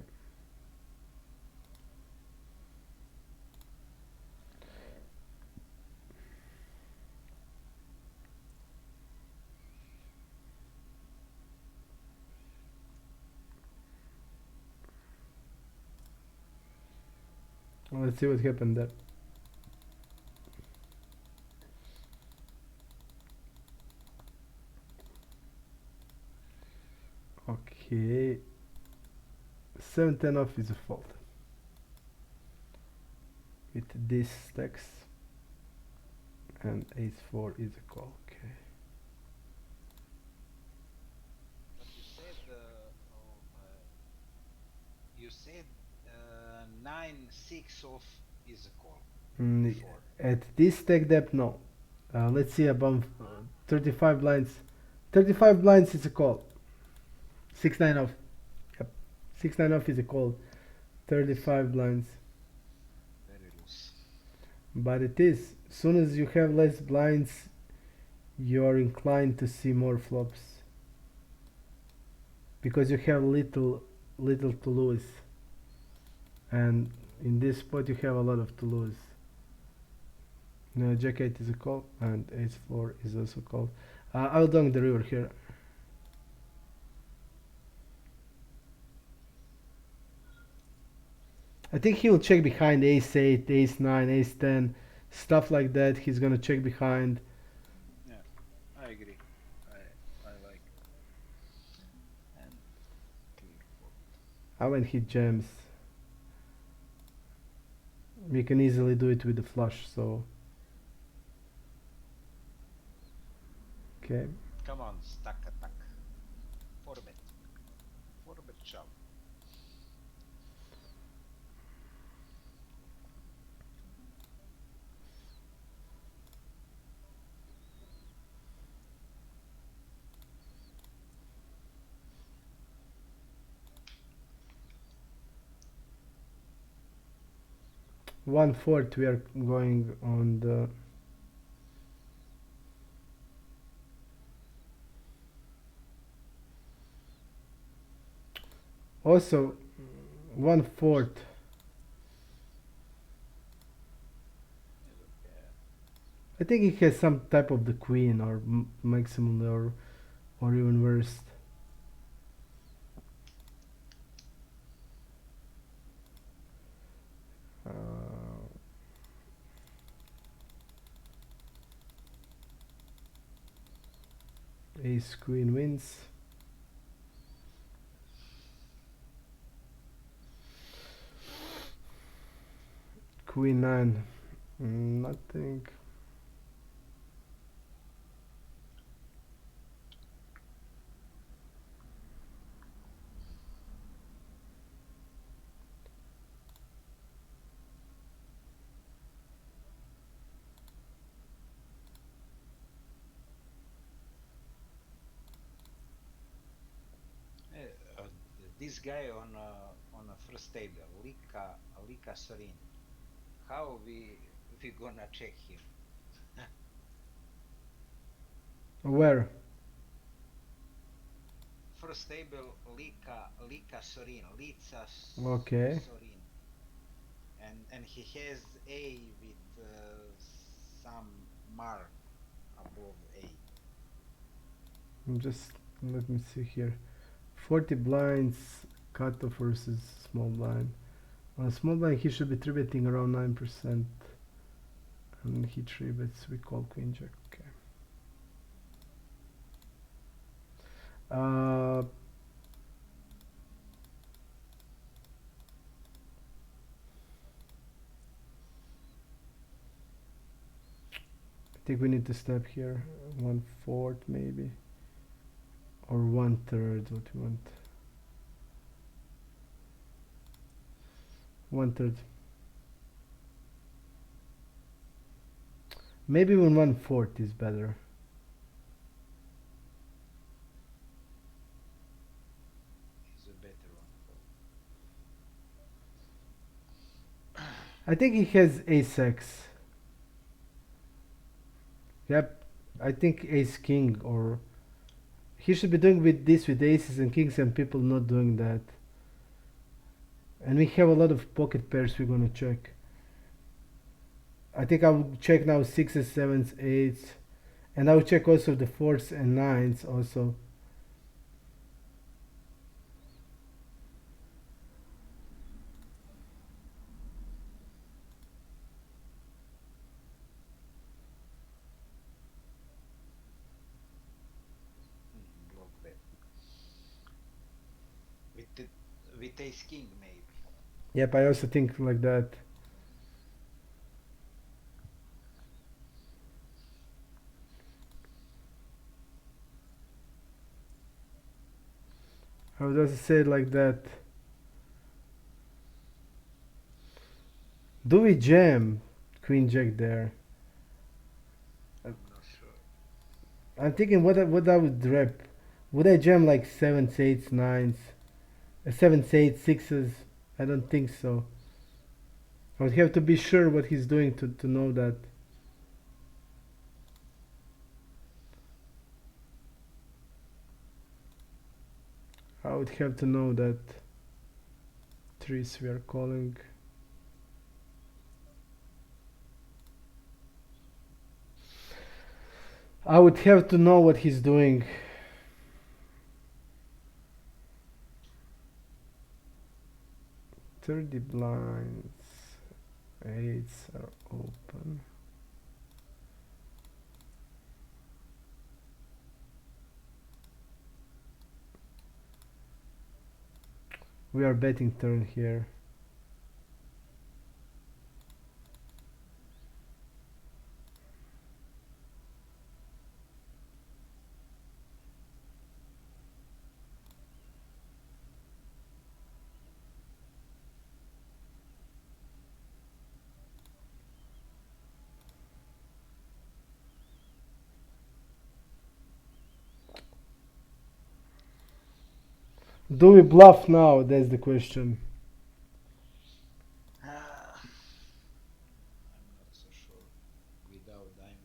Let's see what happened there. Okay. 7-10 off is a fault. With this stacks. And ace-4 is a call. Okay. but you said 9-6 off is a call. Before. At this stack depth, no. Let's see above 35 blinds. 35 blinds is a call. 6-9 off. Yep. 6-9 off is a call. 35 blinds. Very loose. But it is. Soon as you have less blinds, you're inclined to see more flops. Because you have little to lose. And in this spot you have a lot of to lose. No, Jack 8 is a call and ace-4 is also called. I'll dunk the river here. I think he'll check behind ace-8, ace-9, ace-10, stuff like that. He's gonna check behind. Yeah, I agree. I like. And clear fold. When he jams, we can easily do it with the flush. So, okay. Come on, stack attack. 4-bet. 4-bet shove. One fourth we are going on the Also, 1/4. I think he has some type of the queen or maximum or even worse. Uh, Ace queen wins. Queen 9. Nothing. Uh, this guy on a first table, Lika Sorin. How we gonna check him? Where? First table, Lika Sorin, Okay. Sorin, and he has A with some mark above A. Just let me see here. 40 blinds cutoff versus small blind. On a small blind, he should be 3 betting around 9%. And he 3 bets. We call queen jack. Okay. Uh, I think we need to step here. 1/4 maybe. Or 1/3. What we want. 1/3. Maybe when 1/4 is better. He's a better one for. I think he has ace x. Yep. I think ace king or he should be doing with this with aces and kings and people not doing that. And we have a lot of pocket pairs we're gonna check. I think I will check now sixes, sevens, eights, and I will check also the fours and nines also. Block bet with with ace king maybe. Yep, I also think like that. How does it say it like that? Do we jam queen jack there? I'm not sure. I'm thinking what I would rep. Would I jam like sevens, eights, nines, sevens, eights, sixes? I don't think so. I would have to be sure what he's doing to know that. I would have to know that trees we are calling. I would have to know what he's doing. 30 blinds. Eights are open. We are betting turn here. Do we bluff now? That's the question. I'm not so sure. Without diamond.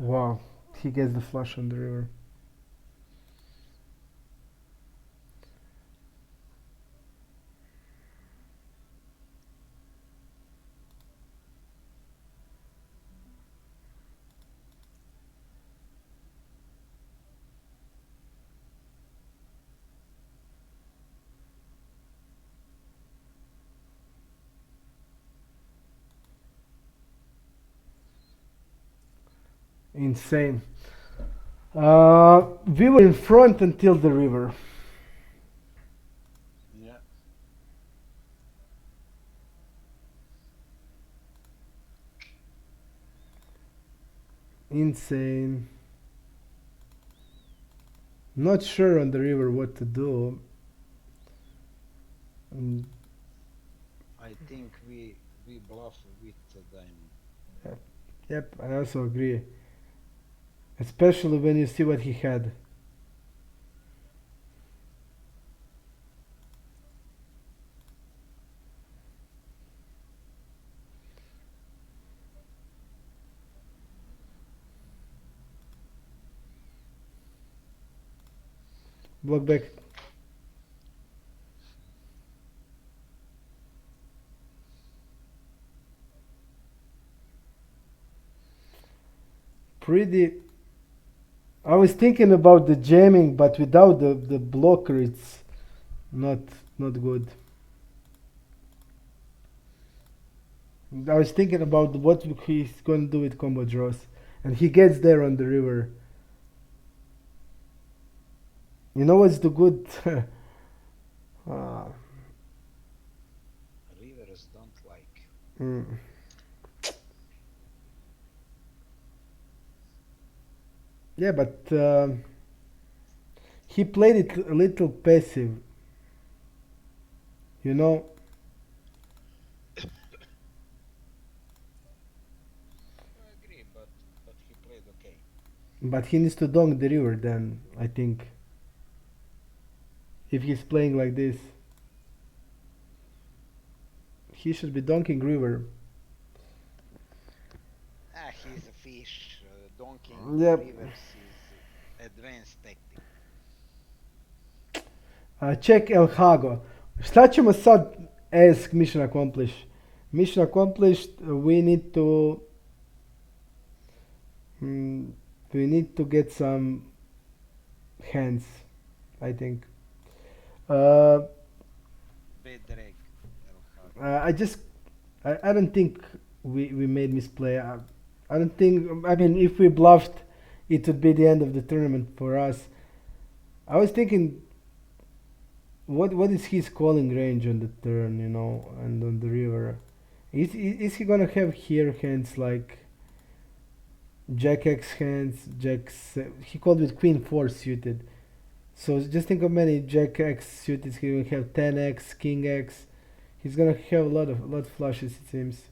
Wow, he gets the flush on the river. Insane. We were in front until the river. Yeah. Insane. Not sure on the river what to do. Mm, I think we bluff with the diamond. yep, I also agree. Especially when you see what he had. Block back. Pretty. I was thinking about the jamming, but without the blocker, it's not not good. I was thinking about what he's going to do with combo draws, and he gets there on the river. You know what's the good? uh, Rivers don't like. mm. Yeah, but he played it a little passive. You know, I agree, but he played okay. but he needs to donk the river. Then I think if he's playing like this, he should be donking river. Ah, he's a fish. Donking Yep. rivers is advanced tactic. Check El Hago. Šta ćemo sad ask mission accomplished? Mission accomplished, mm, we need to get some hands, I think. Uh, Bad drag, El Hago. I just, I don't think we made misplay. I don't think, I mean, if we bluffed, it would be the end of the tournament for us. I was thinking, what is his calling range on the turn, and on the river? Is he gonna have here hands like Jack X hands, he called with Queen 4 suited. So just think of many Jack X suited. He will have 10X, King X. He's gonna have a lot of flushes, it seems.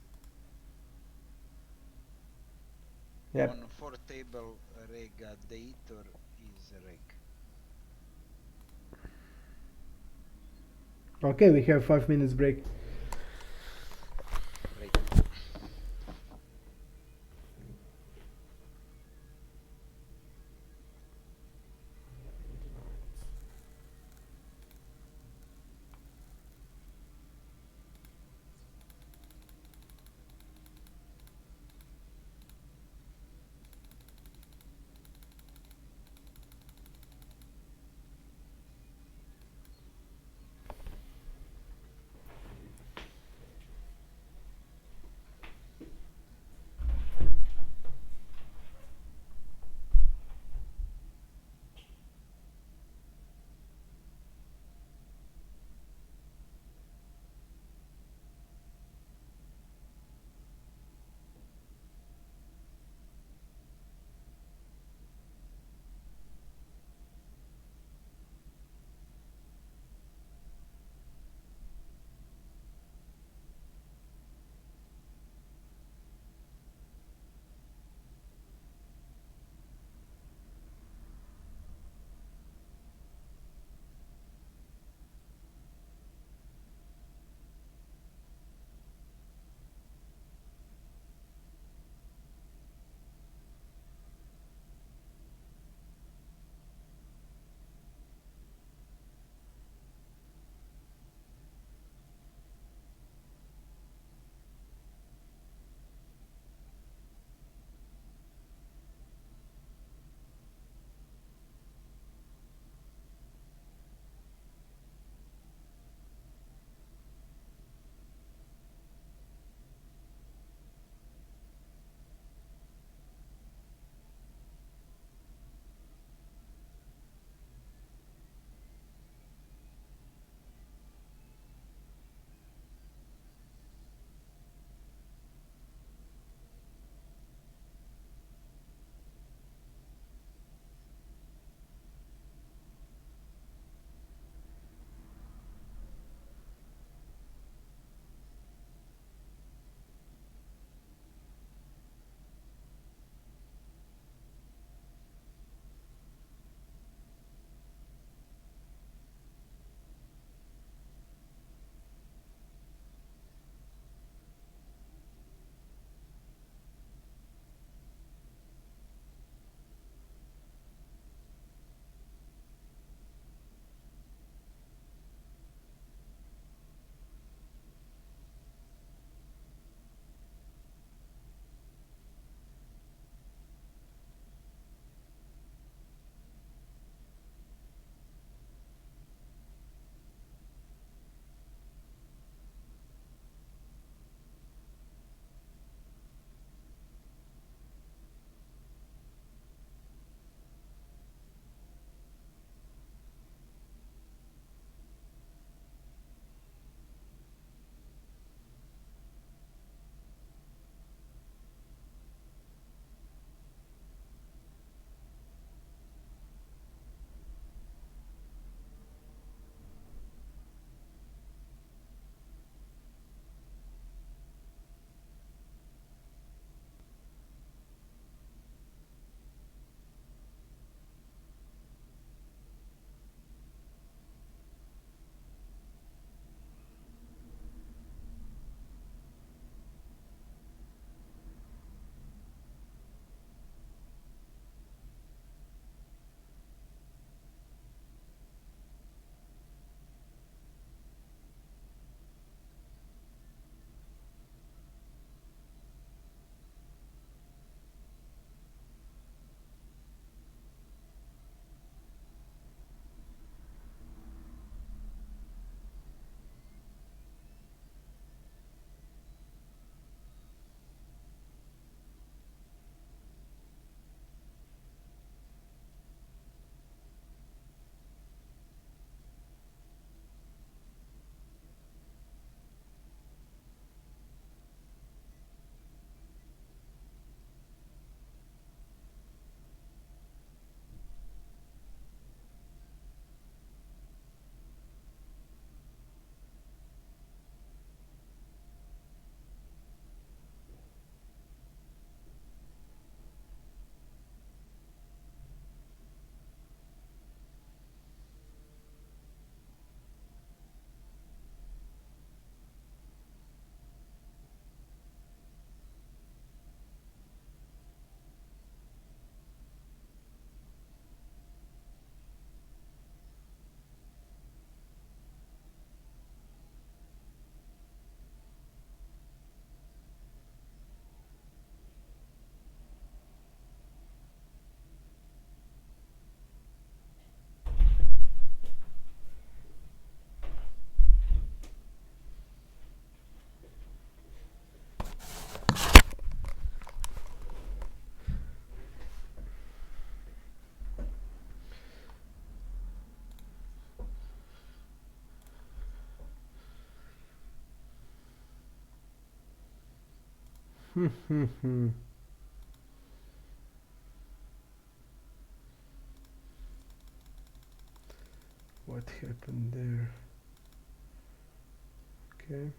Yep. On four table reg the eater is reg. Okay, we have 5 minutes break. Break. What happened there? Okay.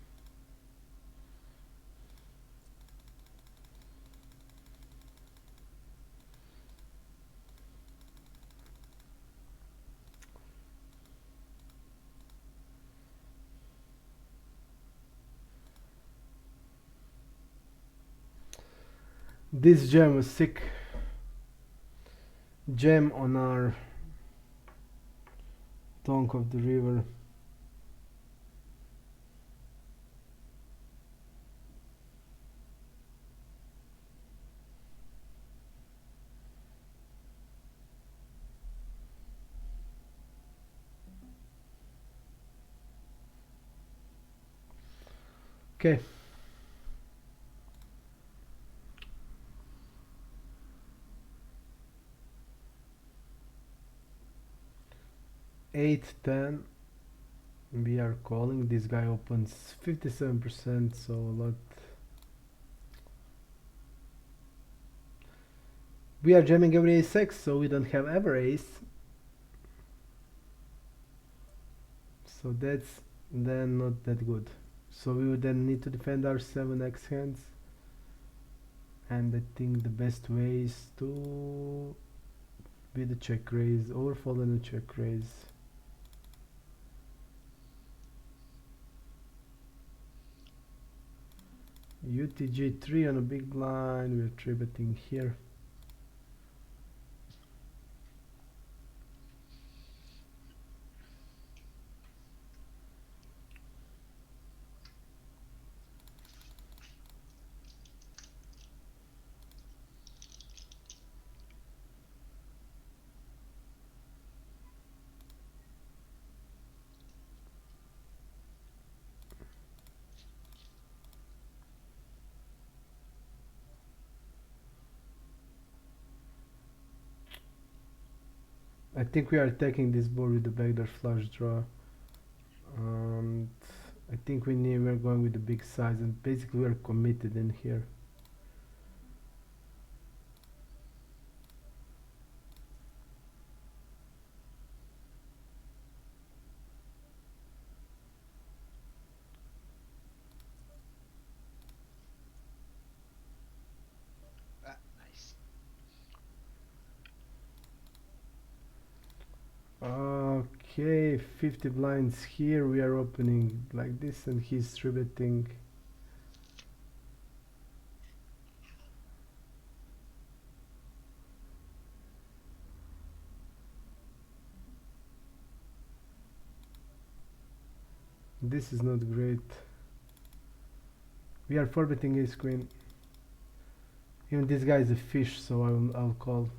This gem was sick. Gem on our tongue of the river. Okay. Eight, 10. We are calling. This guy opens 57%, so a lot. We are jamming every ace-6, so we don't have ever ace. So that's then not that good. So we would then need to defend our 7x hands. And I think the best way is to be the check raise, overfold and a check raise. UTG 3 on a big blind, we're 3-betting here. I think we are attacking this board with the backdoor flush draw. And I think we're going with the big size, and basically we are committed in here. Nice. Okay, 50 blinds here. We are opening like this, and he's 3-betting. This is not great. We are 4-betting ace queen. Even this guy is a fish, so I'll call.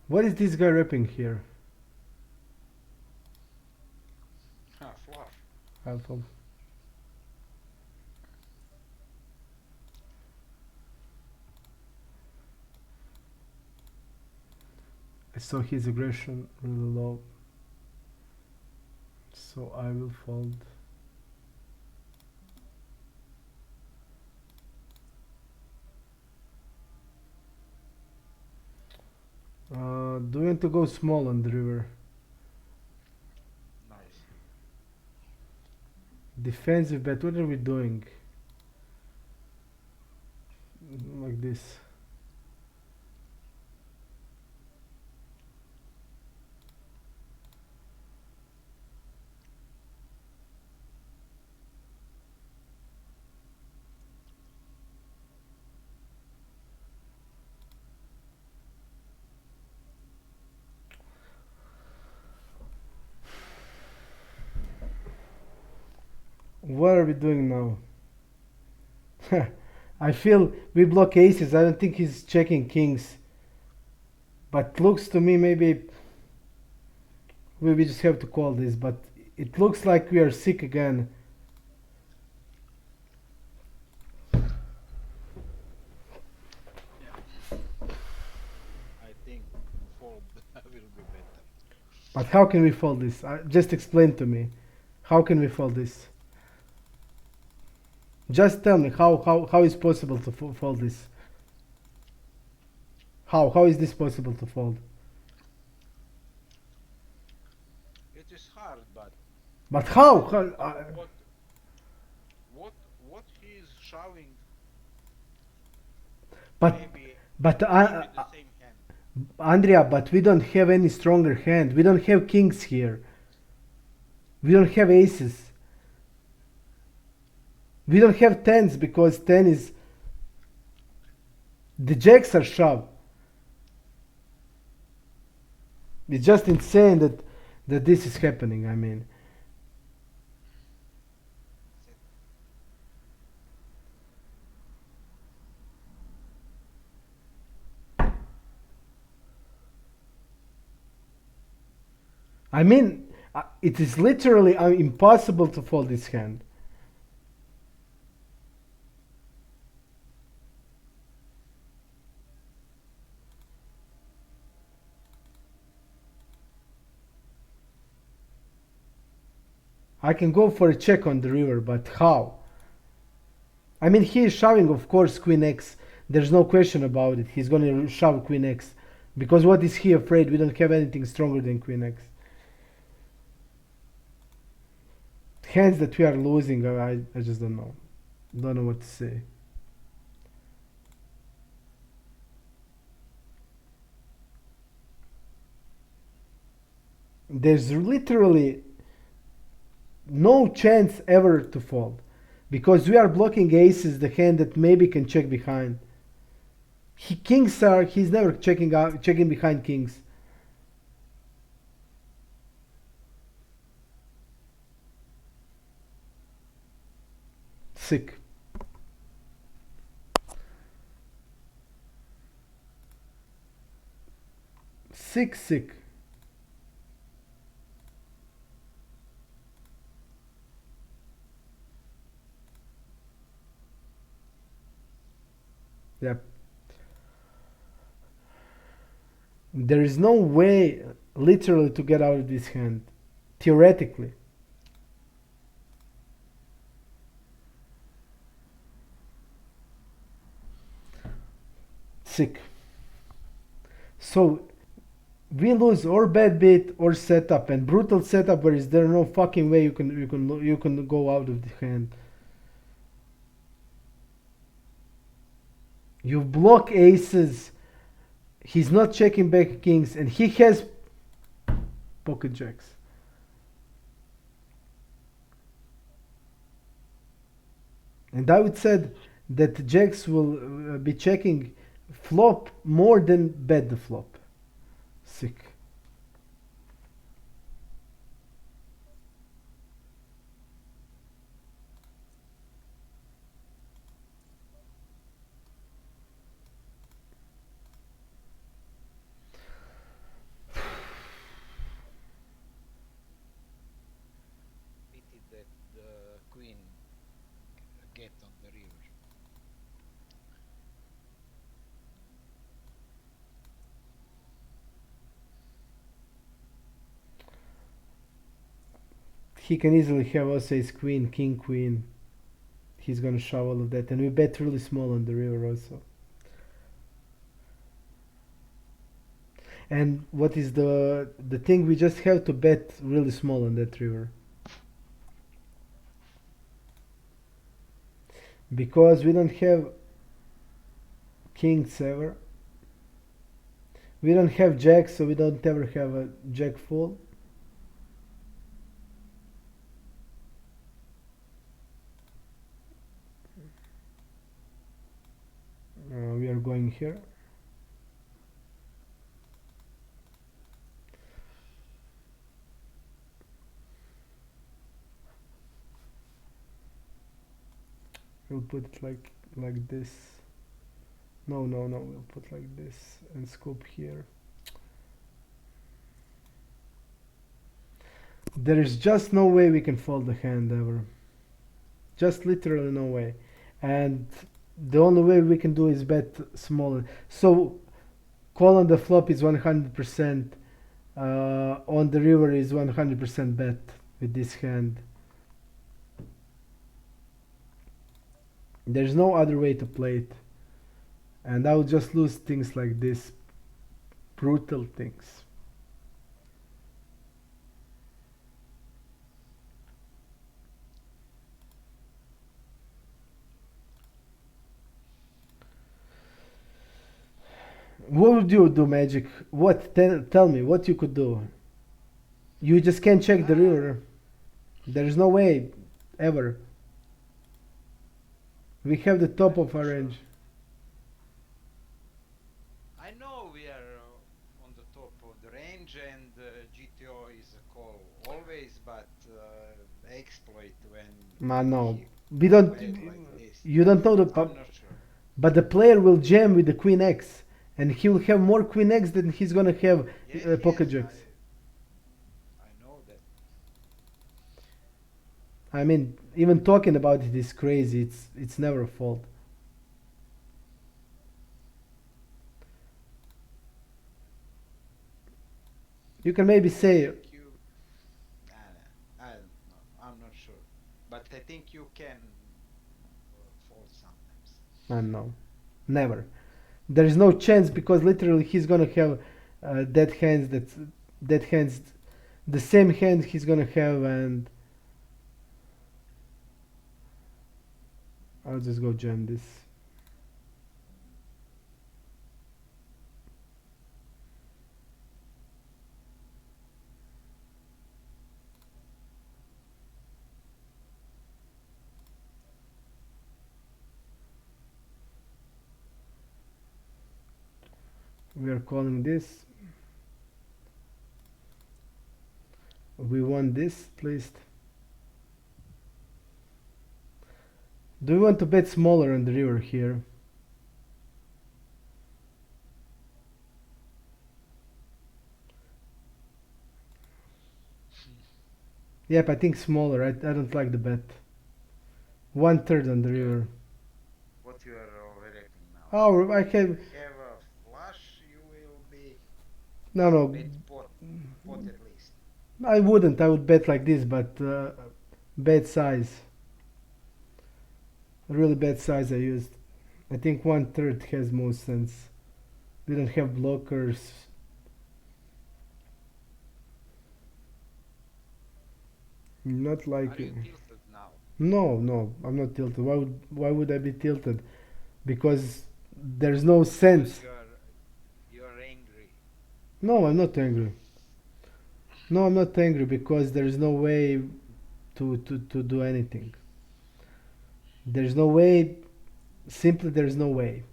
What is this guy repping here? Fluff. I'll fold. I saw his aggression really low, so I will fold. Do you want to go small on the river? Nice. Defensive bet, what are we doing? Like this. What are we doing now? I feel we block aces. I don't think he's checking kings. But looks to me maybe we just have to call this. But it looks like we are sick again. I think fold will be better. But how can we fold this? Just explain to me. How can we fold this? Just tell me how is possible to fold this? How is this possible to fold? It is hard, but But how? what what what he is showing but maybe but maybe the same hand. Andrea, but we don't have any stronger hand. We don't have kings here. We don't have aces. We don't have tens because ten is the jacks are shoved. It's just insane that this is happening. I mean, Set. it is literally impossible to fold this hand. I can go for a check on the river, but how? I mean, he is shoving, of course, Queen X. There's no question about it. He's going to shove Queen X. Because what is he afraid? We don't have anything stronger than Queen X. Hands that we are losing, I just don't know. Don't know what to say. There's literally no chance ever to fold. Because we are blocking aces, the hand that maybe can check behind. He's never checking behind kings. Sick. Sick. Yep. There is no way literally to get out of this hand. Theoretically. Sick. So we lose or bad beat or setup, and brutal setup where is there no fucking way you can go out of the hand. You block aces. He's not checking back kings, and he has pocket jacks. And I would say that jacks will be checking flop more than bet the flop. Sick. Pity that the queen get on the river. He can easily have us ace queen, king queen. He's gonna shove all of that, and we bet really small on the river also. And what is the thing? We just have to bet really small on that river because we don't have kings ever. We don't have jacks, so we don't ever have a jack full. We are going here. We'll put it like this. No. We'll put like this and scoop here. There is just no way we can fold the hand ever. Just literally no way. And the only way we can do is bet smaller. So call on the flop is 100%. On the river is 100% bet with this hand. There's no other way to play it, and I would just lose things like this, brutal things. What would you do, Magic? What? Tell me what you could do. You just can't check the Ah, river. There's no way, ever. We have the top I'm of not our sure. range. I know we are on the top of the range, and GTO is a call always, but exploit when Man, no. he We don't. played like this. You don't know the. I'm not sure. But the player will jam with the Queen X, and he will have more Queen X than he's gonna have Yes, Pocket yes, Jacks. I know that. I mean, even talking about it is crazy. It's never a fault. You can maybe I say, think you. I don't know. I'm not sure, but I think you can fall sometimes. I don't know, never. There is no chance because literally he's gonna have dead hands. That's dead hands. The same hand he's gonna have, and I'll just go jam this. We are calling this. We want this, at least. Do we want to bet smaller on the river here? Yep, I think smaller. I don't like the bet. 1/3 on the You are river. what you are overreacting now. Oh, I You have. have a flush. You will be No, no. bet pot at least. I wouldn't. I would bet like this, but bad size. Really bad size I used. I think 1/3 has most sense. We don't have blockers. Not Are like it. you tilted now? No, no, I'm not tilted. Why would I be tilted? Because there's no Because sense. you are angry. No, I'm not angry. No, I'm not angry because there's no way to do anything. There's no way. Simply, there's no way.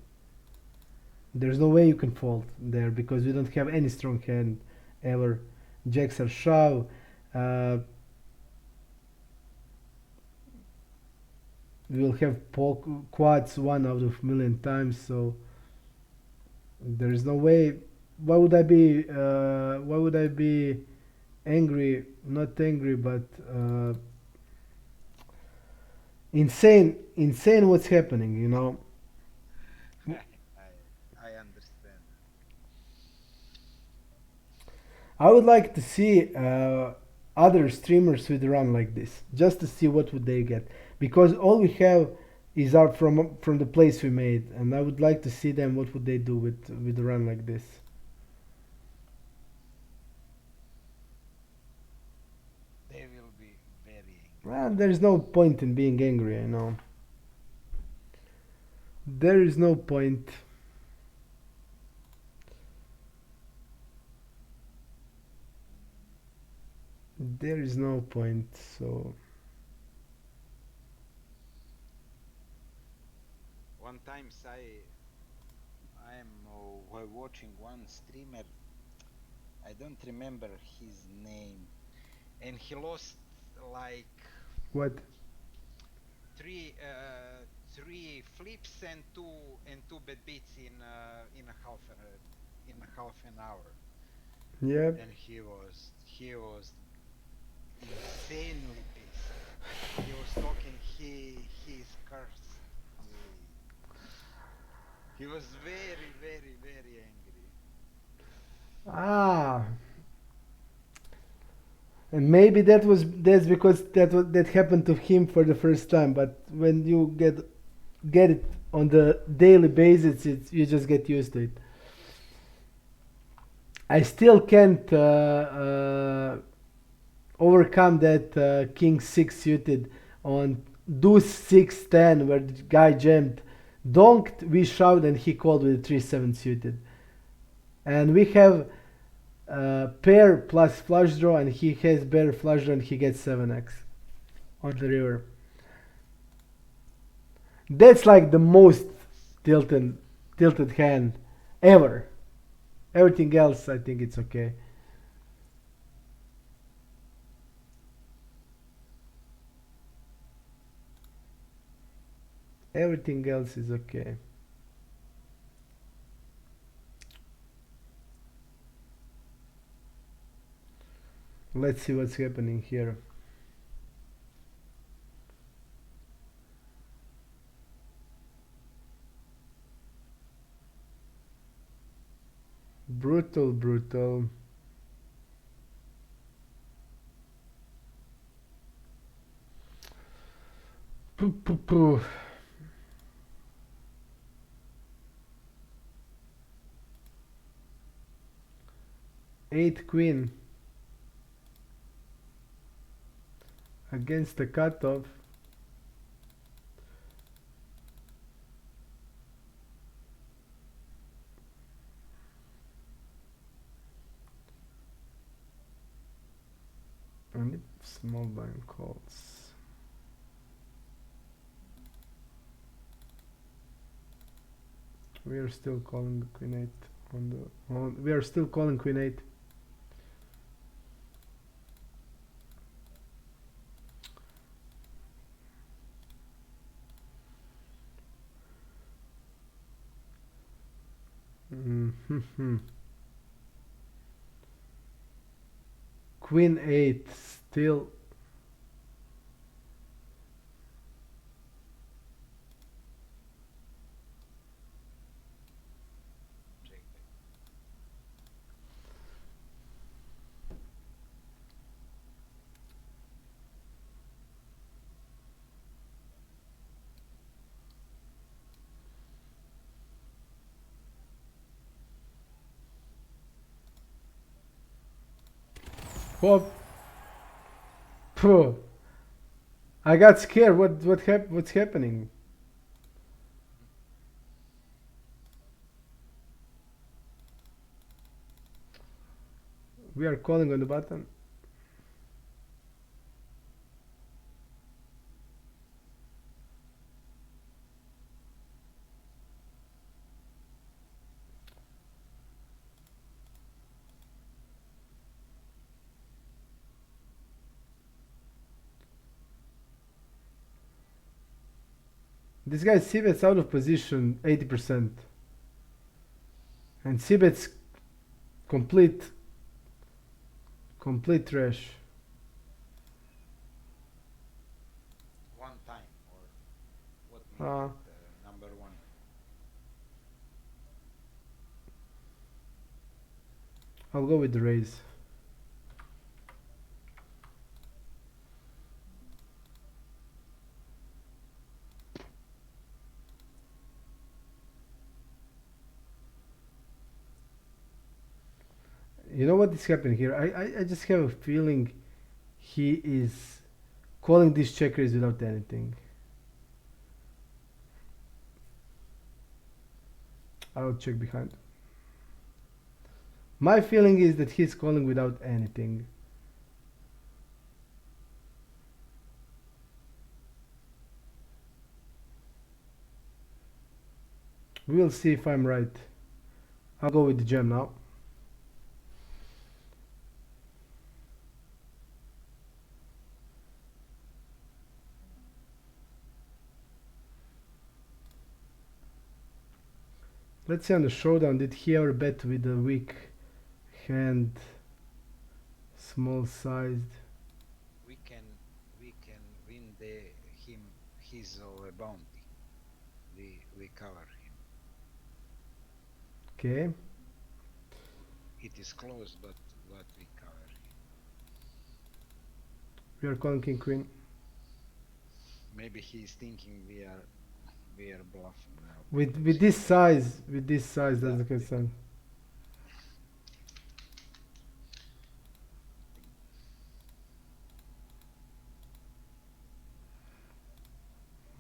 There's no way you can fold there because we don't have any strong hand ever. Jacks are shove. Uh, we will have quads one out of million times. So there is no way. Why would I be? Why would I be angry? Not angry, but insane. Insane. What's happening? You know. I understand. I would like to see other streamers with run like this, just to see what would they get. Because all we have is our from the place we made, and I would like to see them what would they do with a run like this. They will be very angry. Well, there is no point in being angry, you know. There is no point. There is no point. So One time I am watching one streamer. I don't remember his name, and he lost like what? three three flips and two bad beats in a half an hour, Yeah. and he was insanely pissed. He was talking. He's cursed. He was very very very angry. Ah. And maybe that's because that happened to him for the first time. But when you get get it on the daily basis, you just get used to it. I still can't overcome that king 6 suited on deuce 6 10 where the guy jammed donked, we shoved, and he called with a 3 7 suited. And we have pair plus flush draw, and he has bear flush draw, and he gets 7x on the river. That's like the most tilted hand ever. Everything else, I think it's okay. Everything else is okay. Let's see what's happening here. Brutal, brutal. Poo, poo, poo. Eight queen against the cutoff. And small blind calls. We are still calling queen 8 on the we are still calling queen 8. Queen 8 still. Hop. Phew. I got scared. What's happening? We are calling on the button. This guy c-bet's out of position 80%. And c-bet's complete trash. One time, or what made it number one? I'll go with the raise. You know what is happening here? I just have a feeling he is calling these checkers without anything. I'll check behind. My feeling is that he's calling without anything. We'll see if I'm right. I'll go with the jam now. Let's see on the showdown, did he ever bet with a weak hand, small sized? We can win his bounty. We cover him. Okay. It is close, but we cover him. We are calling king queen. Maybe he's thinking we are bluffing now With because this size, that's that the concern.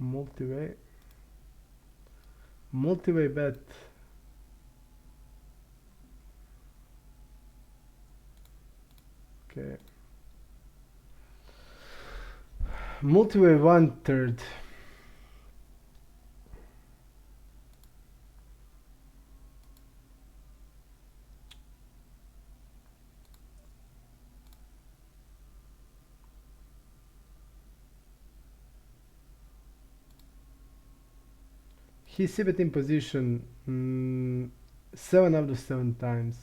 Multi-way, multi-way bet. Okay, multi-way 1/3. He's c-bet in position 7 out of 7 times.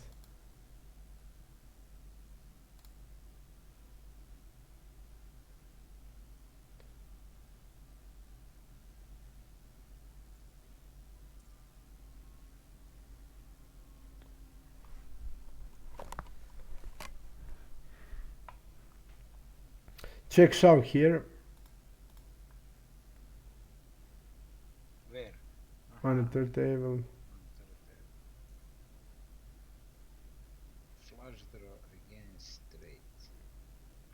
Check shove here where on the aha third table. flush draw against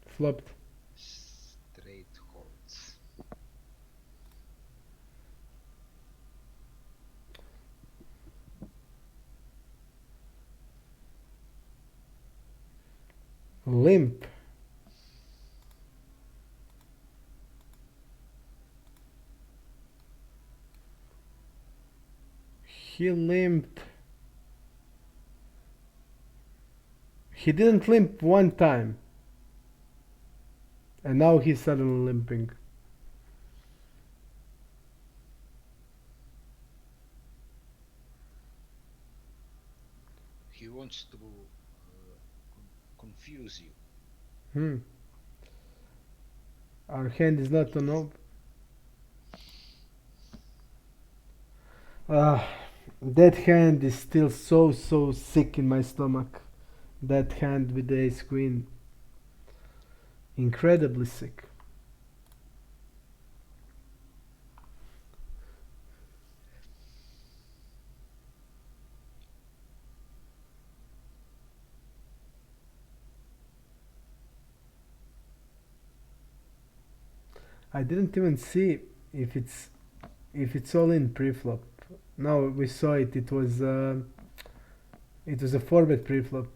Flopped. straight holds. Limp. He limped. He didn't limp one time. And now he's suddenly limping. He wants to confuse you. Hmm. Our hand is not on op. Ah, that hand is still so sick in my stomach. That hand with the ace queen. Incredibly sick. I didn't even see if it's all in pre-flop. No, we saw it. It was a 4-bet pre-flop.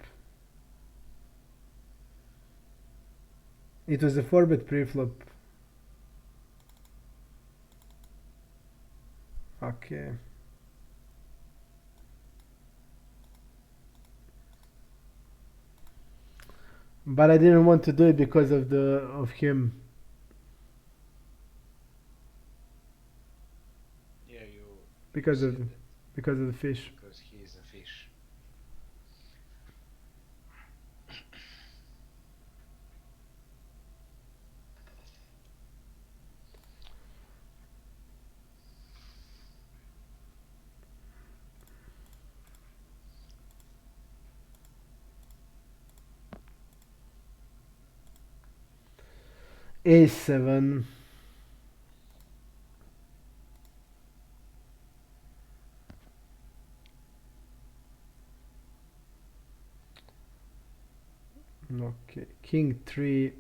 It was a 4-bet pre-flop. Okay. But I didn't want to do it because of him. Yeah, you Because of said that because of the fish. because he is a fish. A7. Okay. King 3.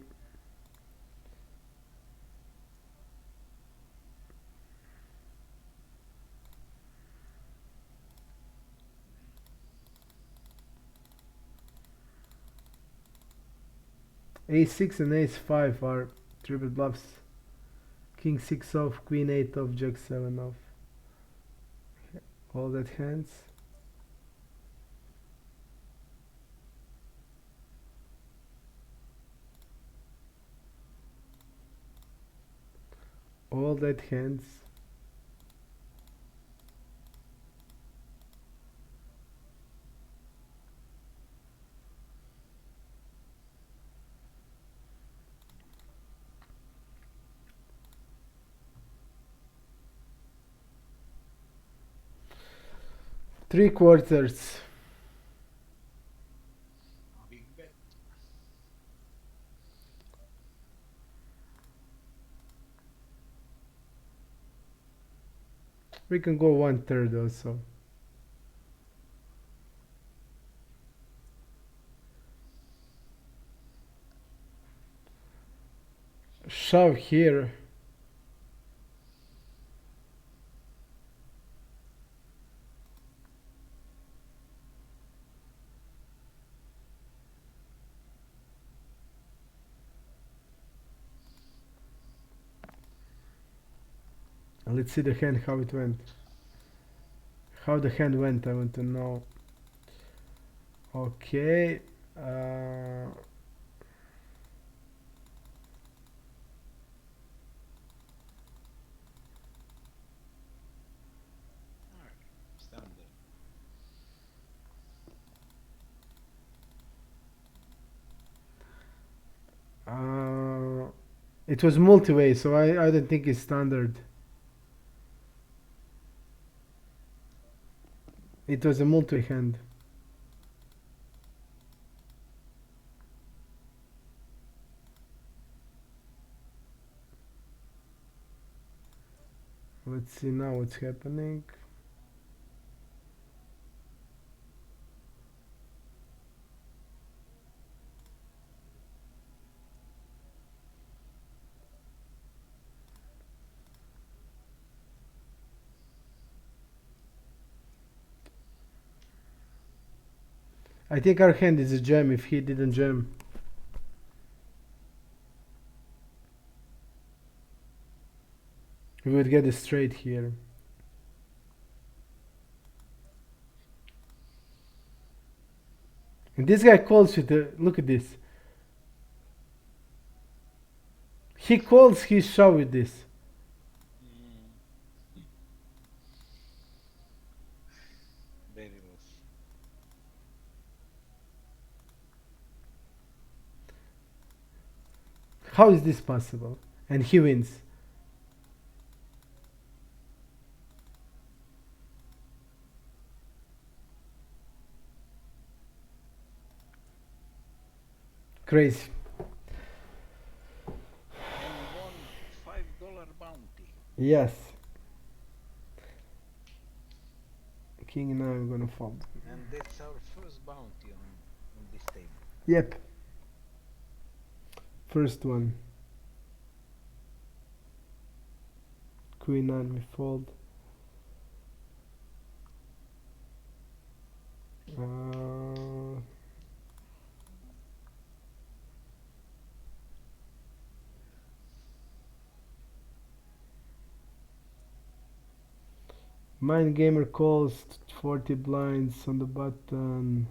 A6 and Ace5 are 3-bet bluffs. King 6 off, Queen 8 off, Jack 7 off. All that hands. All that hands. Three quarters. Big bet. We can go 1/3 also. Shove here. Let's see the hand, how it went. How the hand went, I want to know. Okay. Uh, Alright, standard. uh, it was multi-way, so I don't think it's standard. It was a multi hand. Let's see now what's happening. I think our hand is a jam if he didn't jam. We would get it straight here. And this guy calls with the, look at this. He calls his shove with this. Mm. Very loose. How is this possible? And he wins. Crazy. And won $5 bounty. Yes. King now I'm gonna fold. And that's our first bounty on this table. Yep. First one. Queen 9 we fold. Uh, Mind gamer calls 40 blinds on the button.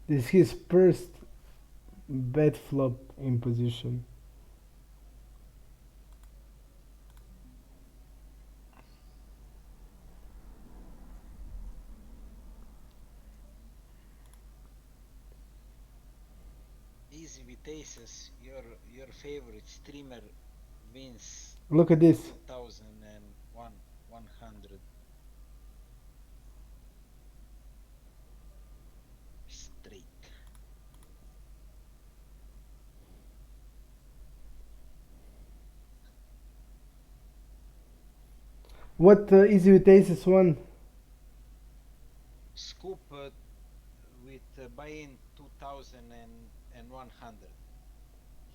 This is his first bet flop in position. Easy with aces, your favorite streamer wins Look at this. 1,100 straight. What easy with aces won? Scoop with buy-in 2,100.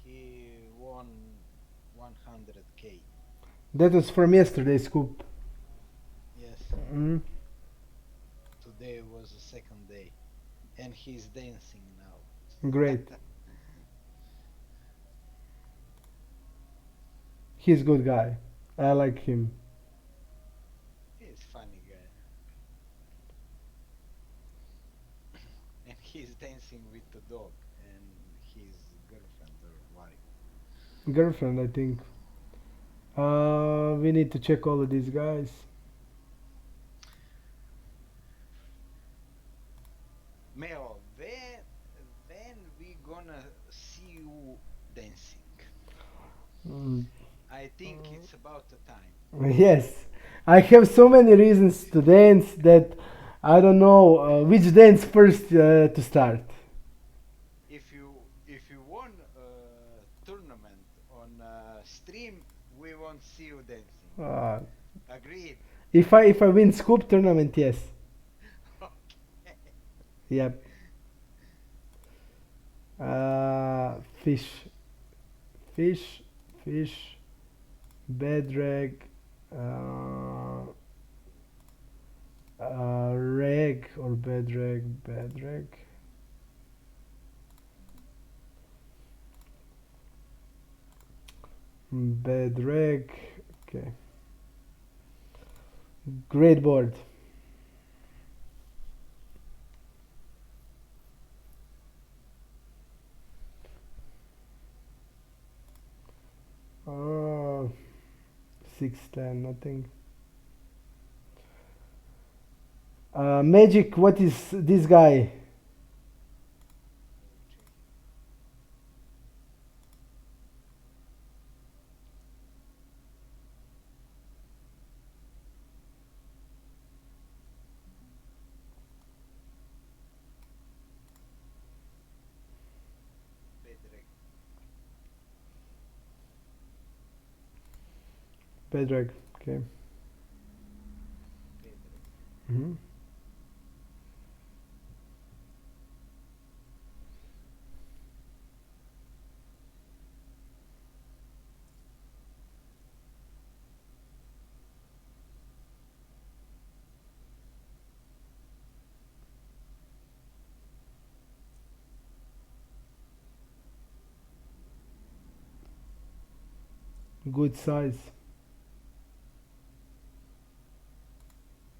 He won 100k. That was from yesterday, Scoop. Yes. Mm. Today was the second day, and he's dancing now. Great. He's a good guy. I like him. He's funny guy. And he's dancing with the dog and his girlfriend or wife. Girlfriend, I think. We need to check all of these guys. Mm. I think it's about the time. Yes, I have so many reasons to dance that I don't know which dance first to start. If you won a tournament on stream, we won't see you dancing. Uh, Agreed. if I win scoop tournament, yes. Okay. Yep. Fish, fish, fish, bad rag, uh, rag or bad rag, bad rag, bad rag. Okay. Great board. Uh, 610, nothing. Magic, what is this guy? Check. Bedreg. Bad rag. Okay. Bedreg. Hmm. Good size.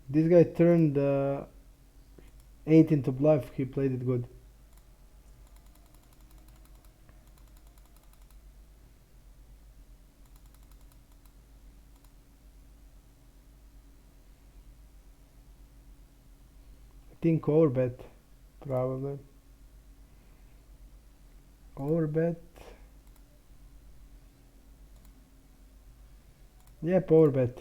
This guy turned 8 into bluff. He played it good. I think overbet, probably. Overbet. Yep, overbet.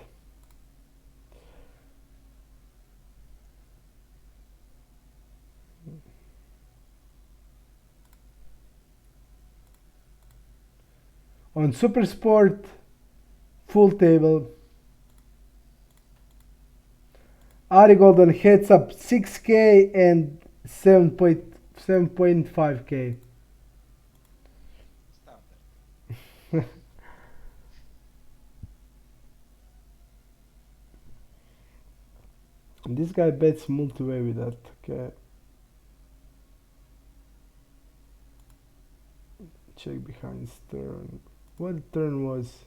On Super Sport, full table. Ari Golden heads up 6k and 7.5k. Standard. This guy bets multi-way with that. Okay, check behind his turn. What the turn was?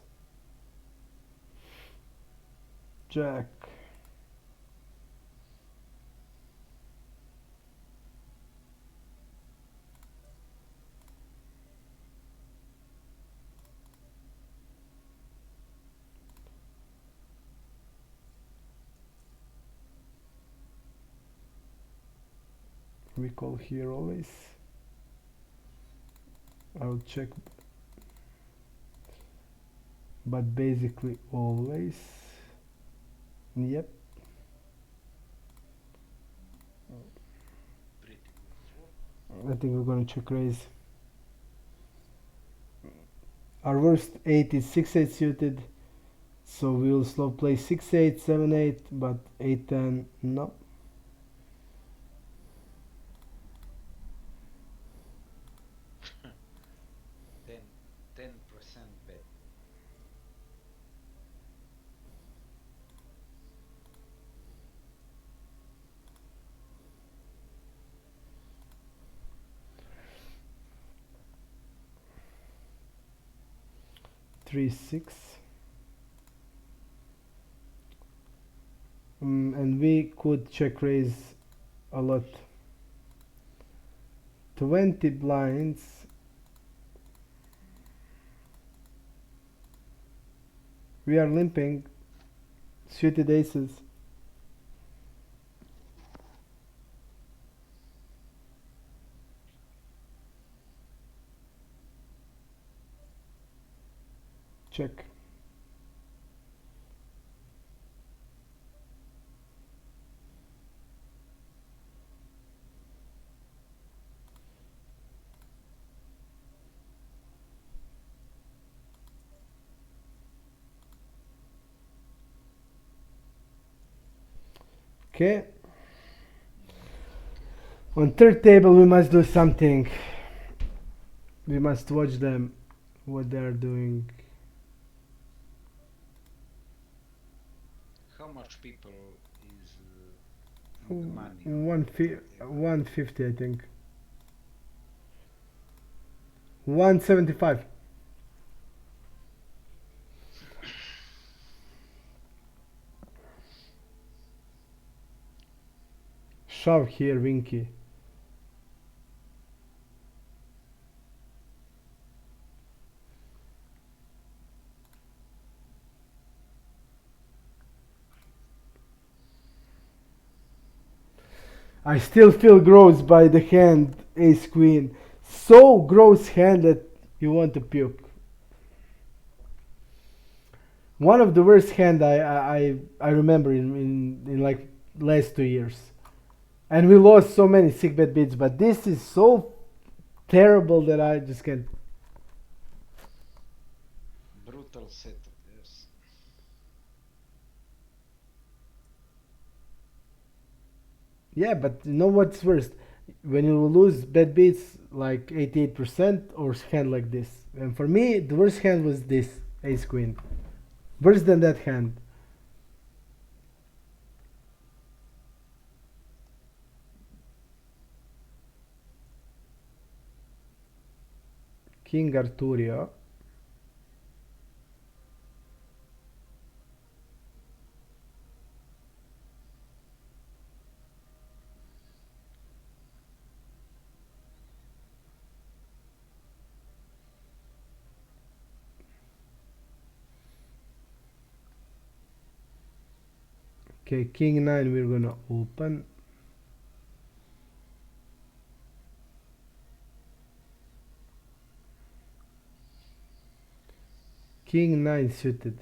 Jack. We call here always. I'll check, but basically always. Yep. Pretty good flop. I think we're gonna check raise. Our worst 8 is 6-8 suited, so we'll slow play 6-8, 7-8, but 8-10, no. 10% bet. 3-6. And we could check raise a lot. 20 blinds. We are limping. Suited aces. Check. Okay. On third table we must do something. We must watch them, what they are doing. How much people is in the money on third table? 150 I think. 175. Shove here, Winky. I still feel gross by the hand, ace queen. So gross hand that you want to puke. One of the worst hand I remember in like last 2 years. And we lost so many sick bet beats, but this is so terrible that I just can't. Brutal setup, yes. Yeah, but you know what's worst? When you lose bet beats like 88% or hand like this. And for me, the worst hand was this ace queen. Worse than that hand. King Arturio. Okay, King 9 we're gonna open. King 9 suited.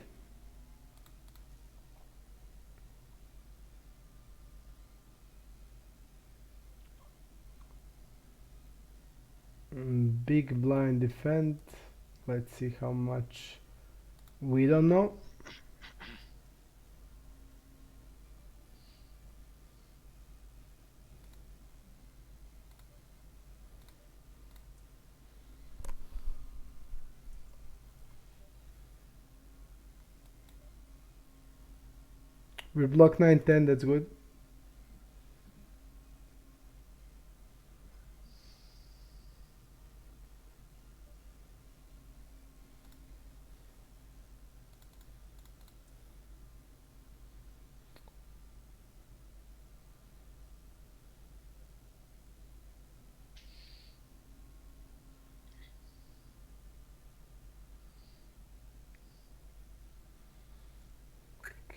Big blind defend. Let's see how much. We don't know. We block 9-10, that's good.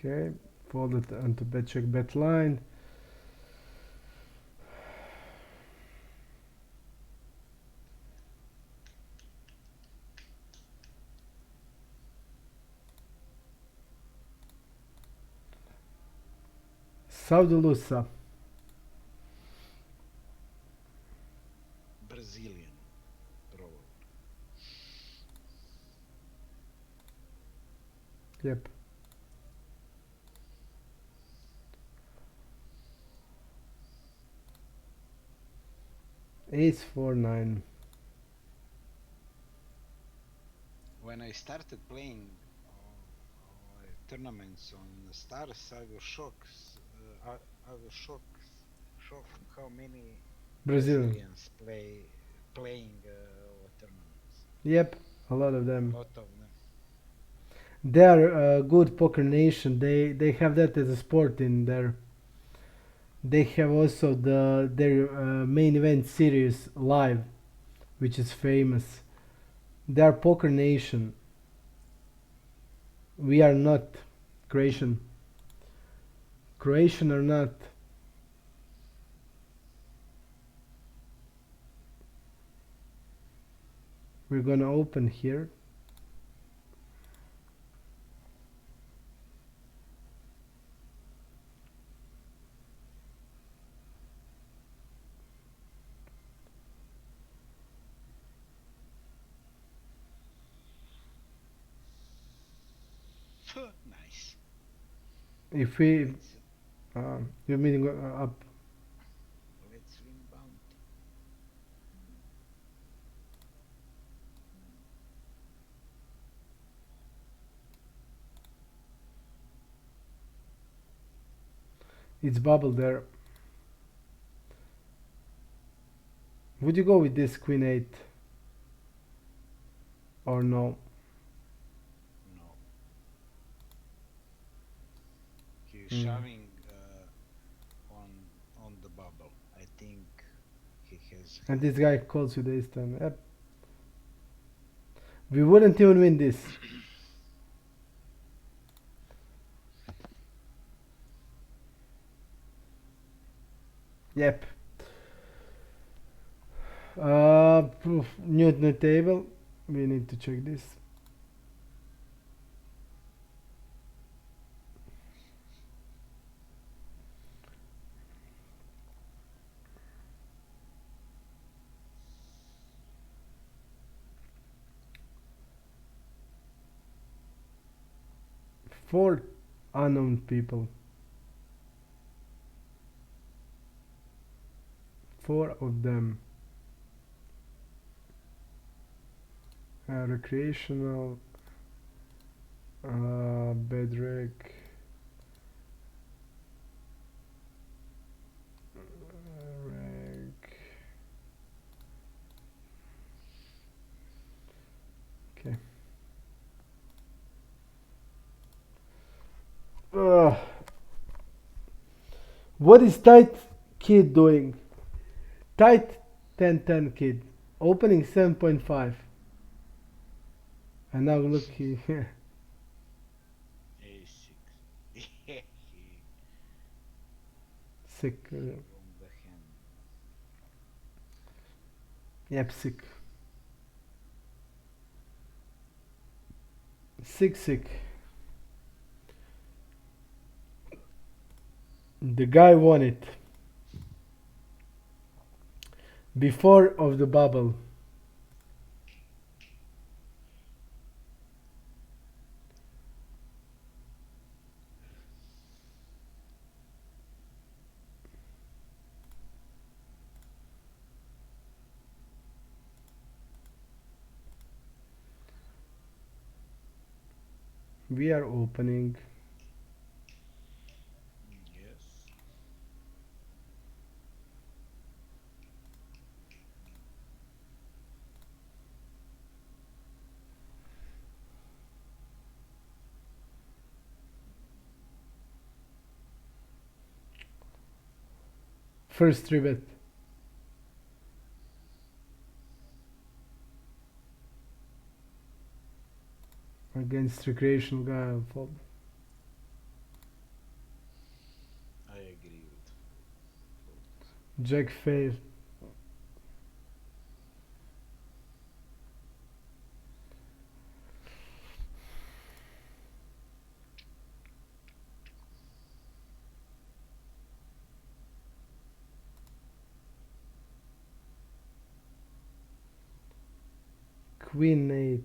Okay, folded onto bet check bet line. Saudulusa. Brazilian, probably. Yep. Ace 4-9. When I started playing tournaments on the stars, I was shocked. I was shocked how many Brazilian. Brazilians playing tournaments. Yep, a lot of A them. lot of them. They are a good poker nation. They have that as a sport in there. They have also their main event series live, which is famous. They are poker nation. We are not Croatian. Croatian or not. We're gonna open here. Nice. If we, Let's you're meaning up. let's win bounty. It's bubble there. Would you go with this queen 8 or no? No. He's Mm. shoving on the bubble. I think he has And hand. this guy calls you this time. Yep. We wouldn't even win this. Yep. New table. We need to check this. Four unknown people. Four of them. Recreational. Bedrock. Reg. Okay. What is tight kid doing? Tight 10-10 kid. Opening 7.5. And now look he A6. he sick. won the hand. Yep, sick. Sick. The guy won it. Before of the bubble. We are opening. Yes. First 3-bet. Against recreational guy, I'll fold. I agree with fold. Jack fail. Queen 8.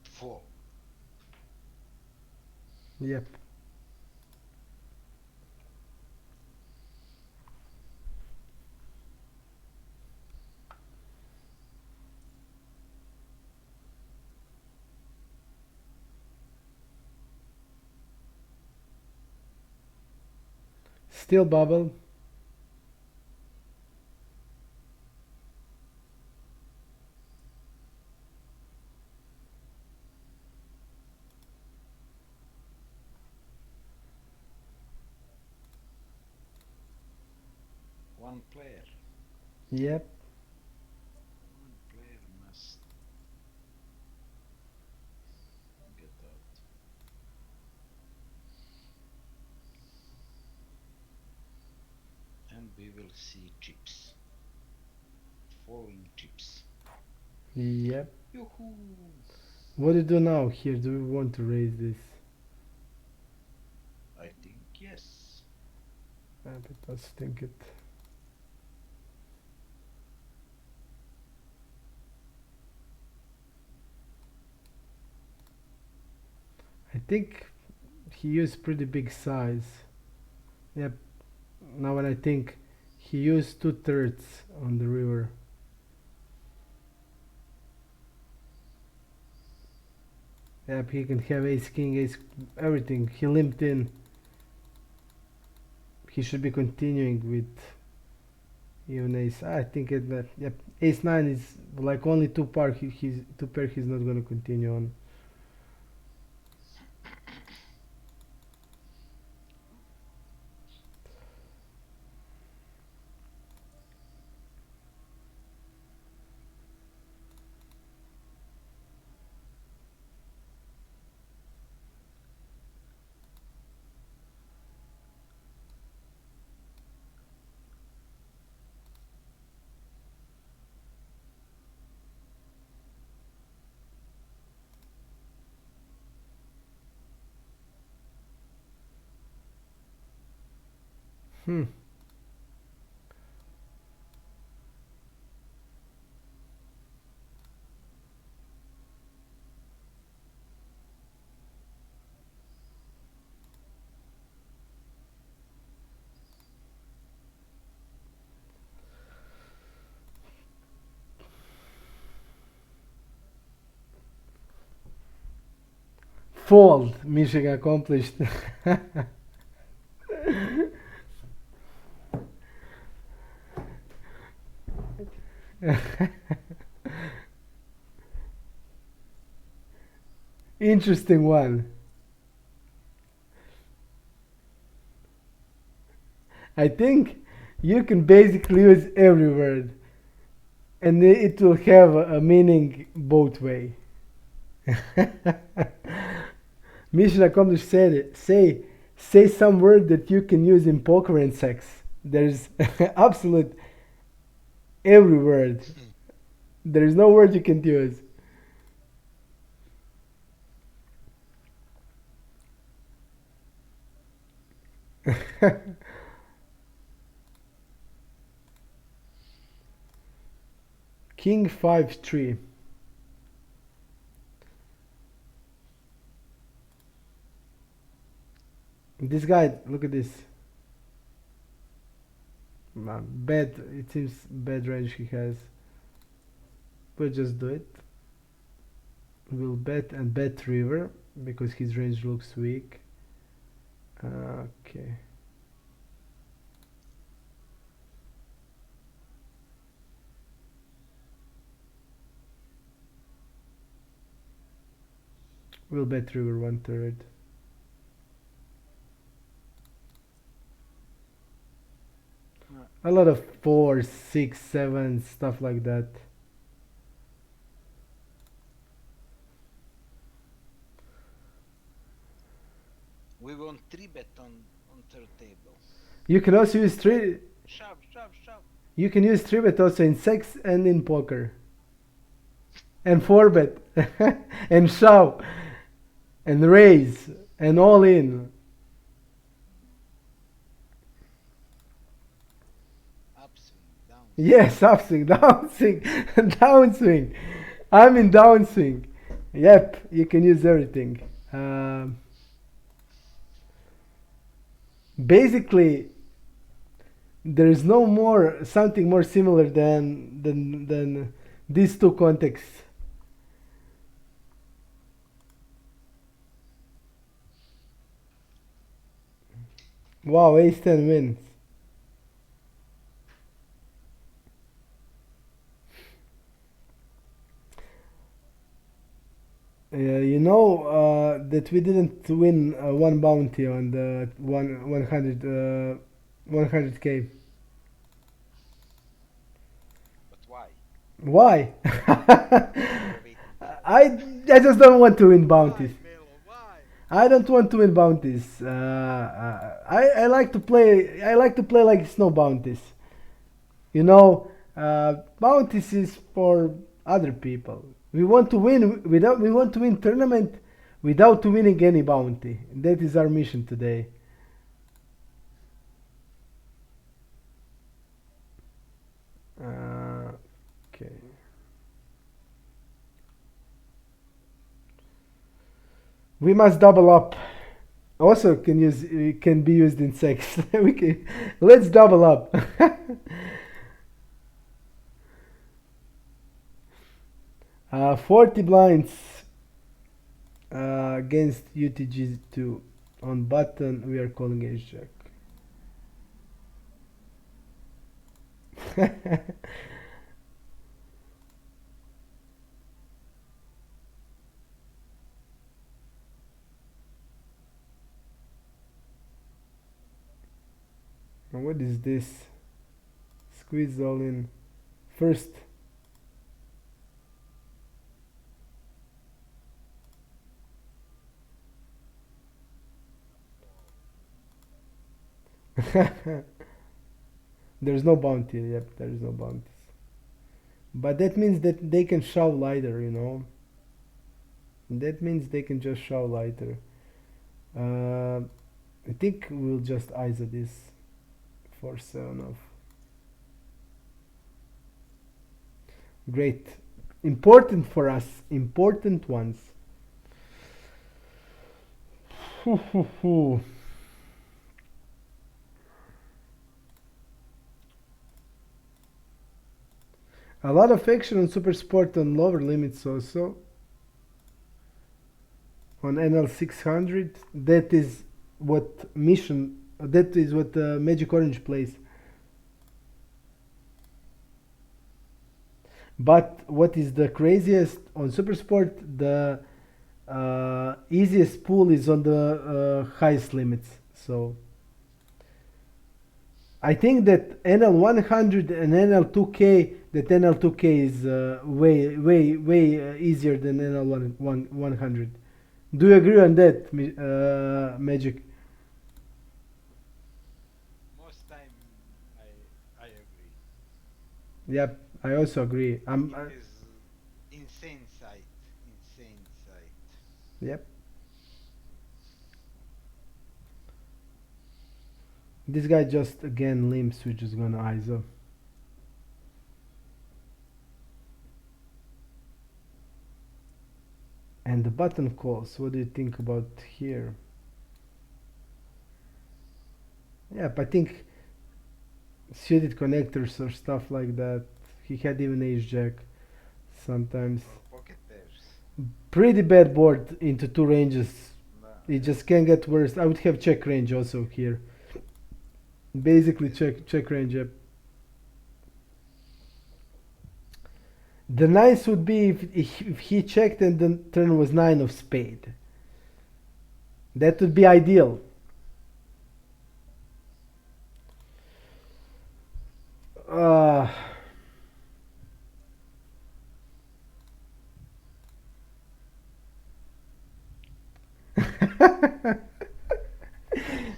Four. Yep. Still bubble. One player. Yep. One player must get out. And we will see chips. Falling chips. Yep. Yoo-hoo! What do we do now here? Do we want to raise this? I think yes. But let's think it. think he used pretty big size. Yep. Now when I think, he used 2/3 on the river. Yep, he can have ace king, ace everything. He limped in. He should be continuing with even ace. I think that yep, ace nine is like only two pair. He's two pair. He's not gonna continue on. Hmm. Fold. Michigan accomplished. Interesting one. I think you can basically use every word, and it will have a meaning both way. Mission accomplished said it. Say some word that you can use in poker and sex. There's absolute every word. There is no word you can use. King 5-3. This guy, look at this. Bad, it seems bad range he has. We'll just do it. We'll bet and bet river because his range looks weak. Okay. We'll bet river 1/3. A lot of 4, 6, 7, stuff like that. We want 3-bet on third table. You can also use three. Shove, shove, shove. You can use 3-bet also in sex and in poker. And 4-bet. And shove. And raise. And all in. Upswing, downswing. Yes, upswing, downswing, downswing. I'm in downswing. Yep, you can use everything. Basically, there is no more something more similar than these two contexts. Wow, ace 10 wins. You know that we didn't win one bounty on the 100k. But why? Why? Wait. I just don't want to win bounties. Why, Melo? Why? I don't want to win bounties. I like to play. I like to play like snow bounties. You know, bounties is for other people. We want to win without. We want to win tournament without winning any bounty. That is our mission today. Okay. We must double up. Also, can be used in sex. Let's double up. 40 blinds against UTG2 on button. We are calling ace jack. And what is this? Squeeze all in. First. There's no bounty. Yep, there is no bounties. But that means that they can shove lighter, you know. That means they can just shove lighter. I think we'll just ISO this for 7 off. Great. Important for us. Important ones. A lot of action on Super Sport on lower limits also. On NL 600. That is what mission. That is what Magic Orange plays. But what is the craziest on Super Sport? The easiest pool is on the highest limits. So I think that NL 100 and NL 2K, that NL 2K is way easier than NL 100. Do you agree on that, Magic? Most time I agree. Yep, I also agree. It is insane sight, insane sight. Yep. This guy just again limps, which is gonna ISO. And the button calls. What do you think about here? Yep, I think suited connectors or stuff like that. He had even ace jack sometimes. Or pocket pairs. Pretty bad board into two ranges. No, It just can't get worse. I would have check range also here. Basically check range up. The nice would be if he checked and the turn was 9 of spade. That would be ideal. Uh,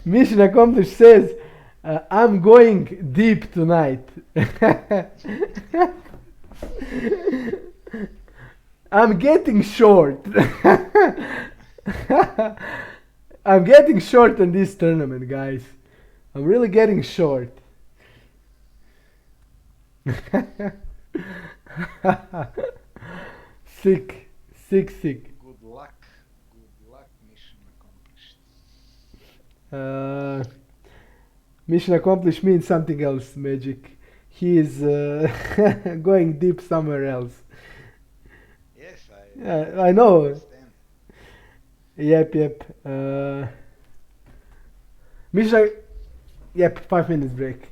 Mission accomplished says, I'm going deep tonight. I'm getting short. I'm getting short in this tournament, guys. I'm really getting short. Sick, sick. good luck, mission accomplished. Uh, mission accomplished means something else, Magic. He is going deep somewhere else. Yes, I know. understand. Yep. Mission. Yep, 5 minutes break.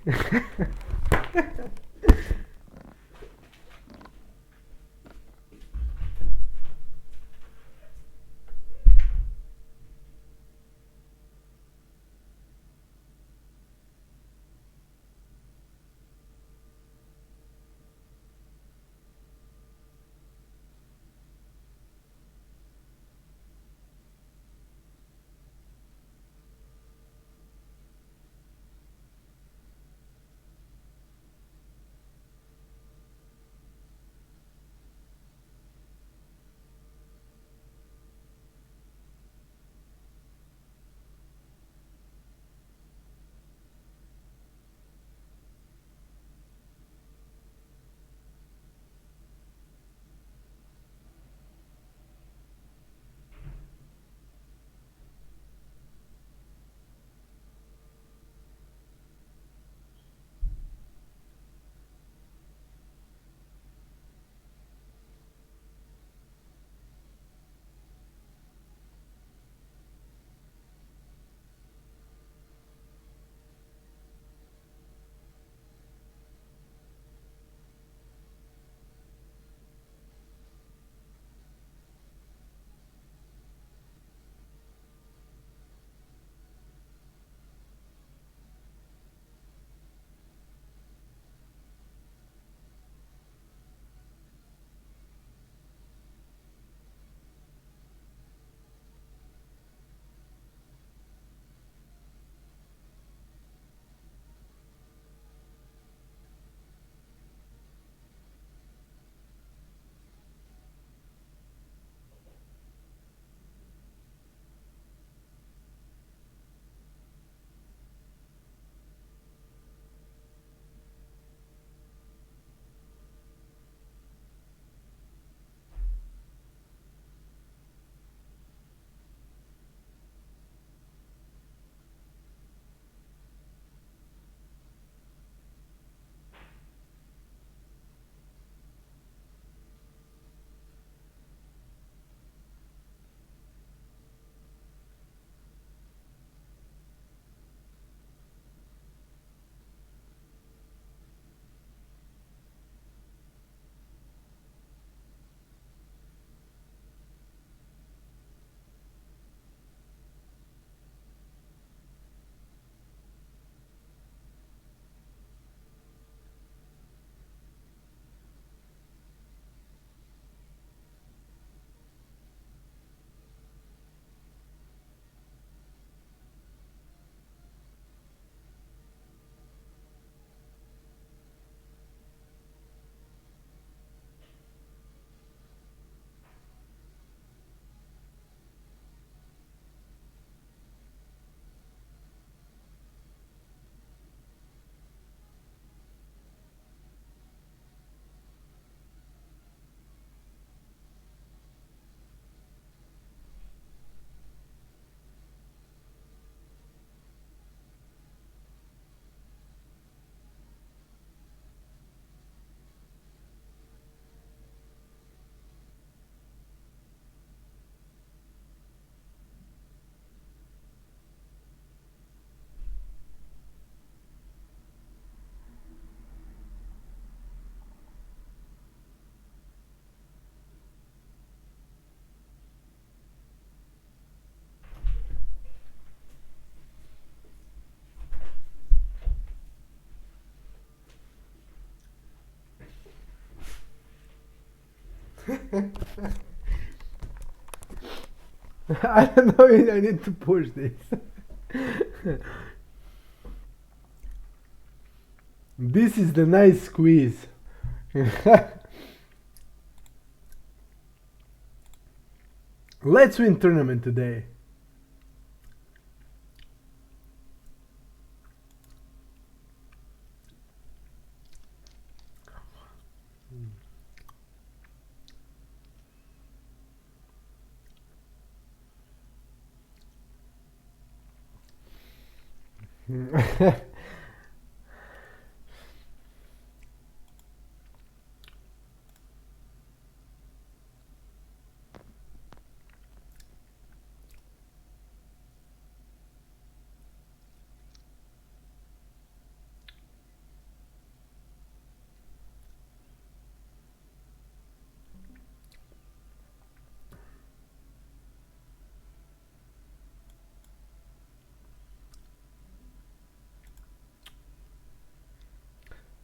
I don't know. I need to push this. This is the nice squeeze. Let's win tournament today.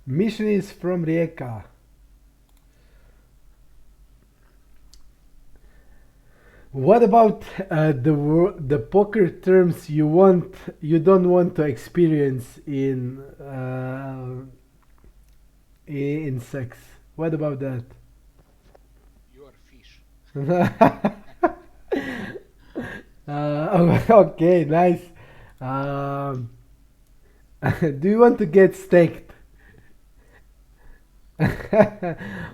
Mission is from Rijeka. What about the poker terms you don't want to experience in sex? What about that? You are fish. Okay, nice. Um, do you want to get staked?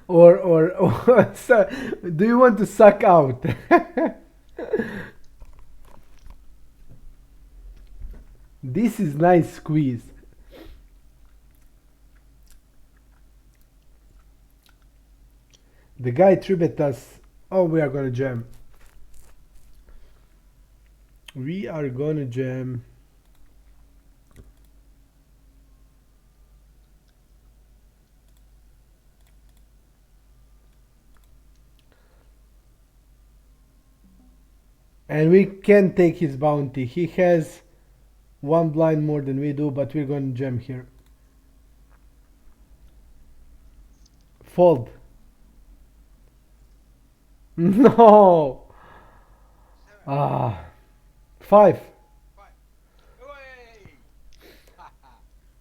or do you want to suck out? This is nice squeeze. The guy tribet us. Oh, we are gonna jam. We are gonna jam. And we can take his bounty. He has one blind more than we do, but we're gonna jam here. Fold. No. Seven. Ah. 5. 5. Oi!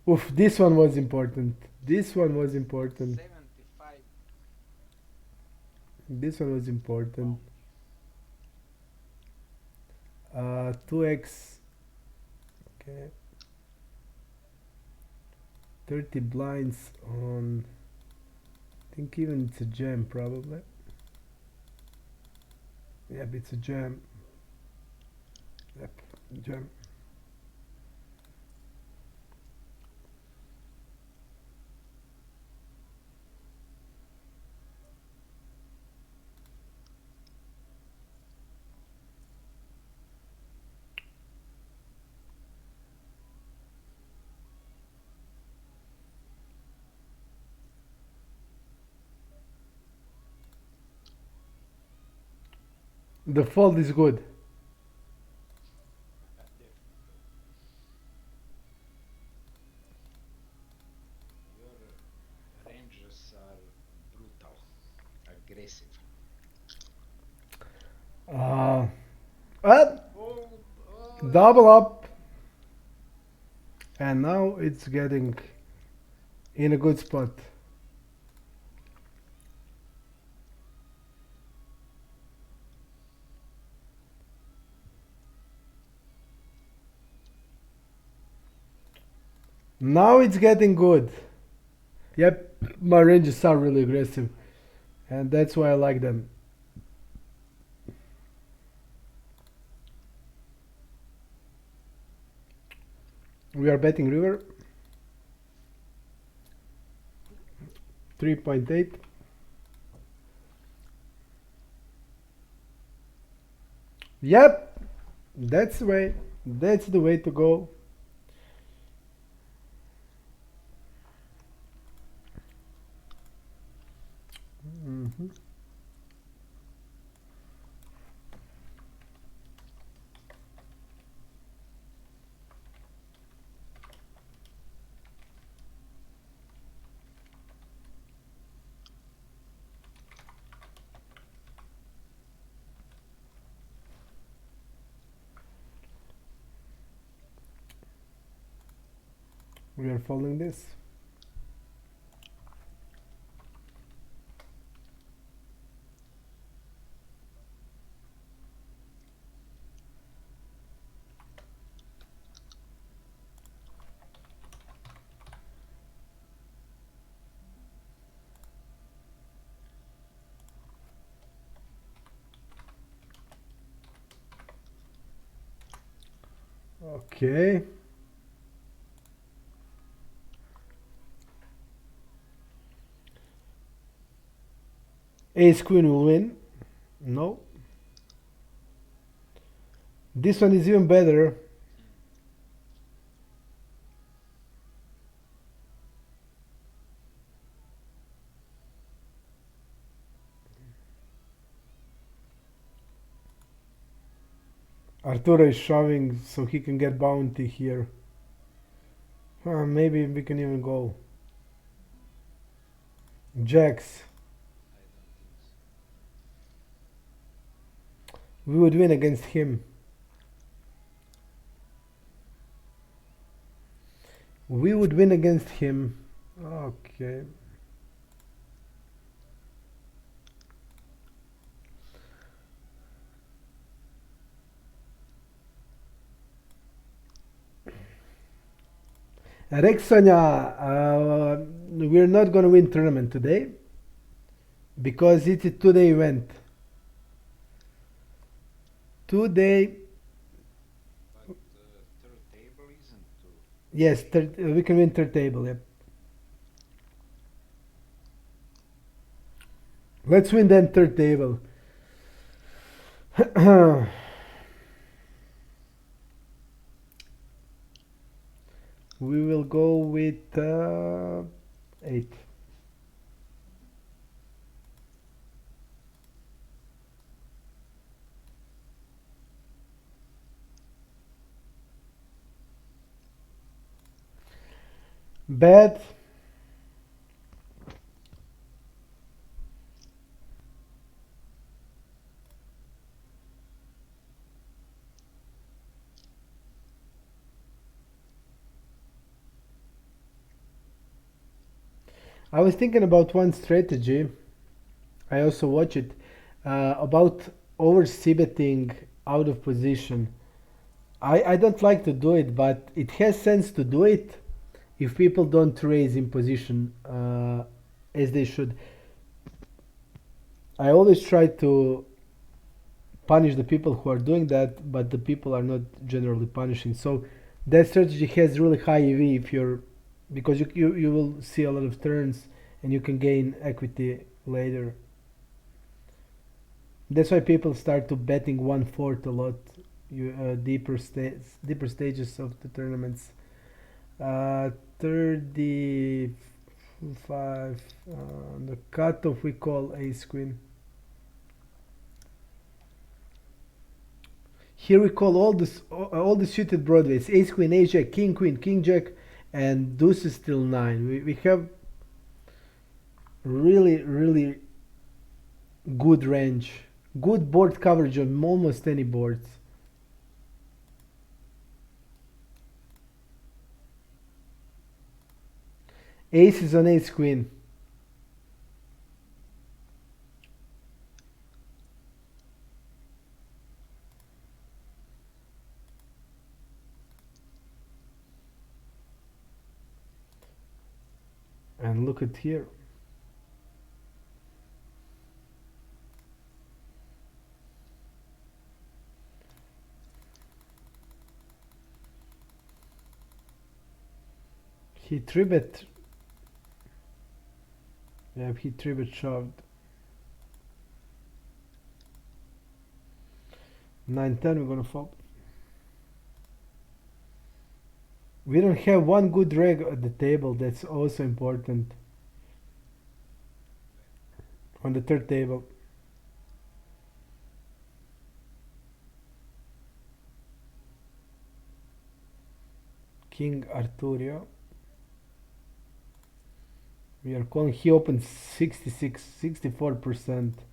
Oof, this one was important. This one was important. 75. This one was important. 2x. Okay. 30 blinds on. I think even it's a jam probably. Yep, it's a jam. Yep, jam. The fold is good. Your ranges are brutal, aggressive. Uh, Oh, double up. And now it's getting in a good spot. Now it's getting good. Yep, my ranges are really aggressive. And that's why I like them. We are betting river. 3.8. Yep, that's the way. That's the way to go. Mhm. We are following this. Okay. Ace queen will win. No. This one is even better. Arturo is shoving so he can get bounty here. Maybe we can even go. Jacks. I don't think so. We would win against him. We would win against him. Okay. Rexonia, we're not gonna win tournament today because it's a 2 day event. Today, But third table isn't too. yes, we can win third table. Yep. Let's win then third table. We will go with 8. Bad. I was thinking about one strategy. I also watch it about over c-betting out of position. I don't like to do it, but it has sense to do it if people don't raise in position as they should. I always try to punish the people who are doing that, but the people are not generally punishing. So that strategy has really high EV if you're because you will see a lot of turns and you can gain equity later. That's why people start to betting 1/4 a lot. Deeper stages of the tournaments. 35. The cutoff we call ace queen. Here we call all the suited broadways: ace queen, ace jack, king queen, king jack, and deuce is still 9. We have really good range, good board coverage on almost any boards. Ace is on ace queen. And look at here. He 3-bet. Yeah, he 3-bet shoved. 9-10 we're gonna fold. We don't have one good reg at the table. That's also important. On the third table. King Arturio. We are calling. He opened 64%.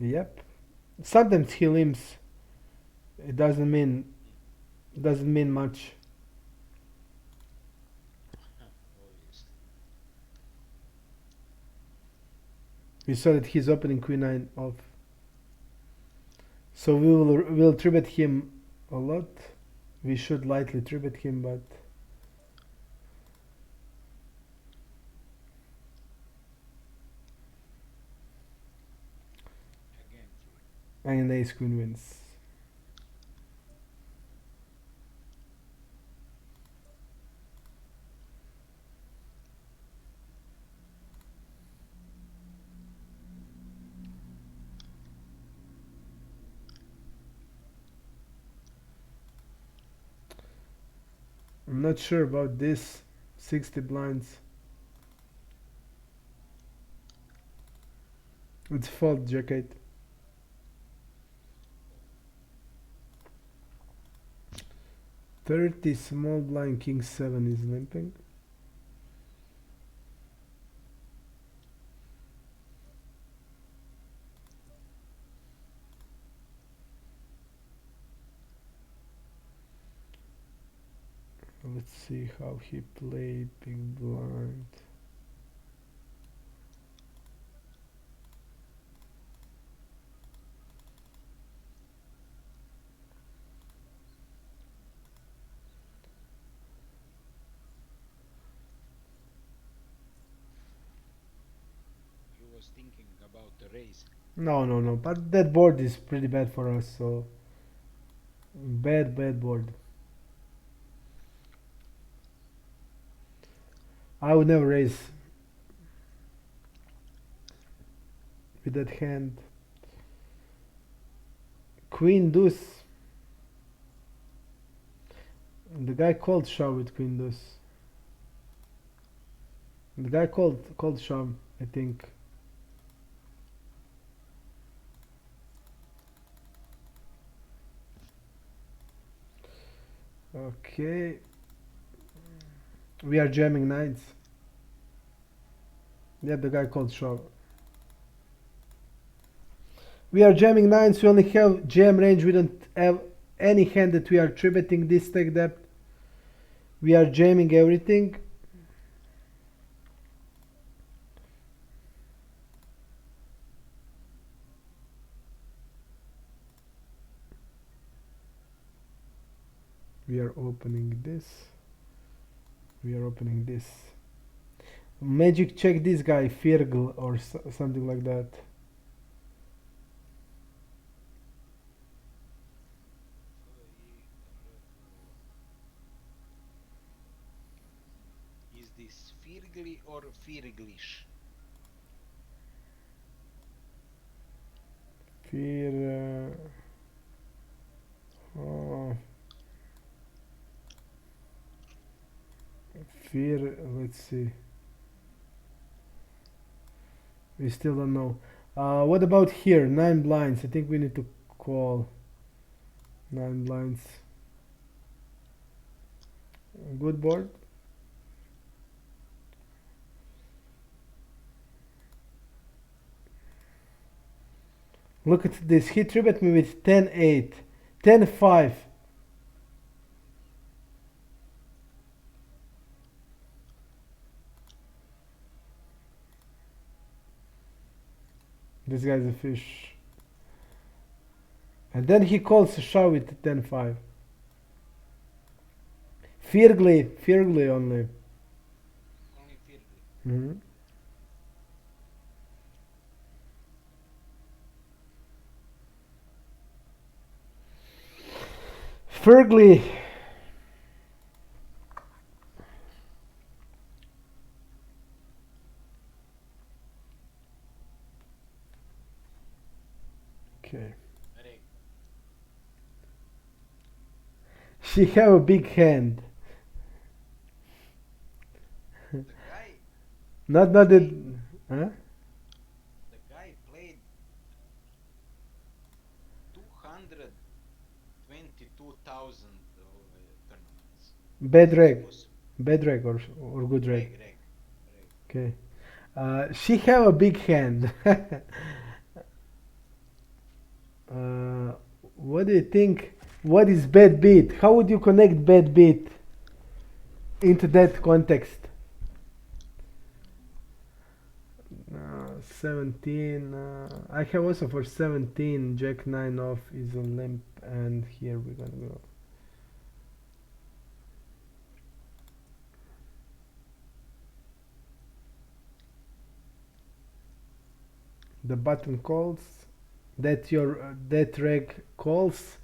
Yep. Sometimes he limps. It doesn't mean much. Obviously. We saw that he's opening queen nine off. So we'll three bet him a lot. We should lightly three bet him, but Again free. and ace queen wins. I'm not sure about this. 60 blinds. It's fault, jack 8. Oh, 30 small blind, king 7 is limping. Let's see how he played big blind. you was thinking about the raise. No. But that board is pretty bad for us, so bad board. I would never raise with that hand. Queen deuce. The guy called shove with queen deuce. The guy called shove, I think. Okay. We are jamming nines. Yeah, the guy called shove. We are jamming nines. We only have jam range. We don't have any hand that we are three betting this stack depth. We are jamming everything. We are opening this. We are opening this. Magic check this guy, Firgl or something like that. Is this Firgli or Firglish? Fir. Oh, Fir. Let's see. We still don't know. What about here? 9 blinds. I think we need to call 9 blinds. Good board. Look at this. He tribute me with 10-8, 10-5. This guy's a fish. And then he calls a shove with 10-5. Firgly only. Only Firgli. Mhm. Fergly. Okay. Reg. She have a big hand. The guy, Not that. played, Huh? the guy played 222,000 tournaments. Bad Is this reg. possible? Bad reg or good reg. Reg. Okay. She have a big hand. Uh, what do you think? What is bad beat? How would you connect bad beat into that context? 17. I have also for 17. Jack 9 off is on limp, and here we're gonna go. The button calls. That your that reg calls,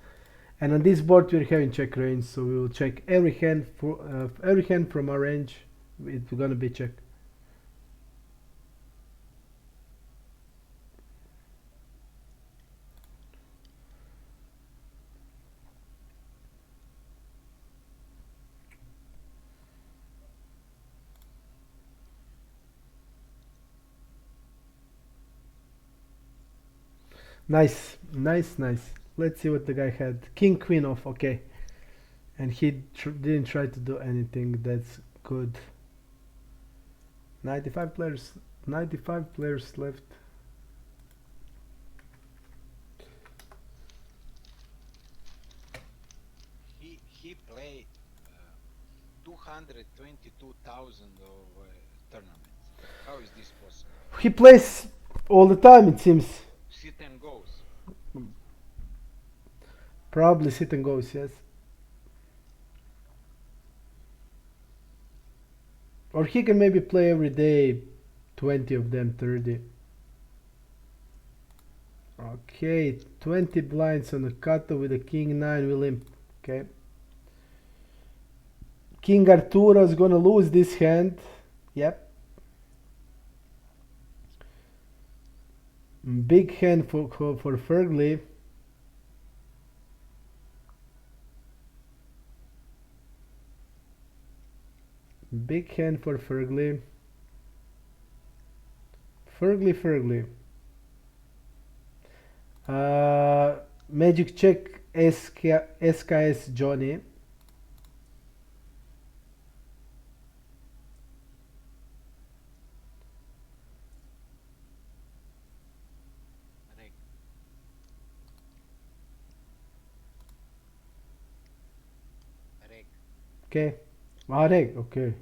and on this board we're having check range, so we will check every hand from our range. It's gonna be check. Nice, nice, nice. Let's see what the guy had. King queen off, okay, and he didn't try to do anything. That's good. 95 players, 95 players left. He played 222,000 of tournaments. How is this possible? He plays all the time, it seems. Sit and goes. Probably sit and goes, yes. Or he can maybe play every day 20 of them, 30. Okay, 20 blinds on the cutter with a king 9 will imp. Okay. King Arturo is gonna lose this hand. Yep. Big hand for Fergley. Big hand for Fergley. Fergley. Magic check SKS Johnny. Reg. Reg. Okay. Reg. Okay.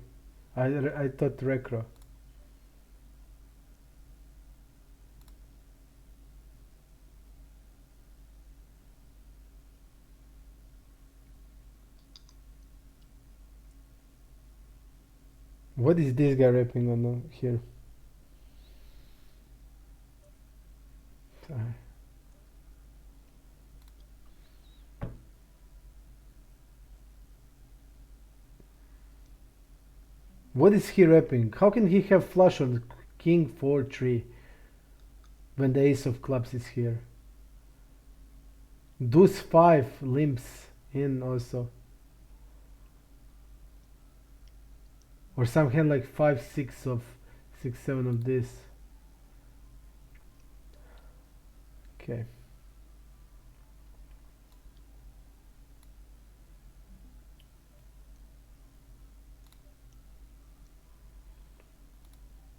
I thought Recro. What is this guy rapping on here? What is he rapping? How can he have flush on King 4-3 when the ace of clubs is here? Deuce 5 limps in also. Or some hand like 5-6 of 6-7 of this. Okay.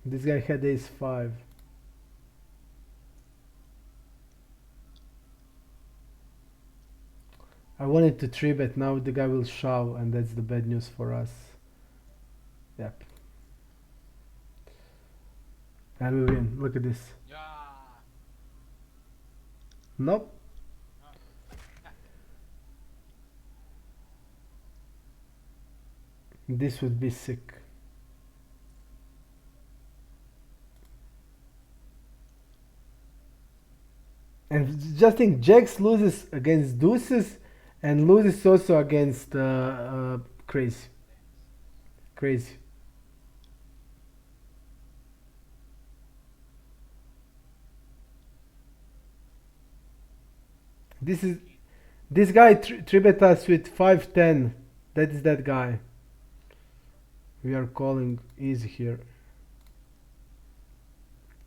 This guy had ace 5. I wanted to 3-bet, now the guy will shove, and that's the bad news for us. Yep. And we win. Look at this. Yeah. Nope. This would be sick. And just think, Jacks loses against deuces and loses also against crazy. Crazy. This guy tribet us with 5-10. That is that guy. We are calling easy here.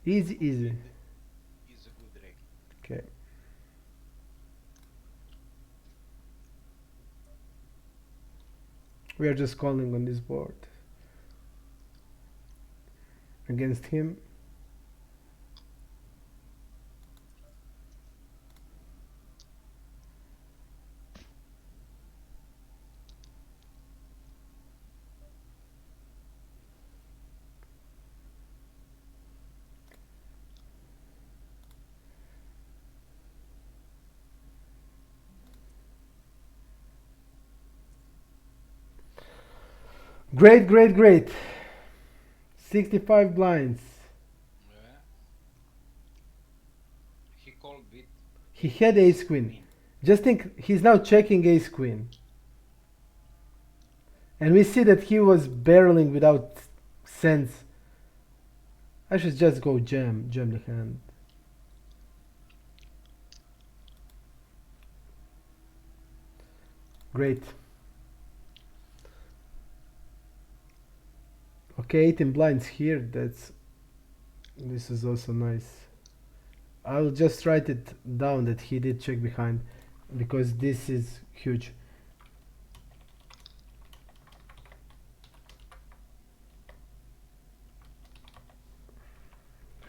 Easy. He's a good reg. Okay. We are just calling on this board against him. Great, great, great. 65 blinds. Yeah. He called with He had ace queen. queen. Just think, he's now checking ace queen. And we see that he was barreling without sense. I should just go jam the hand. Great. Okay, 18 blinds here. This is also nice. I'll just write it down that he did check behind, because this is huge.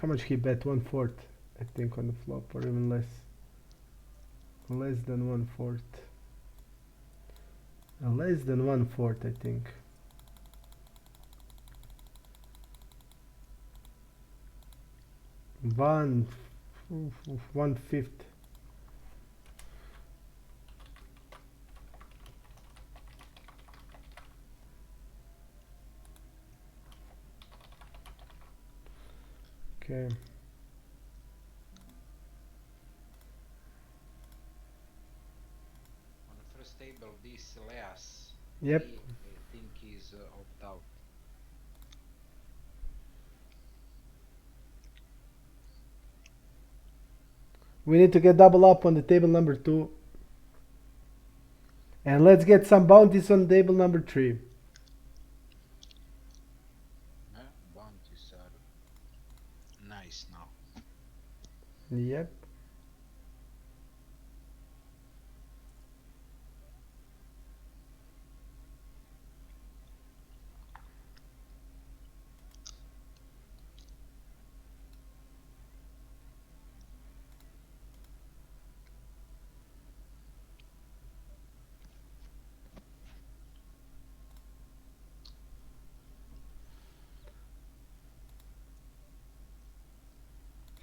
How much he bet? 1/4, I think, on the flop, or even less. Less than 1/4. Less than 1/4, I think. One 1/5. Okay. On the first table, this Leas. Yep. He, I think, is opt out. We need to get double up on the table number 2. And let's get some bounties on table number 3. Bounties are nice now. Yep.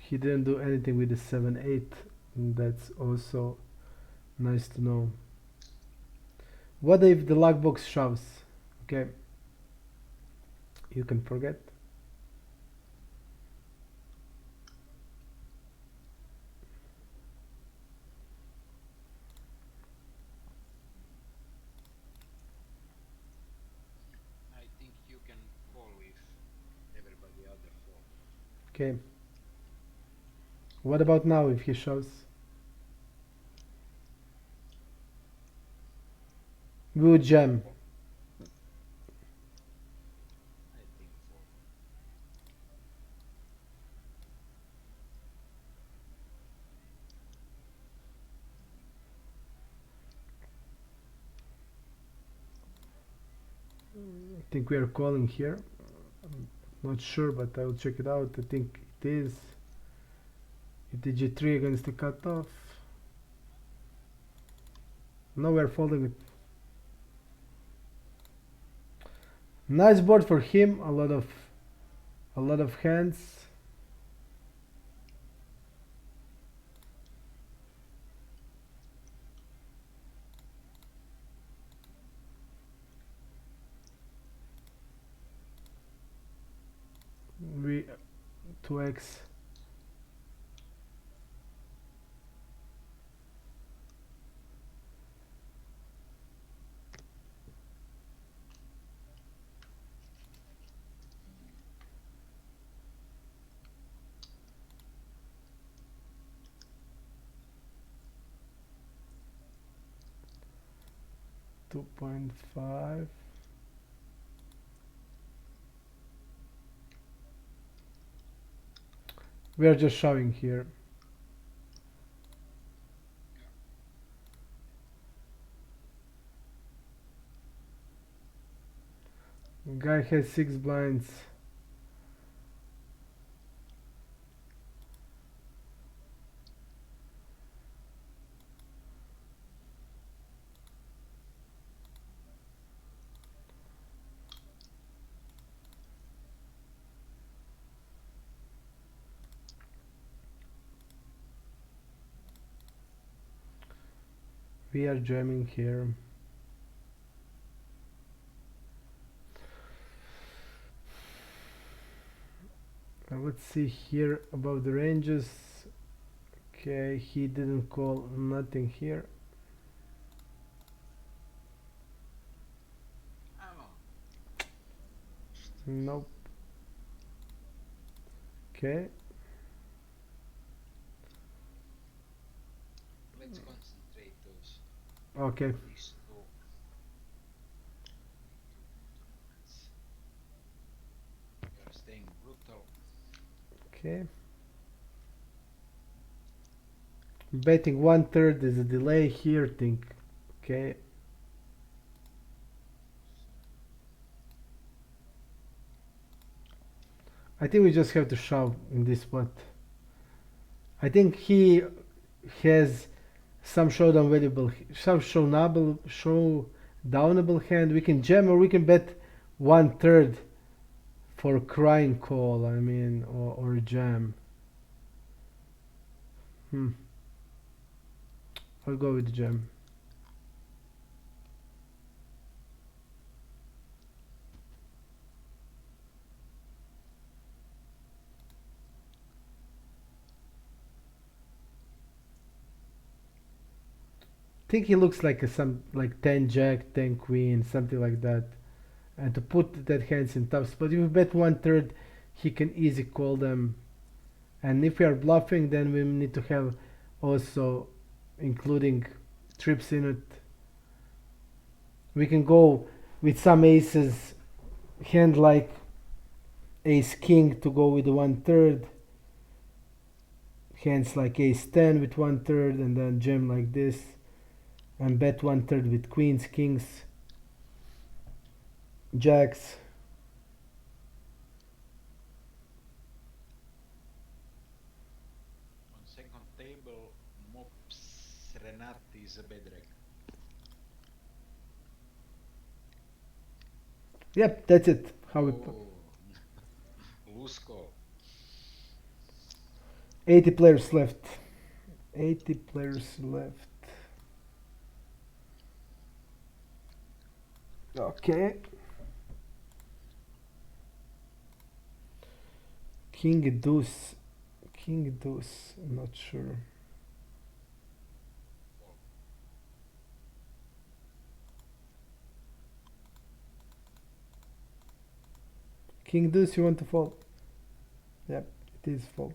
He didn't do anything with the 7/8. That's also nice to know. What if the luck box shoves? Okay. You can forget. I think you can call if everybody other fold. Okay. What about now if he shoves? We would jam. I think fold. I think we are calling here. I'm not sure, but I'll check it out. I think it is. It did G3 against the cutoff. No, we're folding it. Nice board for him. A lot of hands. We 2x. $2.5. We are just showing here. Guy has 6 blinds. We are jamming here. let's see here about the ranges. Okay, he didn't call nothing here. Oh, Nope. Okay. let's concentrate those Okay. these two tournaments. You are staying brutal. Okay. Betting 1/3 is a delay here. Think. Okay. I think we just have to shove in this spot. I think he has some some showdownable hand. We can jam or we can bet 1/3 for crying call. I mean, or jam. I'll go with jam. Think he looks like some like 10 jack, 10 queen, something like that. And to put that hands in tough spot, if we bet 1/3, he can easy call them. And if we are bluffing, then we need to have also including trips in it. We can go with some aces, hand like ace king to go with the 1/3. Hands like ace 10 with 1/3, and then jam like this, and bet 1/3 with queens, kings, jacks. On second table, Mops Renati is a bad reg. Yep, that's it. How we Oh, loose call. 80 players left. 80 players left. Okay. King deuce. King deuce. I'm not sure. King deuce, you want to fold? Yep, it is fold.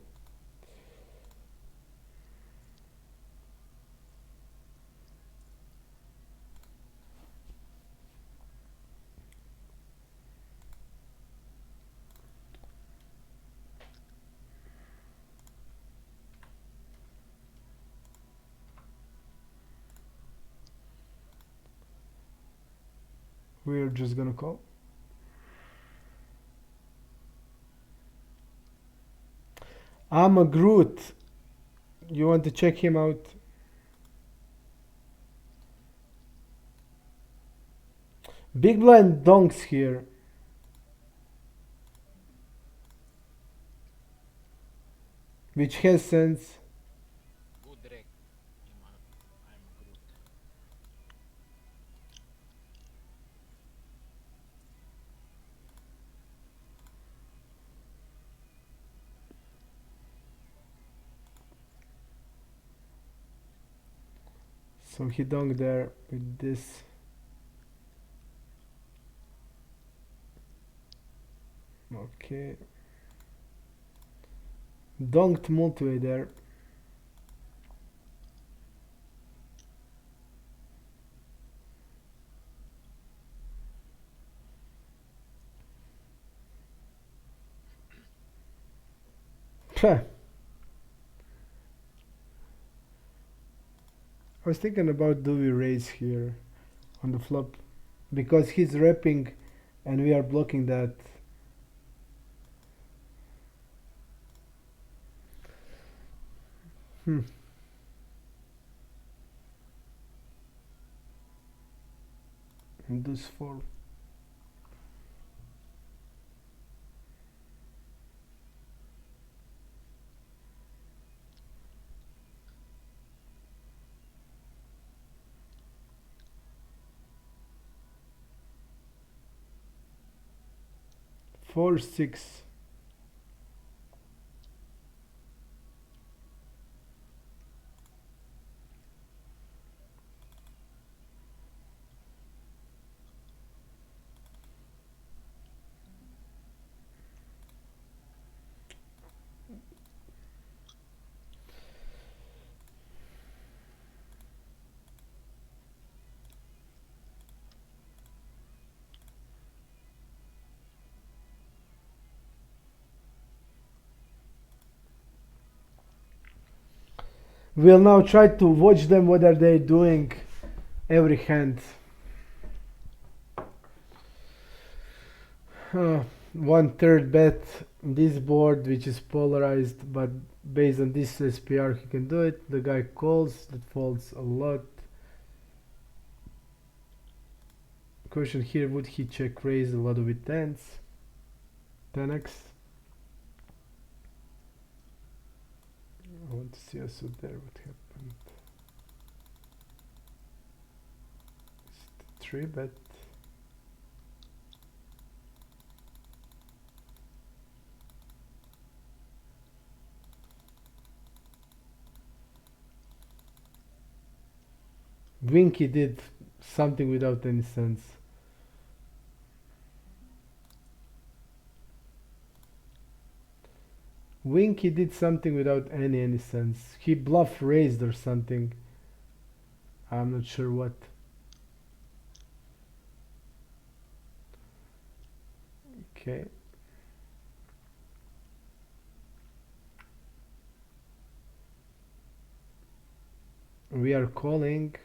We're just gonna call. I'm a Groot. You want to check him out? Big blind donks here. Which has sense. Good reg. I'm Groot. So he donked there with this. Okay. Donked multi-way there. I was thinking about do we raise here on the flop because he's repping and we are blocking that. And deuce 4. Four, 6. We'll now try to watch them what are they doing every hand. 1/3 bet this board, which is polarized, but based on this SPR he can do it. The guy calls, that folds a lot. Question here, would he check raise a lot with tens? 10x. I want to see also there what happened. It's 3 bet. Winky did something without any sense. Winky did something without any sense. He bluff raised or something. I'm not sure what. Okay. We are calling.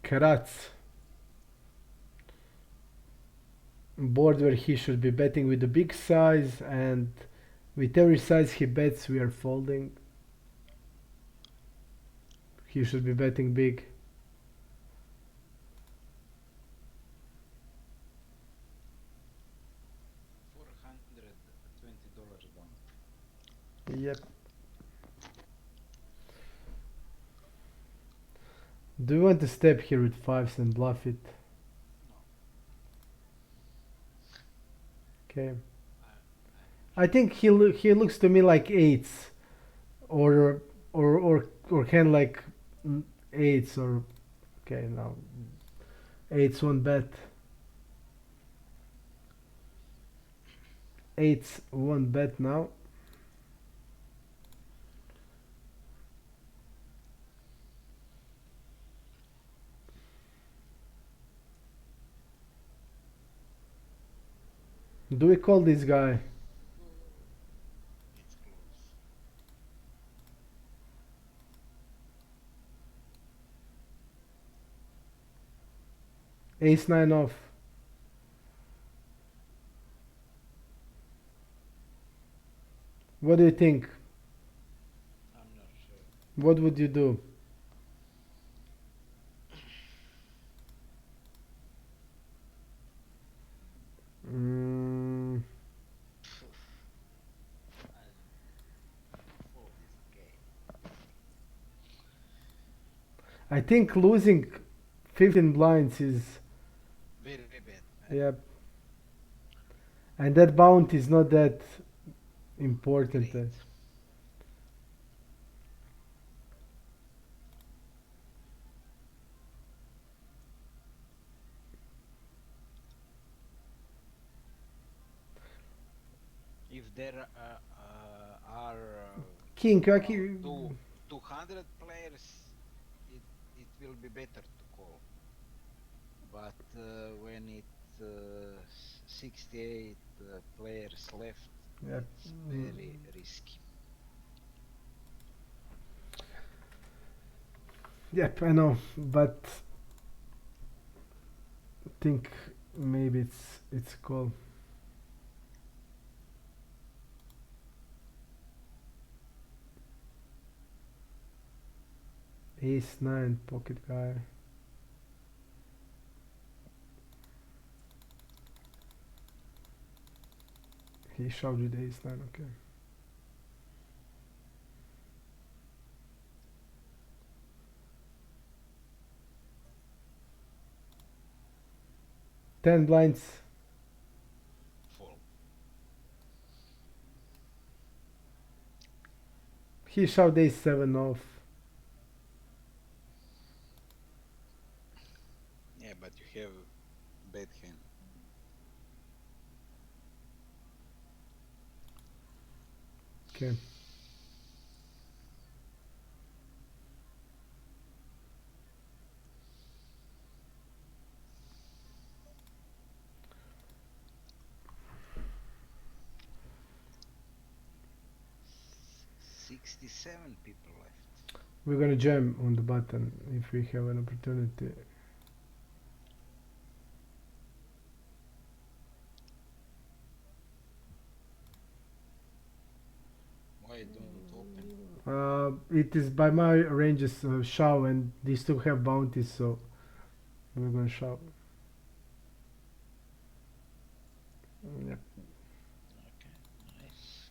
Karatz. Board where he should be betting with the big size, and with every size he bets we are folding. He should be betting big. $420 down. Yep. Do you want to step here with fives and bluff it? No. Okay. I think he looks to me like eights, or hand like eights, or okay, now eights one bet. Eights one bet now. Do we call this guy? It's close. Ace 9 off. What do you think? I'm not sure. What would you do? Mm, Fold is okay. I think losing 15 blinds is, Very bad. yeah, and that bounty is not that important. Great. If there are King, no, Aki, 200 players, it will be better to call. But when it's 68 players left, yeah. it's very risky. Yep, I know, but I think maybe it's call. Ace 9 pocket guy. He shoved with ace 9, okay. Ten blinds. Fold. He shoved ace 7 off. Yeah, but you have bad hand. Okay. 67 people left. We're gonna jam on the button if we have an opportunity. Why don't it open? It is by my ranges shove, and these two have bounties, so we're gonna shove. Yep. Okay, nice.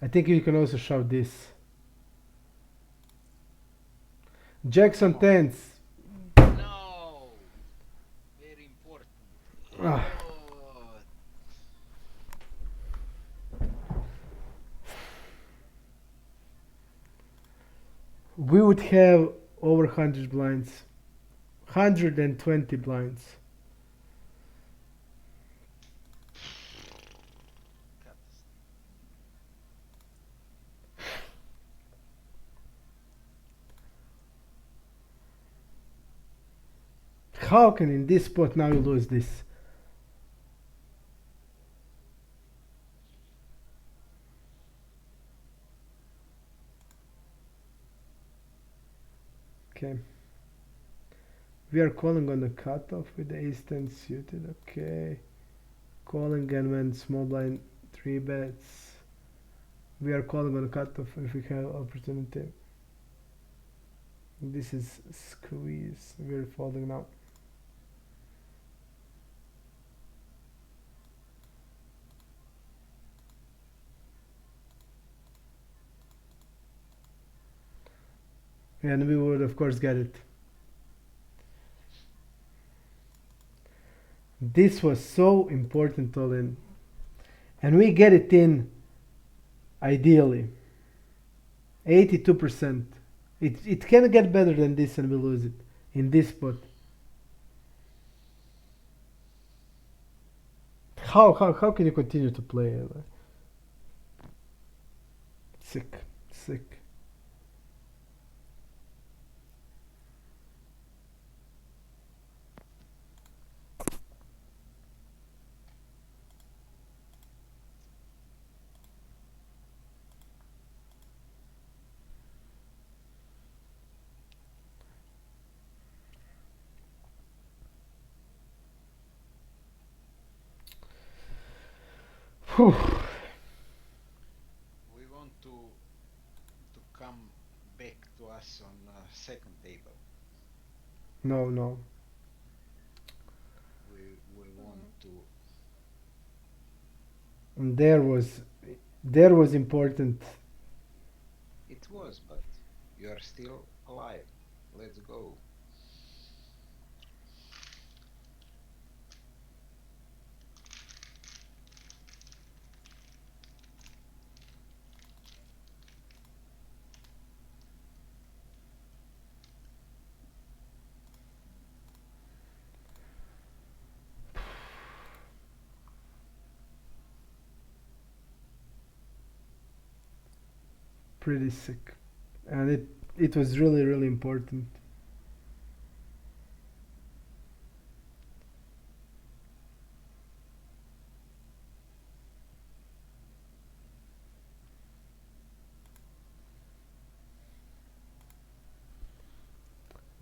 I think you can also shove this. Jacks on No. tens. No! Very important. Ah, Oh, we would have over 100 blinds. 120 blinds. catastrophe. How can in this spot now you lose this? Okay. We are calling on the cutoff with the ace 10 suited. Okay. Calling, and when small blind 3 bets. We are calling on the cutoff if we have opportunity. This is squeeze. We're folding now. And we would of course get it. This was so important all in. And we get it in ideally. 82%. It can get better than this and we lose it in this spot. How can you continue to play? Sick. Sick. Whew. We want to come back to us on second table. No, no. We want to. And there was important. It was, but you are still alive. Let's go. Pretty sick. And it was really, really important.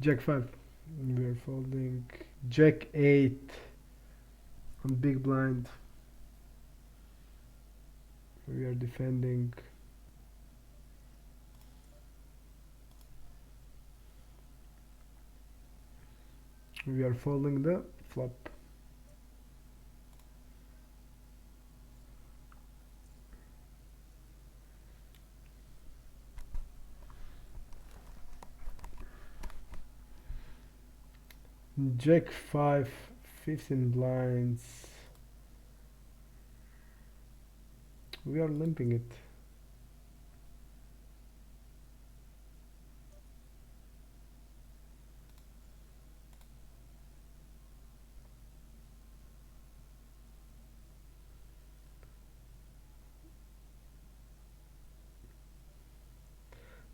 Jack 5. We are folding. Jack 8 on big blind. We are defending. We are folding the flop. Jack 5, 15 blinds. We are limping it.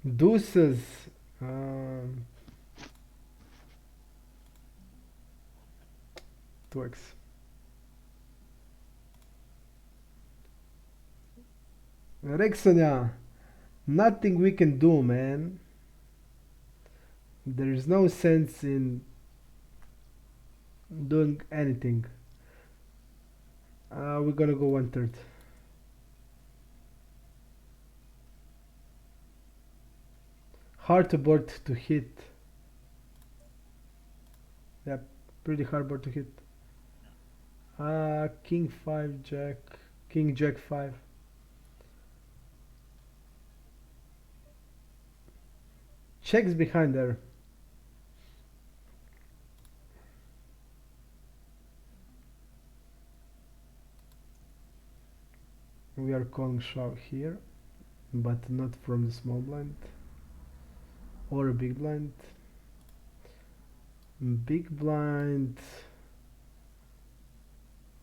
Deuces. Um, 2x. Rexonia, nothing we can do, man. There is no sense in doing anything. We're gonna go 1/3. Hard to board to hit. Yeah, pretty hard board to hit. King 5 jack, king jack 5. Checks behind there. We are calling shove here, but not from the small blind or a big blind. Big blind.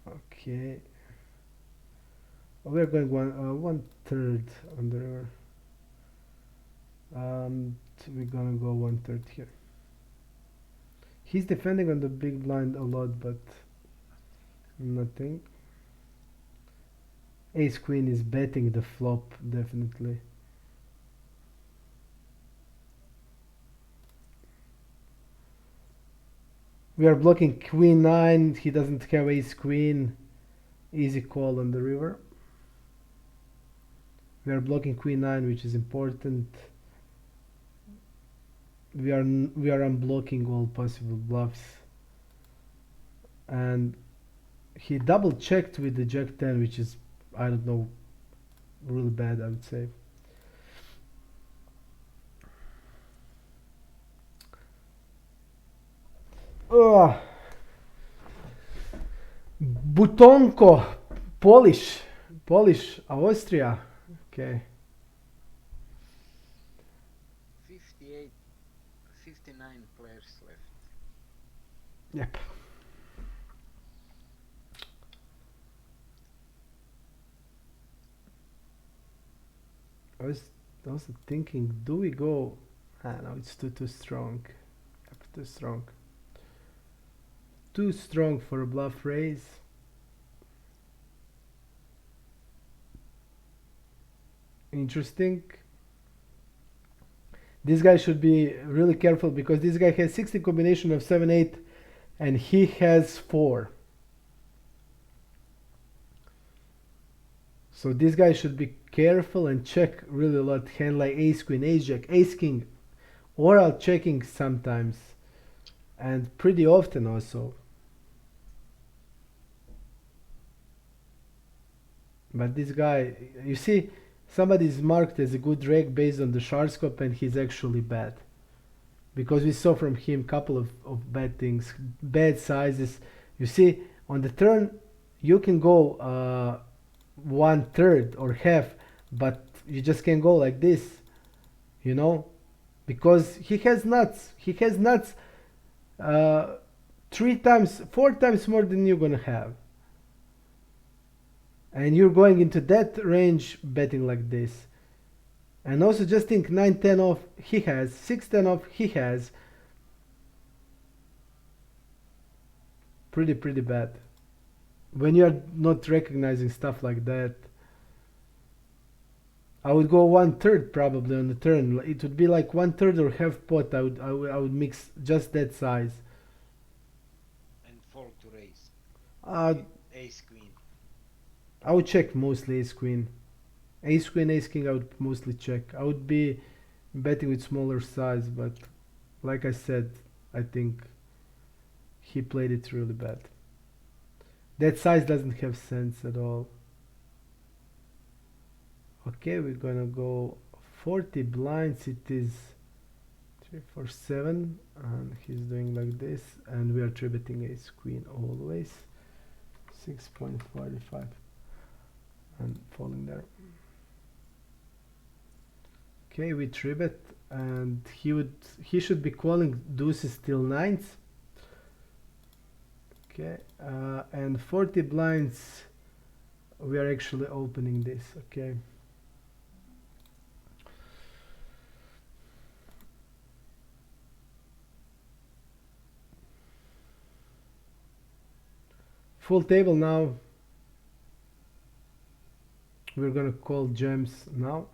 Okay. We are going 1/3 on the river. We're gonna go 1/3 here. He's defending on the big blind a lot, but nothing. Ace queen is betting the flop, definitely. We are blocking queen 9. He doesn't have ace queen. Easy call on the river. We are blocking queen 9, which is important. We are unblocking all possible bluffs. And he double checked with the jack 10, which is, I don't know, really bad, I would say. Ugh. Butonko, Polish, Austria. Okay. 59 players left. Yep. I was also thinking, do we go? No, it's too strong. Yep, too strong. Too strong for a bluff raise. Interesting. This guy should be really careful because this guy has 60 combination of 7-8 and he has 4. So this guy should be careful and check really a lot. Hand like ace queen, ace jack, ace king, or I'll checking sometimes and pretty often also. But this guy, you see, somebody is marked as a good reg based on the shard scope and he's actually bad. Because we saw from him couple of bad things, bad sizes. You see, on the turn, you can go 1/3 or half, but you just can't go like this, you know? Because he has nuts. He has nuts 3 times, 4 times more than you're gonna have. And you're going into that range betting like this. And also just think 9-10 off he has, 6-10 off he has. Pretty bad. When you are not recognizing stuff like that, I would go 1/3 probably on the turn. It would be like 1/3 or half pot. I would mix just that size. And fold to raise. Ace queen. I would check mostly ace queen. Ace queen, ace king, I would mostly check. I would be betting with smaller size, but like I said, I think he played it really bad. That size doesn't have sense at all. Okay, we're gonna go 40 blinds. It is 3, 4, 7, and he's doing like this, and we are 3-betting ace queen always. 6.45 and falling there. Okay, we 3-bet, and he should be calling deuces till 9s. Okay, and 40 blinds, we are actually opening this. Okay. Full table now. We're gonna call gems now.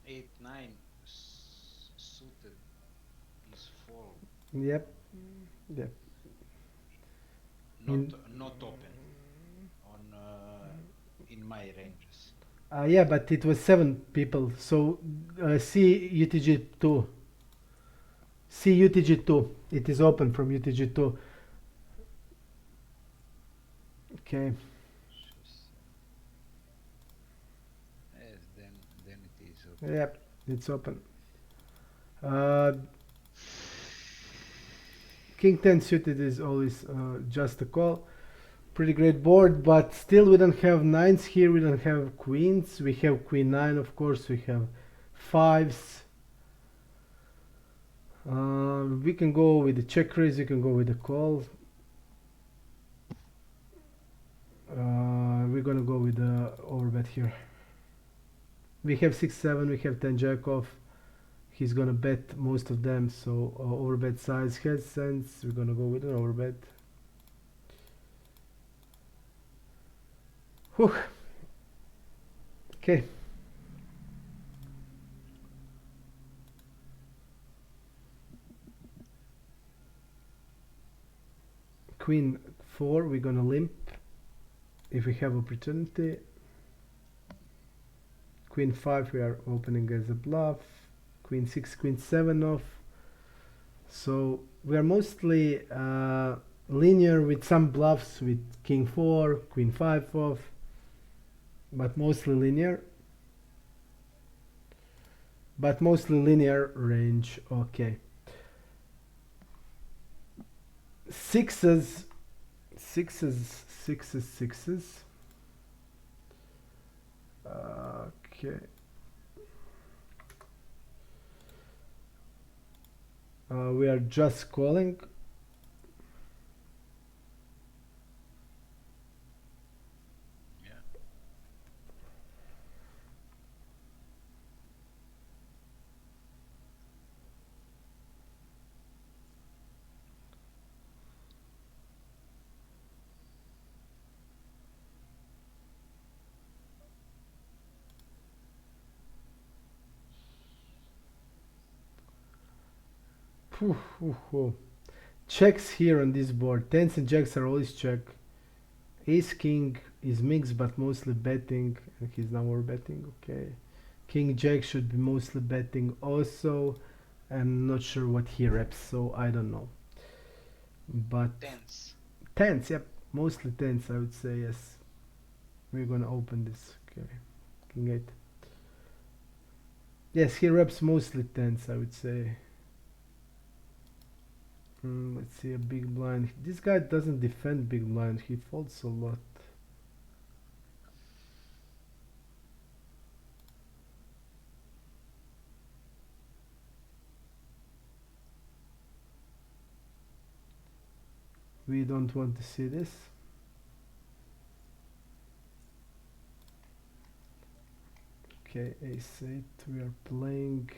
Eight nine suited is full. Yep. Yep. Not not open on in my ranges. Yeah, but it was 7 people. So see UTG2. See UTG2. It is open from UTG2. Okay. Yes, then it is open. Yep. It's open. Uh, King 10 suited is always just a call. Pretty great board, but still we don't have nines here. We don't have queens. We have queen 9, of course. We have fives. We can go with the check raise. We can go with the call. We're gonna go with the overbet here. We have 6-7. We have 10 jack off. He's gonna bet most of them, so overbet size has sense. We're gonna go with an overbet. Whew. Okay. Queen 4, we're gonna limp if we have opportunity. Queen 5, we are opening as a bluff. Queen 6, Queen 7 off. So we are mostly linear with some bluffs with King 4, Queen 5 off, but mostly linear. But mostly linear range. Okay. Sixes. Okay. We are just calling. Yeah. Checks here on this board. Tens and jacks are always check. Ace king is mixed but mostly betting, and he's now more betting. Okay. King jack should be mostly betting also. I'm not sure what he reps, so I don't know. But Tens. tens, yep, mostly tens, I would say. Yes. We're gonna open this. Okay. King 8. Yes, he reps mostly tens, I would say. Let's see, a big blind. This guy doesn't defend big blind. He folds a lot. We don't want to see this. Okay, ace 8. We are playing.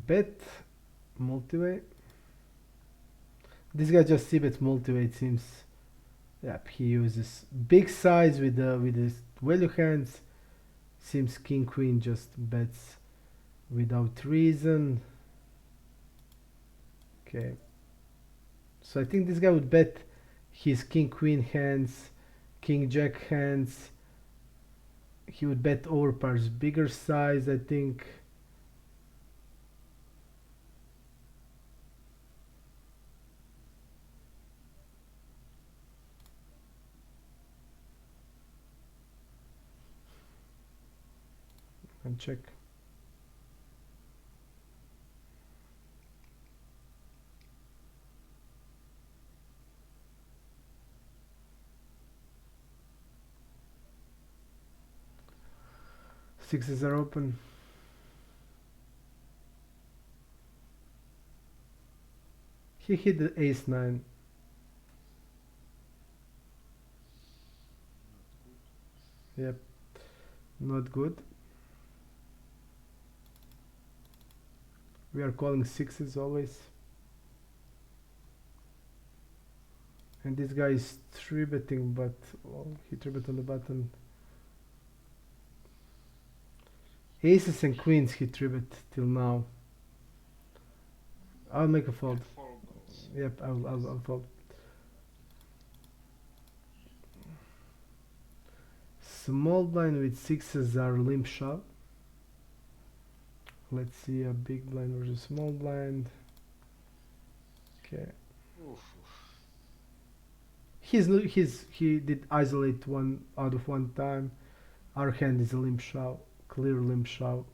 Bet multiway. This guy just c-bets multiway. It seems. Yep, he uses big size with his value hands. Seems king queen just bets without reason. Okay. So I think this guy would bet his king queen hands, king jack hands. He would bet overpairs bigger size, I think. And check. Sixes are open. He hit the ace 9. Not good. Yep. Not good. We are calling sixes always. And this guy is 3-betting, but oh, he 3-bet on the button. Aces and queens he 3-bet till now. I'll make a fold. Fold also. Yep, I'll fold. Small blind with sixes are limp shot. Let's see a big blind versus small blind. Okay. Oof. He did isolate one out of one time. Our hand is a limp shot, clear limp shot.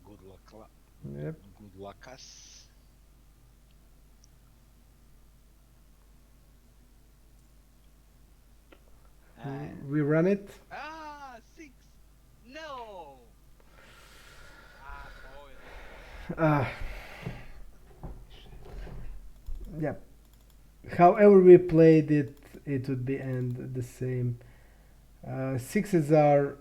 Good luck. Yep. Good luck us. We run it. Six. No. Fold. Uh, yep. However we played it, it would be end the same. Sixes are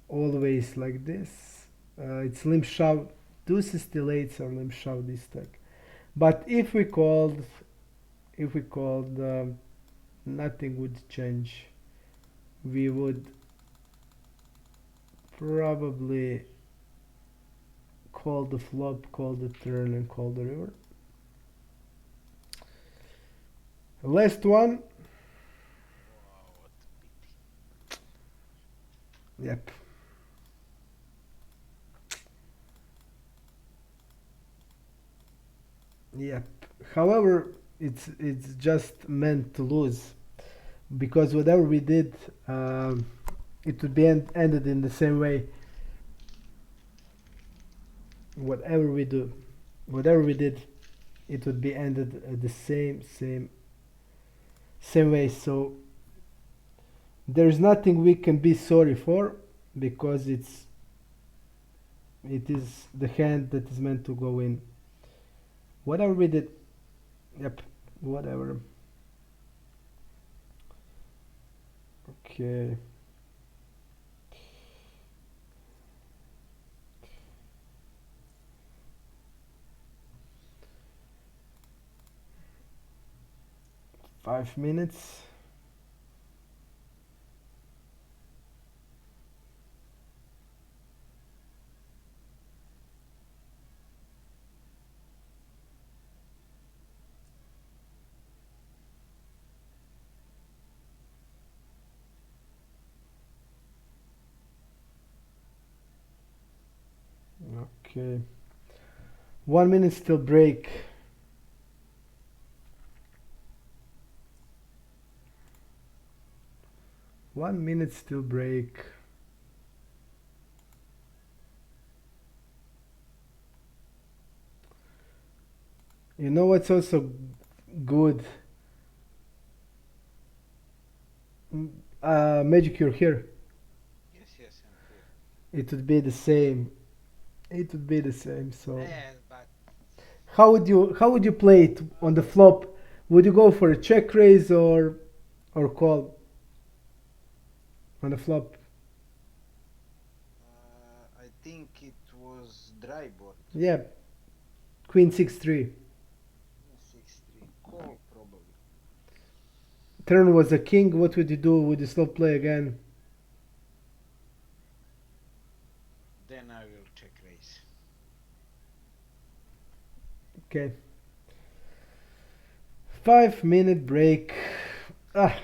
always like this. It's limp shove. Deuces still eights are limp shove this stack. But if we called, nothing would change. We would probably call the flop, call the turn, and call the river. Last one. Wow, what a pity. Yep. Yep. However, it's just meant to lose, because whatever we did, it would be ended in the same way. Whatever we did, it would be ended the same way. So there's nothing we can be sorry for, because it is the hand that is meant to go in. Whatever we did, yep, whatever. Okay. Five minutes. Okay. 1 minute still break. One minute still break. You know what's also good? Magic, you're here. Yes, I'm here. It would be the same. It would be the same. So Yes, but how would you play it on the flop? Would you go for a check raise or call on the flop? I think it was dry board. Yeah. Queen 6-3. 6-3. Call probably. Turn was a king. What would you do? Would you still play again? Then I will check raise. Okay. 5 minute break. Break.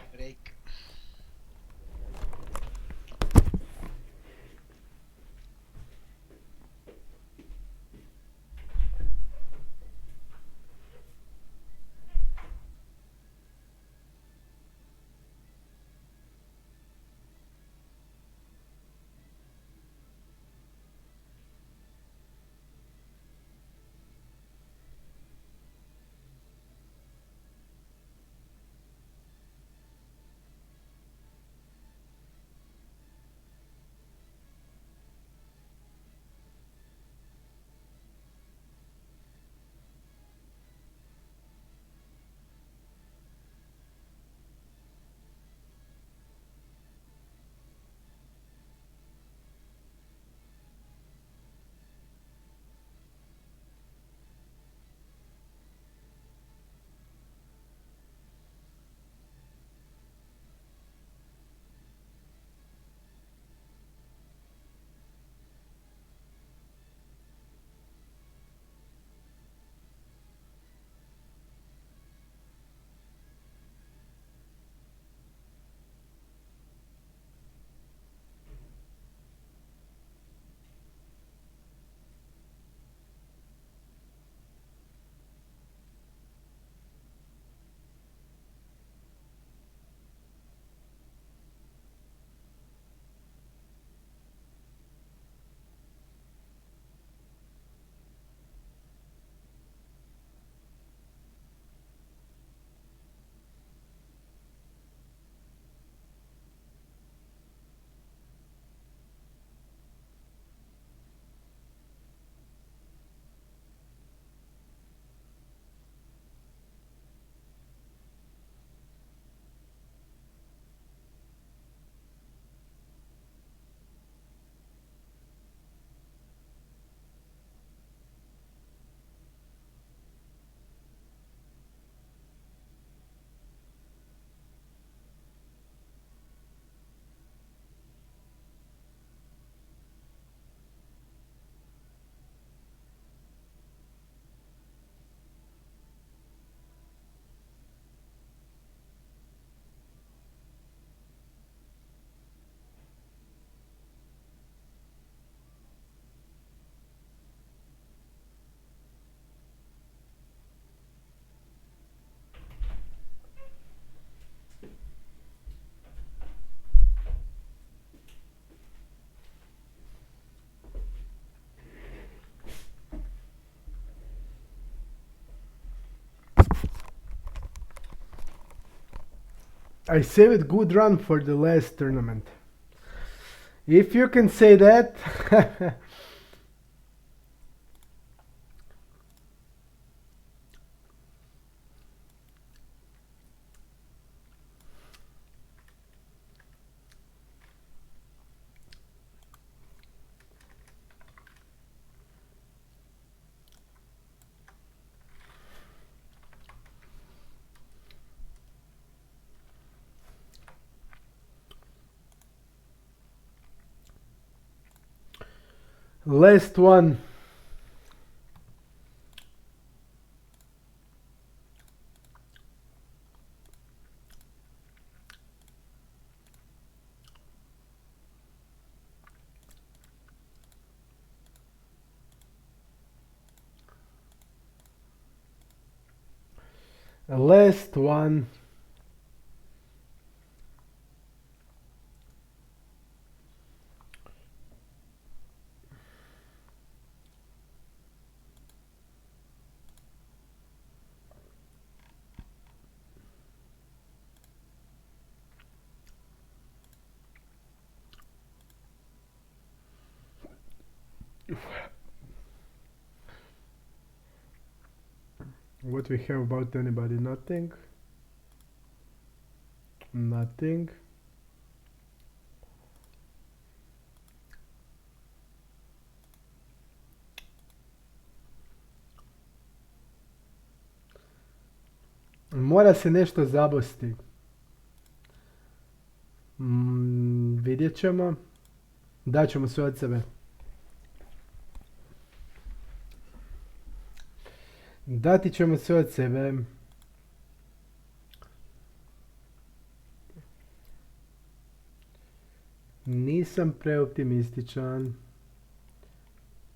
I saved good run for the last tournament. If you can say that. Last one. Last one. What we have about anybody? Nothing. Nothing. Mora se nešto zabosti. Vidjet ćemo. Daćemo sve od sebe. Dati ćemo sve od sebe. Nisam preoptimističan.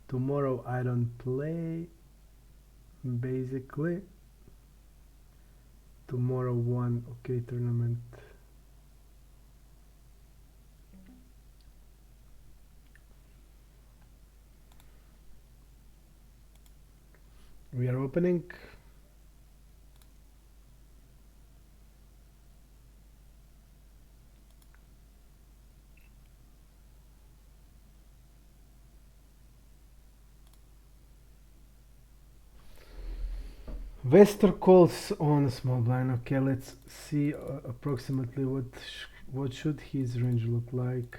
Tomorrow I don't play. Basically. Tomorrow one okay tournament. We are opening. Wester calls on small blind. Okay, let's see approximately what should his range look like.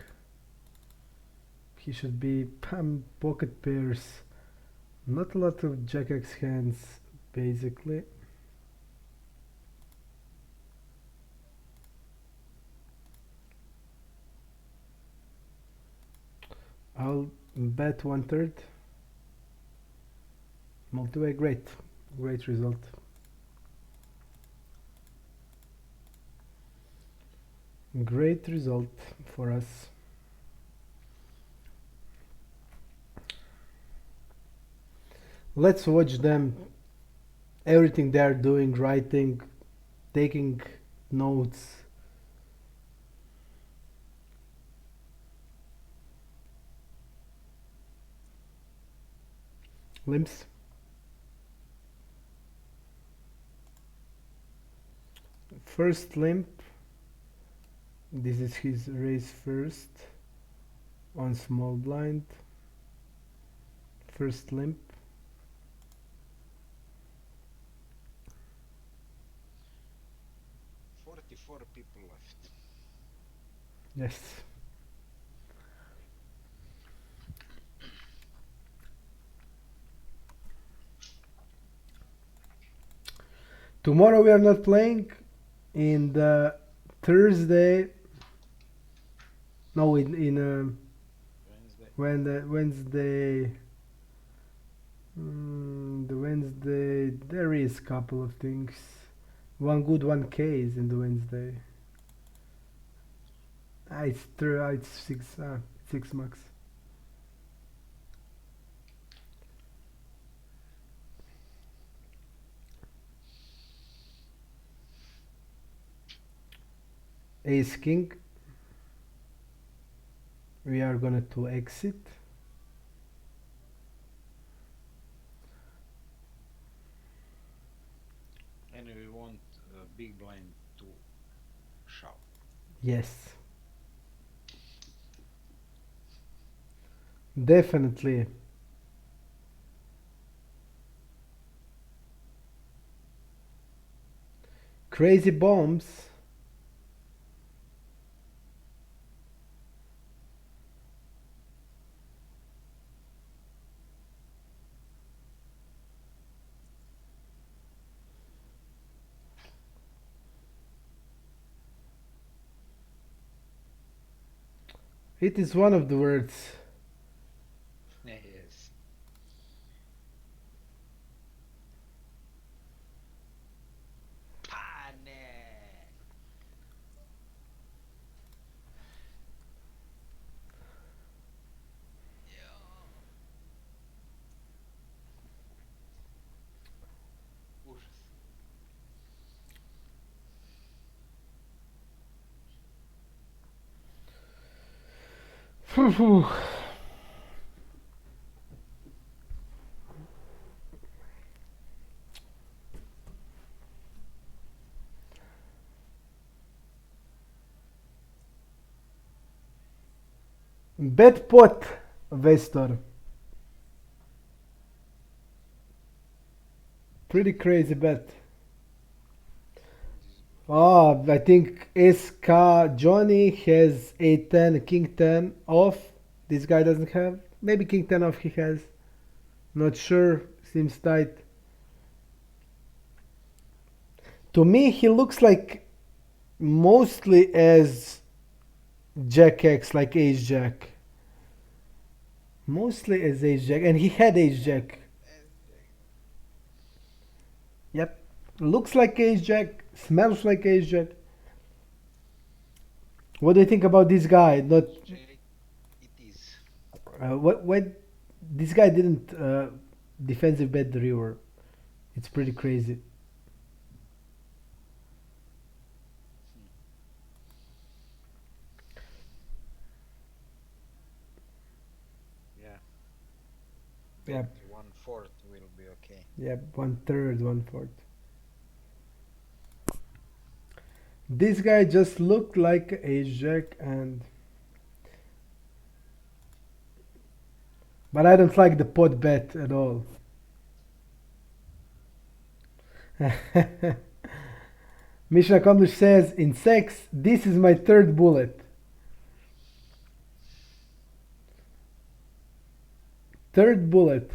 He should be pocket pairs. Not a lot of Jack X hands, basically. I'll bet 1/3. Multi-way, great. Great result. Great result for us. Let's watch them. Everything they are doing, writing, taking notes. Limps. First limp. This is his raise first on small blind. First limp. People left. Yes. Tomorrow we are not playing. In the Thursday. No, in Wednesday. The Wednesday there is couple of things. One good, one case in the Wednesday. It's six max. Ace king. We are gonna to exit. And we want big blind to shove. Yes, definitely. Crazy bombs. It is one of the words. Yes. Pane. Jo. Užas. Bet pot, Vestor. Pretty crazy bet. This is good. Oh, I think SK Johnny has a 10, king 10 off. This guy doesn't have. Maybe king 10 off he has. Not sure. Seems tight. To me, he looks like mostly as Jack X, like Ace Jack. Mostly as Ace Jack. And he had Ace Jack. Yep. Looks like Ace Jack. Smells like Ace Jack. What do you think about this guy? Not Jake, it is. what this guy didn't defensive bet the river. It's pretty crazy. Hmm. Yeah. Bet Yeah, 1/4 will be okay. yeah, 1/3, 1/4. This guy just looked like Ace Jack, and but I don't like the pot bet at all. Mission accomplished says in sex, this is my third bullet. Third bullet.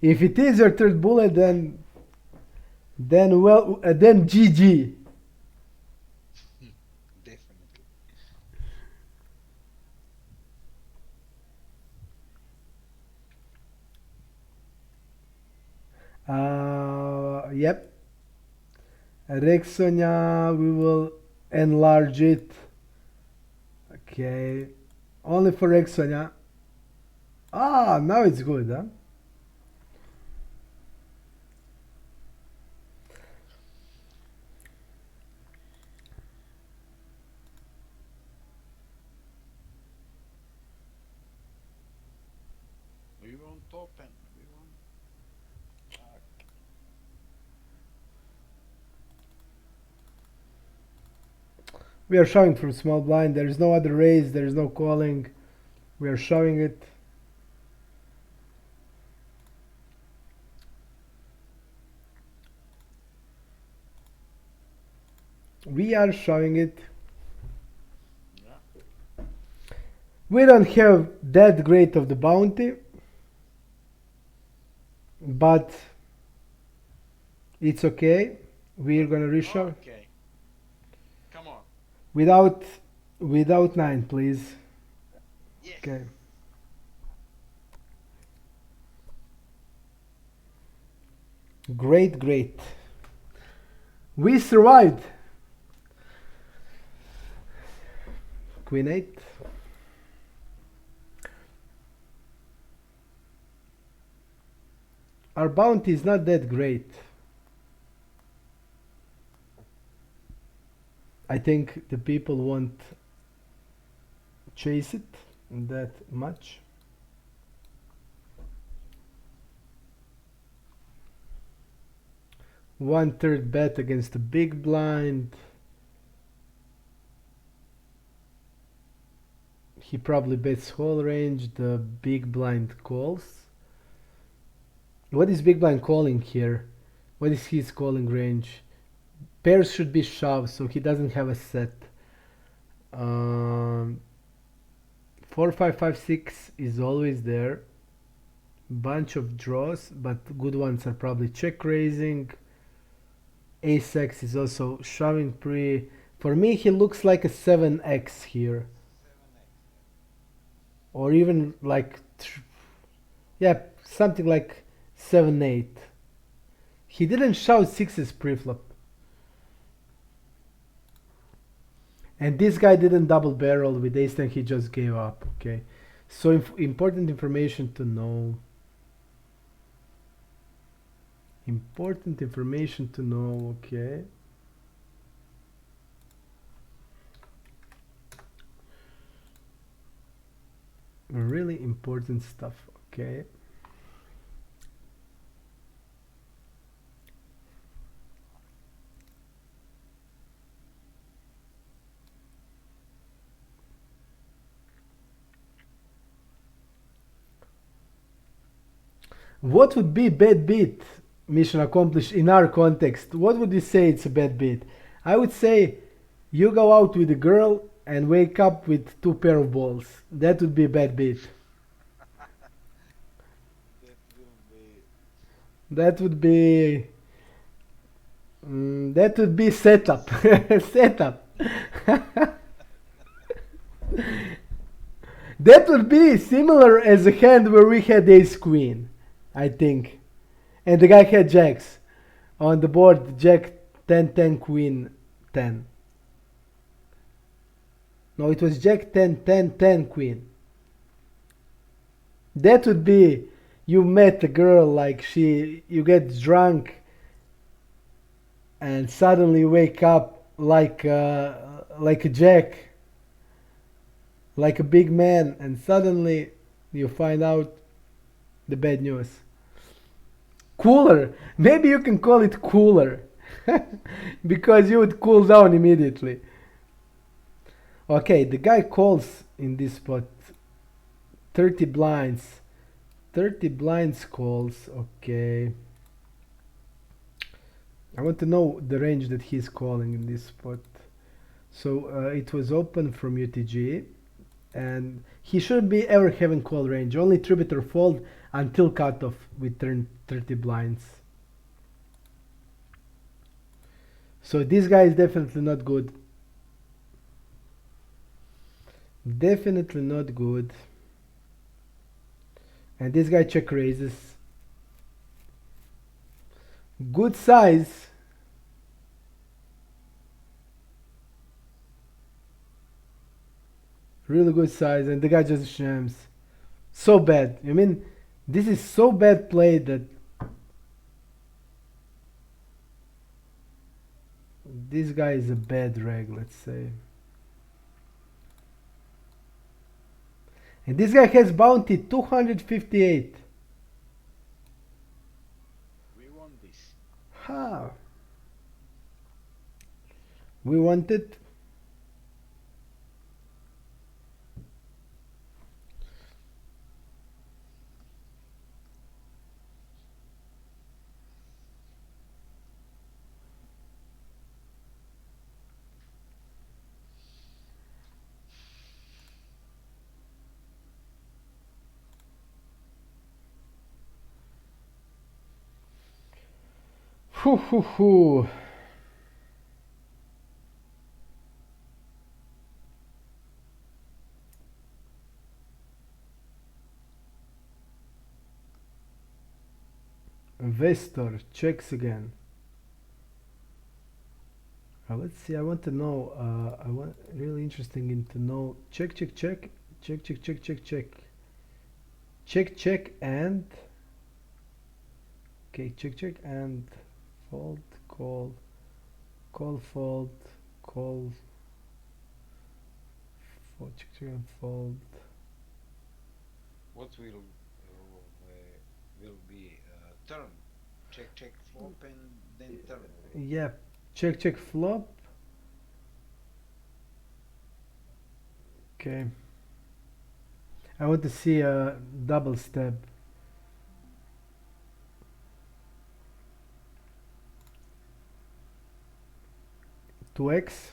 If it is your third bullet, then GG. Definitely. Yep. Rexonia, we will enlarge it. Okay. Only for Rexonia. Ah, now it's good, huh? We won't open. We won't. Fuck. We are showing from small blind. There is no other raise. There is no calling. We are showing it. We are showing it. Yeah. We don't have that great of the bounty, but it's okay. We're gonna reshow Okay. Come on. without without 9, please. Yes. Okay. Great, great. We survived. Queen 8. Our bounty is not that great. I think the people won't chase it that much. 1/3 bet against the big blind. He probably bets whole range. The big blind calls. What is big blind calling here? What is his calling range? Pairs should be shoved, so he doesn't have a set. Um, 4 5 5 6 is always there. Bunch of draws, but good ones are probably check raising. Ace X is also shoving pre. For me, he looks like a 7x here, 7x. or even like, yeah, something like 7 8. He didn't shove sixes pre-flop, and this guy didn't double barrel with ace 10. He just gave up. Okay, so important information to know. Important information to know. Okay. Really important stuff. Okay. What would be bad beat? Mission accomplished in our context. What would you say it's a bad beat? I would say you go out with a girl and wake up with two pair of balls. That would be a bad beat. That will be. That would be that would be setup. Setup. That would be similar as a hand where we had ace queen, I think, and the guy had jacks on the board. Jack 10 10 queen 10. No, it was Jack 10 10 10 queen. That would be you met a girl like you get drunk and suddenly wake up like a jack, like a big man, and suddenly you find out the bad news. Cooler. Maybe you can call it cooler. Because you would cool down immediately. Okay, the guy calls in this spot 30 blinds. 30 blinds calls. Okay. I want to know the range that he's calling in this spot. So it was open from UTG, and he shouldn't be ever having call range. Only tribute or fold until cutoff with turn 30 blinds. So this guy is definitely not good. Definitely not good. And this guy check raises. Good size. Really good size, and the guy just shams. So bad. I mean, this is so bad play that this guy is a bad reg, let's say. And this guy has bounty 258. We want this. Ha! We want it. Hoo hoo hoo. Vestor checks again. Let's see. I want to know. I want really interesting in to know. Check, check, check, check, check, check, check, check, check, check, and okay, check, check, and fold, call, call, fold, call, fold, check, check, and fold. What will be turn? Check check flop and then turn. Yeah, check flop. Okay. I want to see a double step. 2x.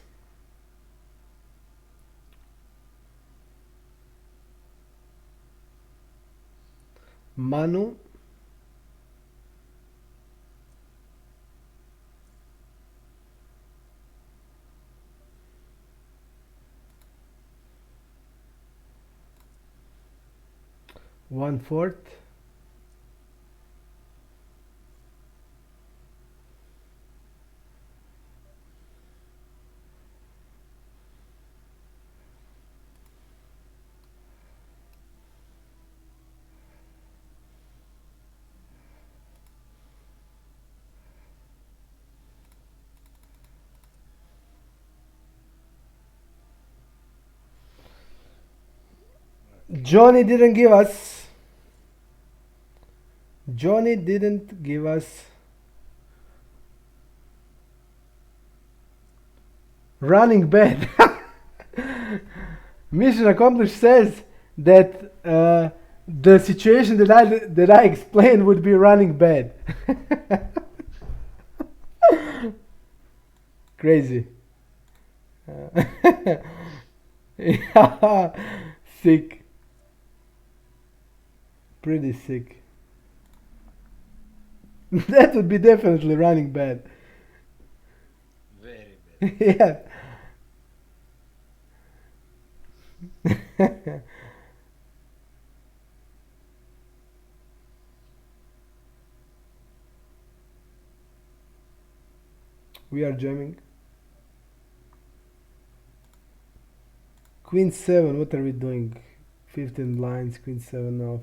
Manu. One fourth. Okay. Johnny didn't give us. Johnny didn't give us. Running bad. Mission accomplished says that the situation that I explained would be running bad. Crazy. Yeah, sick. Pretty sick. That would be definitely running bad. Very bad. Yeah. We are jamming. Queen 7, what are we doing? 15 lines, Queen 7 off.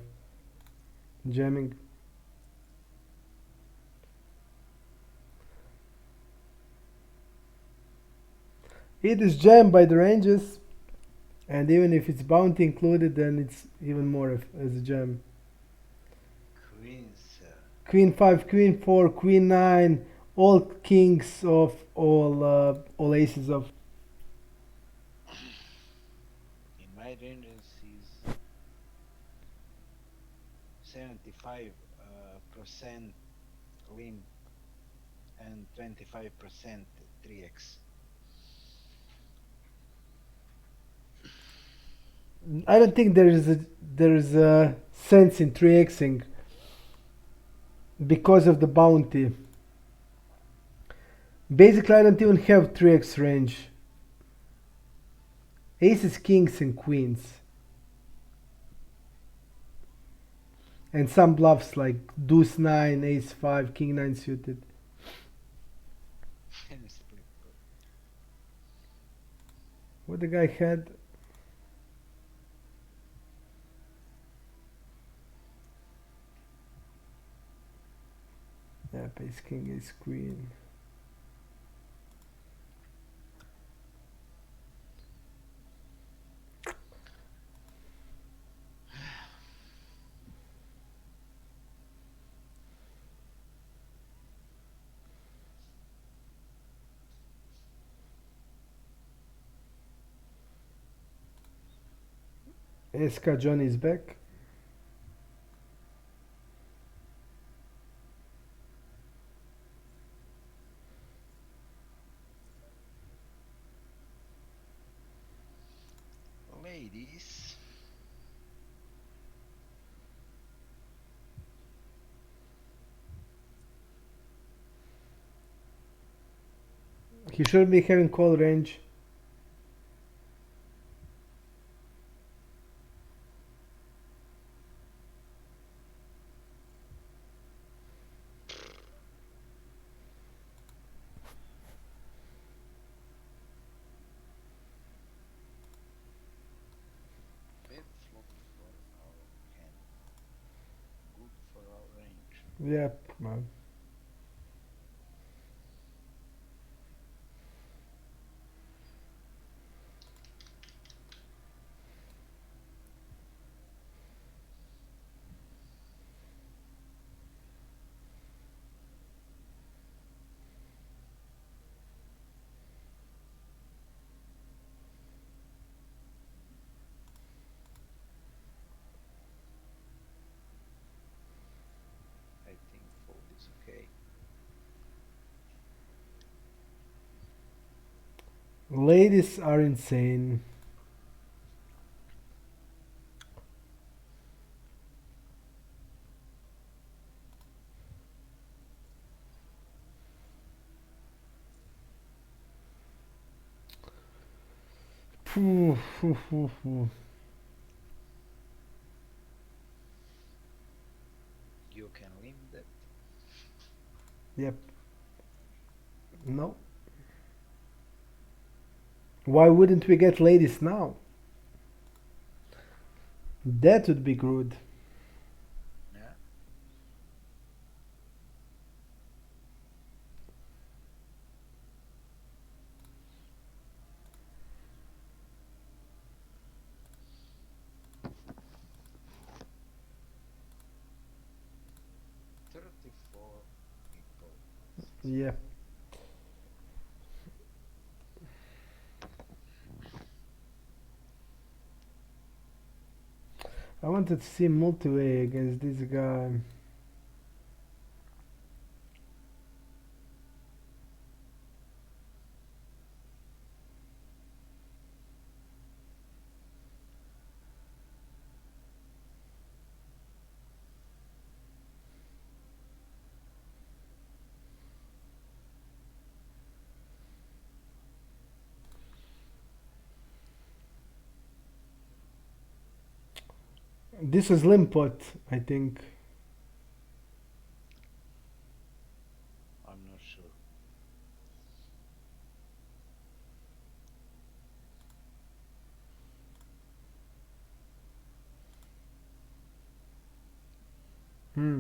Jamming. It is jammed by the ranges, and even if it's bounty included, then it's even more as a jam. Queen 7. Queen 5, Queen 4, Queen 9, all kings of all aces of. In my ranges is 75% limp and 25% 3x. I don't think there is a sense in 3xing because of the bounty. Basically, I don't even have 3x range. Aces, kings, and queens. And some bluffs like deuce 9, ace 5, king 9 suited. And split. What the guy had? Yeah, ace king, ace queen. SK John is back. Ladies. He should be having call range. Bad flop for our hand. Good for our range. Yep, man. Ladies are insane. Phew, phew, phew, phew. You can win that. Yep. No. Why wouldn't we get ladies now? That would be good. Yeah. $34 people. Yeah. I wanted to see multi-way against this guy. This was Limpot, I think. I'm not sure. Hmm.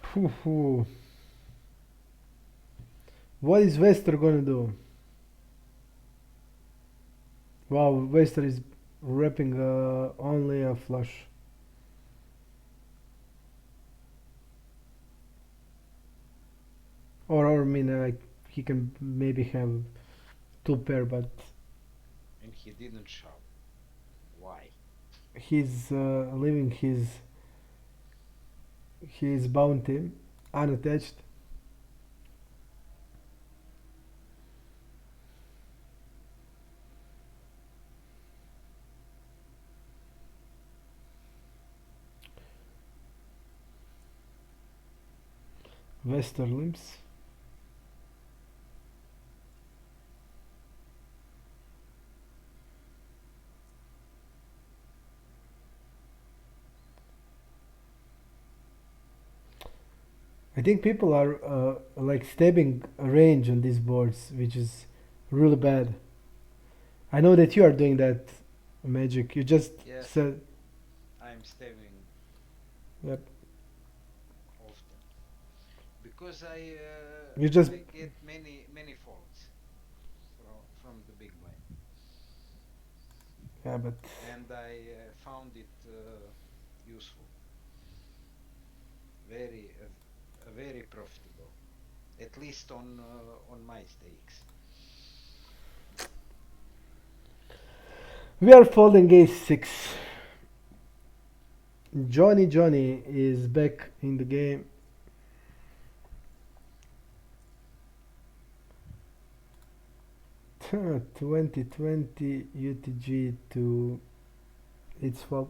Phew, phew. What is Wester gonna do? Wow, Wester is wrapping only a flush. Or I mean, he can maybe have two pair, but And he didn't shove. Why? he's leaving his bounty unattached. Wester limps. I think people are like stabbing a range on these boards, which is really bad. I know that you are doing that, Magic. You just Yes, said, I'm stabbing yep. often because You just, I get many folds from the big blind, yeah, but and I found it useful, very profitable, at least on my stakes. we are folding ace 6. Johnny is back in the game. Huh, 2020 UTG to its swap.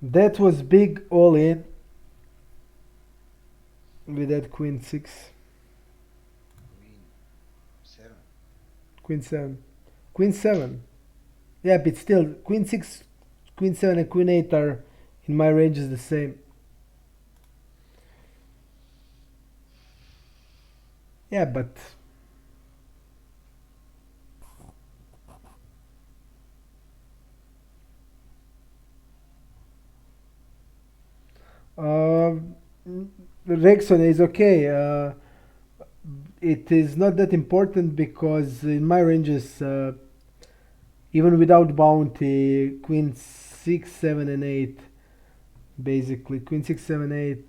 That was big all in with that queen 6, Queen 7. queen 7, queen 7. Yeah, but still, queen 6, queen 7, and queen 8 are in my range is the same. Yeah, but um, Rexon is okay. It is not that important because in my ranges, even without bounty, queen 6, 7, and 8 basically. Queen 6 7 8.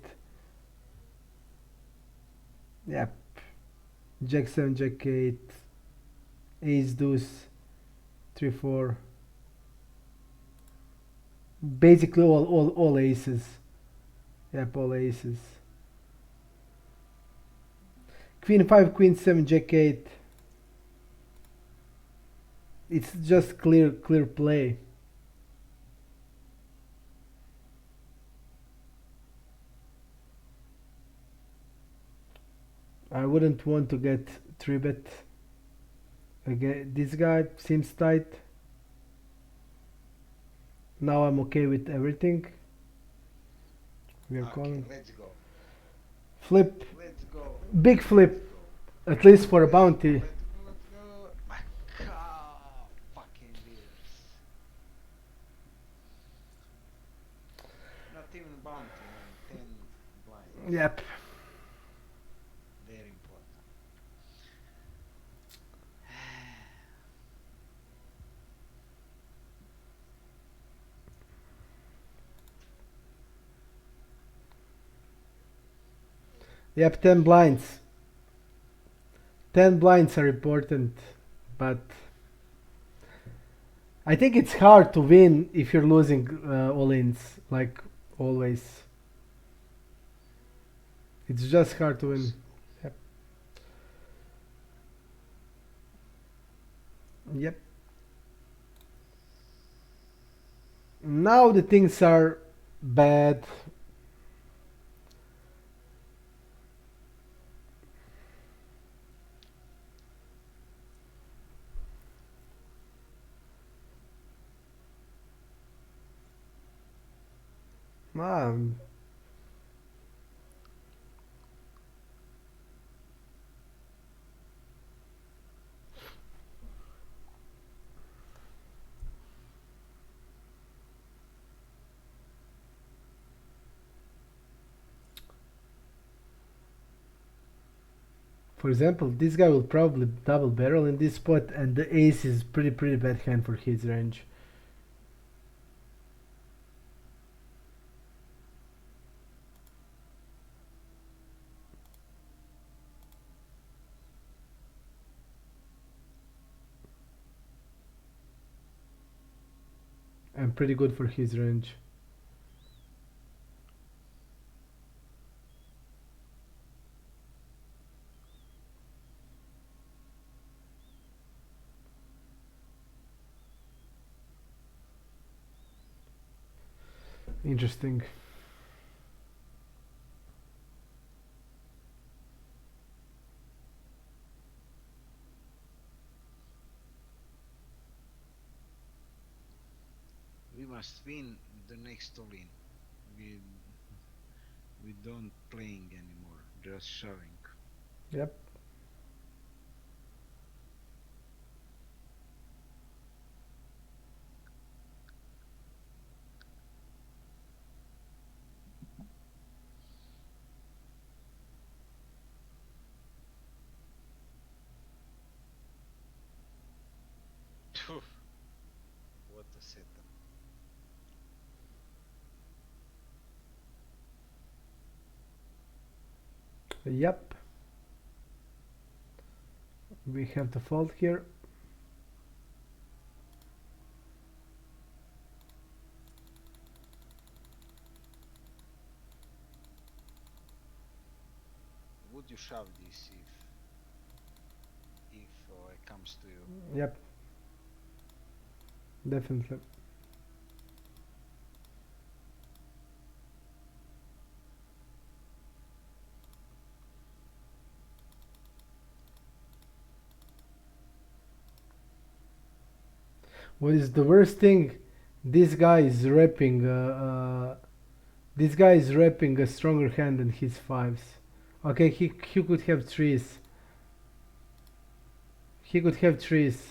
Yep. Jack 7 Jack 8. Ace deuce 3 4. Basically all aces. Yep, all aces. Queen 5 Queen 7 Jack 8. It's just clear play. I wouldn't want to get 3-bet. Again, this guy seems tight. Now I'm okay with everything. We are Okay, calling. let's go. Flip. Let's go. Big flip. At least for a bounty. Let's go, let's go. Ah, fucking leaders. Not even bounty, man. 10 blinds. Yep. Very important. Yep, 10 blinds. 10 blinds are important, but I think it's hard to win if you're losing all-ins, like always. It's just hard to win. Yep. Yep. Now the things are bad. Um, for example, this guy will probably double barrel in this spot, and the ace is pretty bad hand for his range. And pretty good for his range. Interesting. We must win the next all-in. We we don't playing anymore, just shoving. Yep. Phew, what a setup. Yep. We have the fault here. Would you shove this if it comes to you? Yep. Definitely. What is the worst thing? This guy is repping. This guy is repping a stronger hand than his fives. Okay, he could have threes. He could have threes,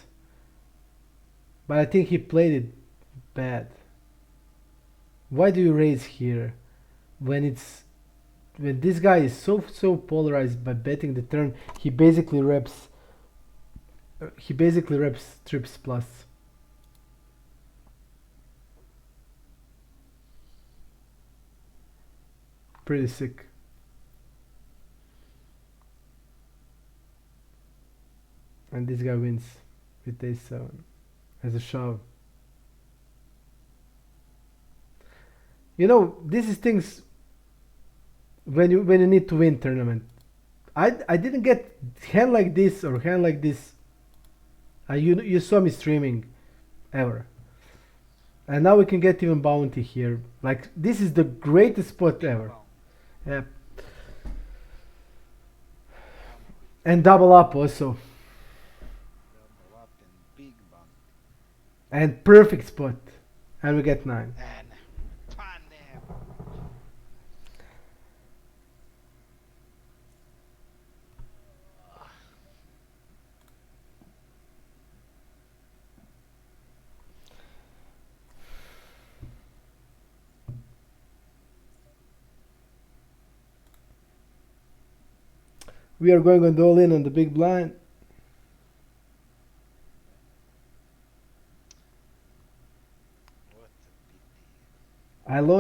but I think he played it bad. Why do you raise here when this guy is so polarized by betting the turn? He basically reps. He basically reps trips plus. Pretty sick. And this guy wins with a7 as a shove. You know, this is things when you need to win tournament. I didn't get hand like this or hand like this. You saw me streaming ever. And now we can get even bounty here. Like this is the greatest spot ever. Wow. Yeah. And double up also. Double up and big bump. And perfect spot. And we get 9. And pane. We are going on the all in on the big blind. What a pity.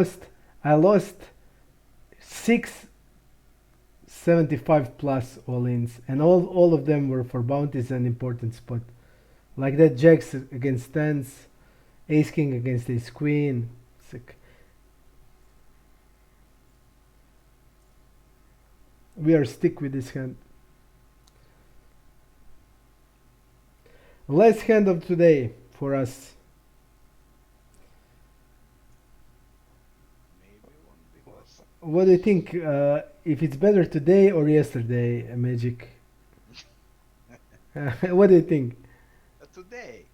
I lost 675 plus all ins, and all of them were for bounties and important spot. Like that jacks against tens, ace king against ace queen. Sick. We are stick with this hand. Last hand of today for us. Maybe won't be lost. What do you think? If it's better today or yesterday, Magic? What do you think? Today.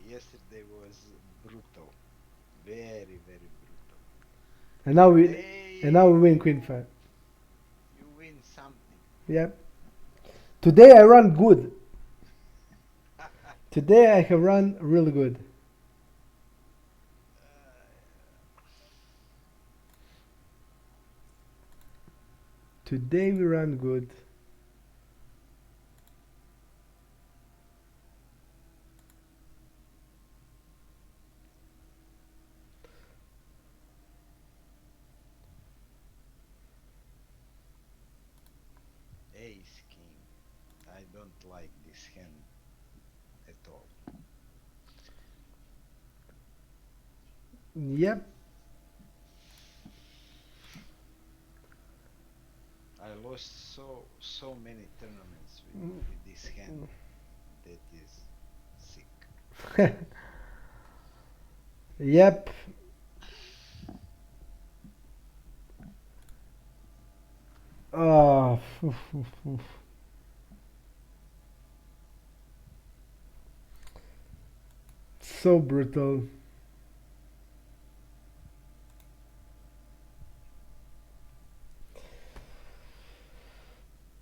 Yesterday was brutal. Very, very brutal. And now we Today, win Queen 5. you win something. Yeah. Today I run good. Today I have run really good. Today we run good. Ace king. I don't like this hand at all. Yep. I lost so many tournaments with this hand. That is sick. Yep. Oh, so brutal.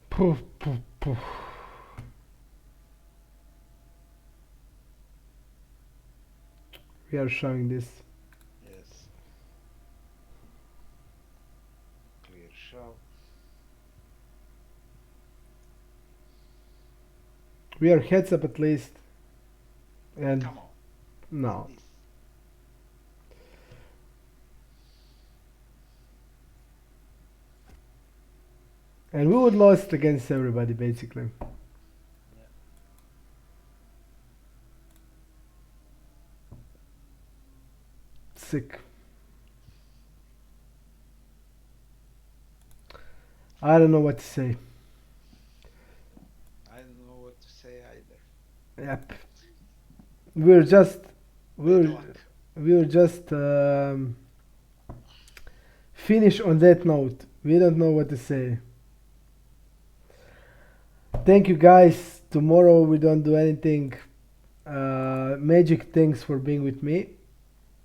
Poof, poof, poof. We are showing this. Yes. Clear shove. We are heads up at least. And Come on. no. This. And we would lost against everybody basically. Yeah. Sick. I don't know what to say. I don't know what to say either. Yep. We're just Bad we're luck. we'll just finish on that note. We don't know what to say. Thank you guys. Tomorrow we don't do anything. Magic, thanks for being with me.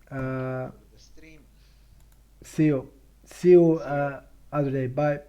For the stream. See you. See you See you. other day. Bye.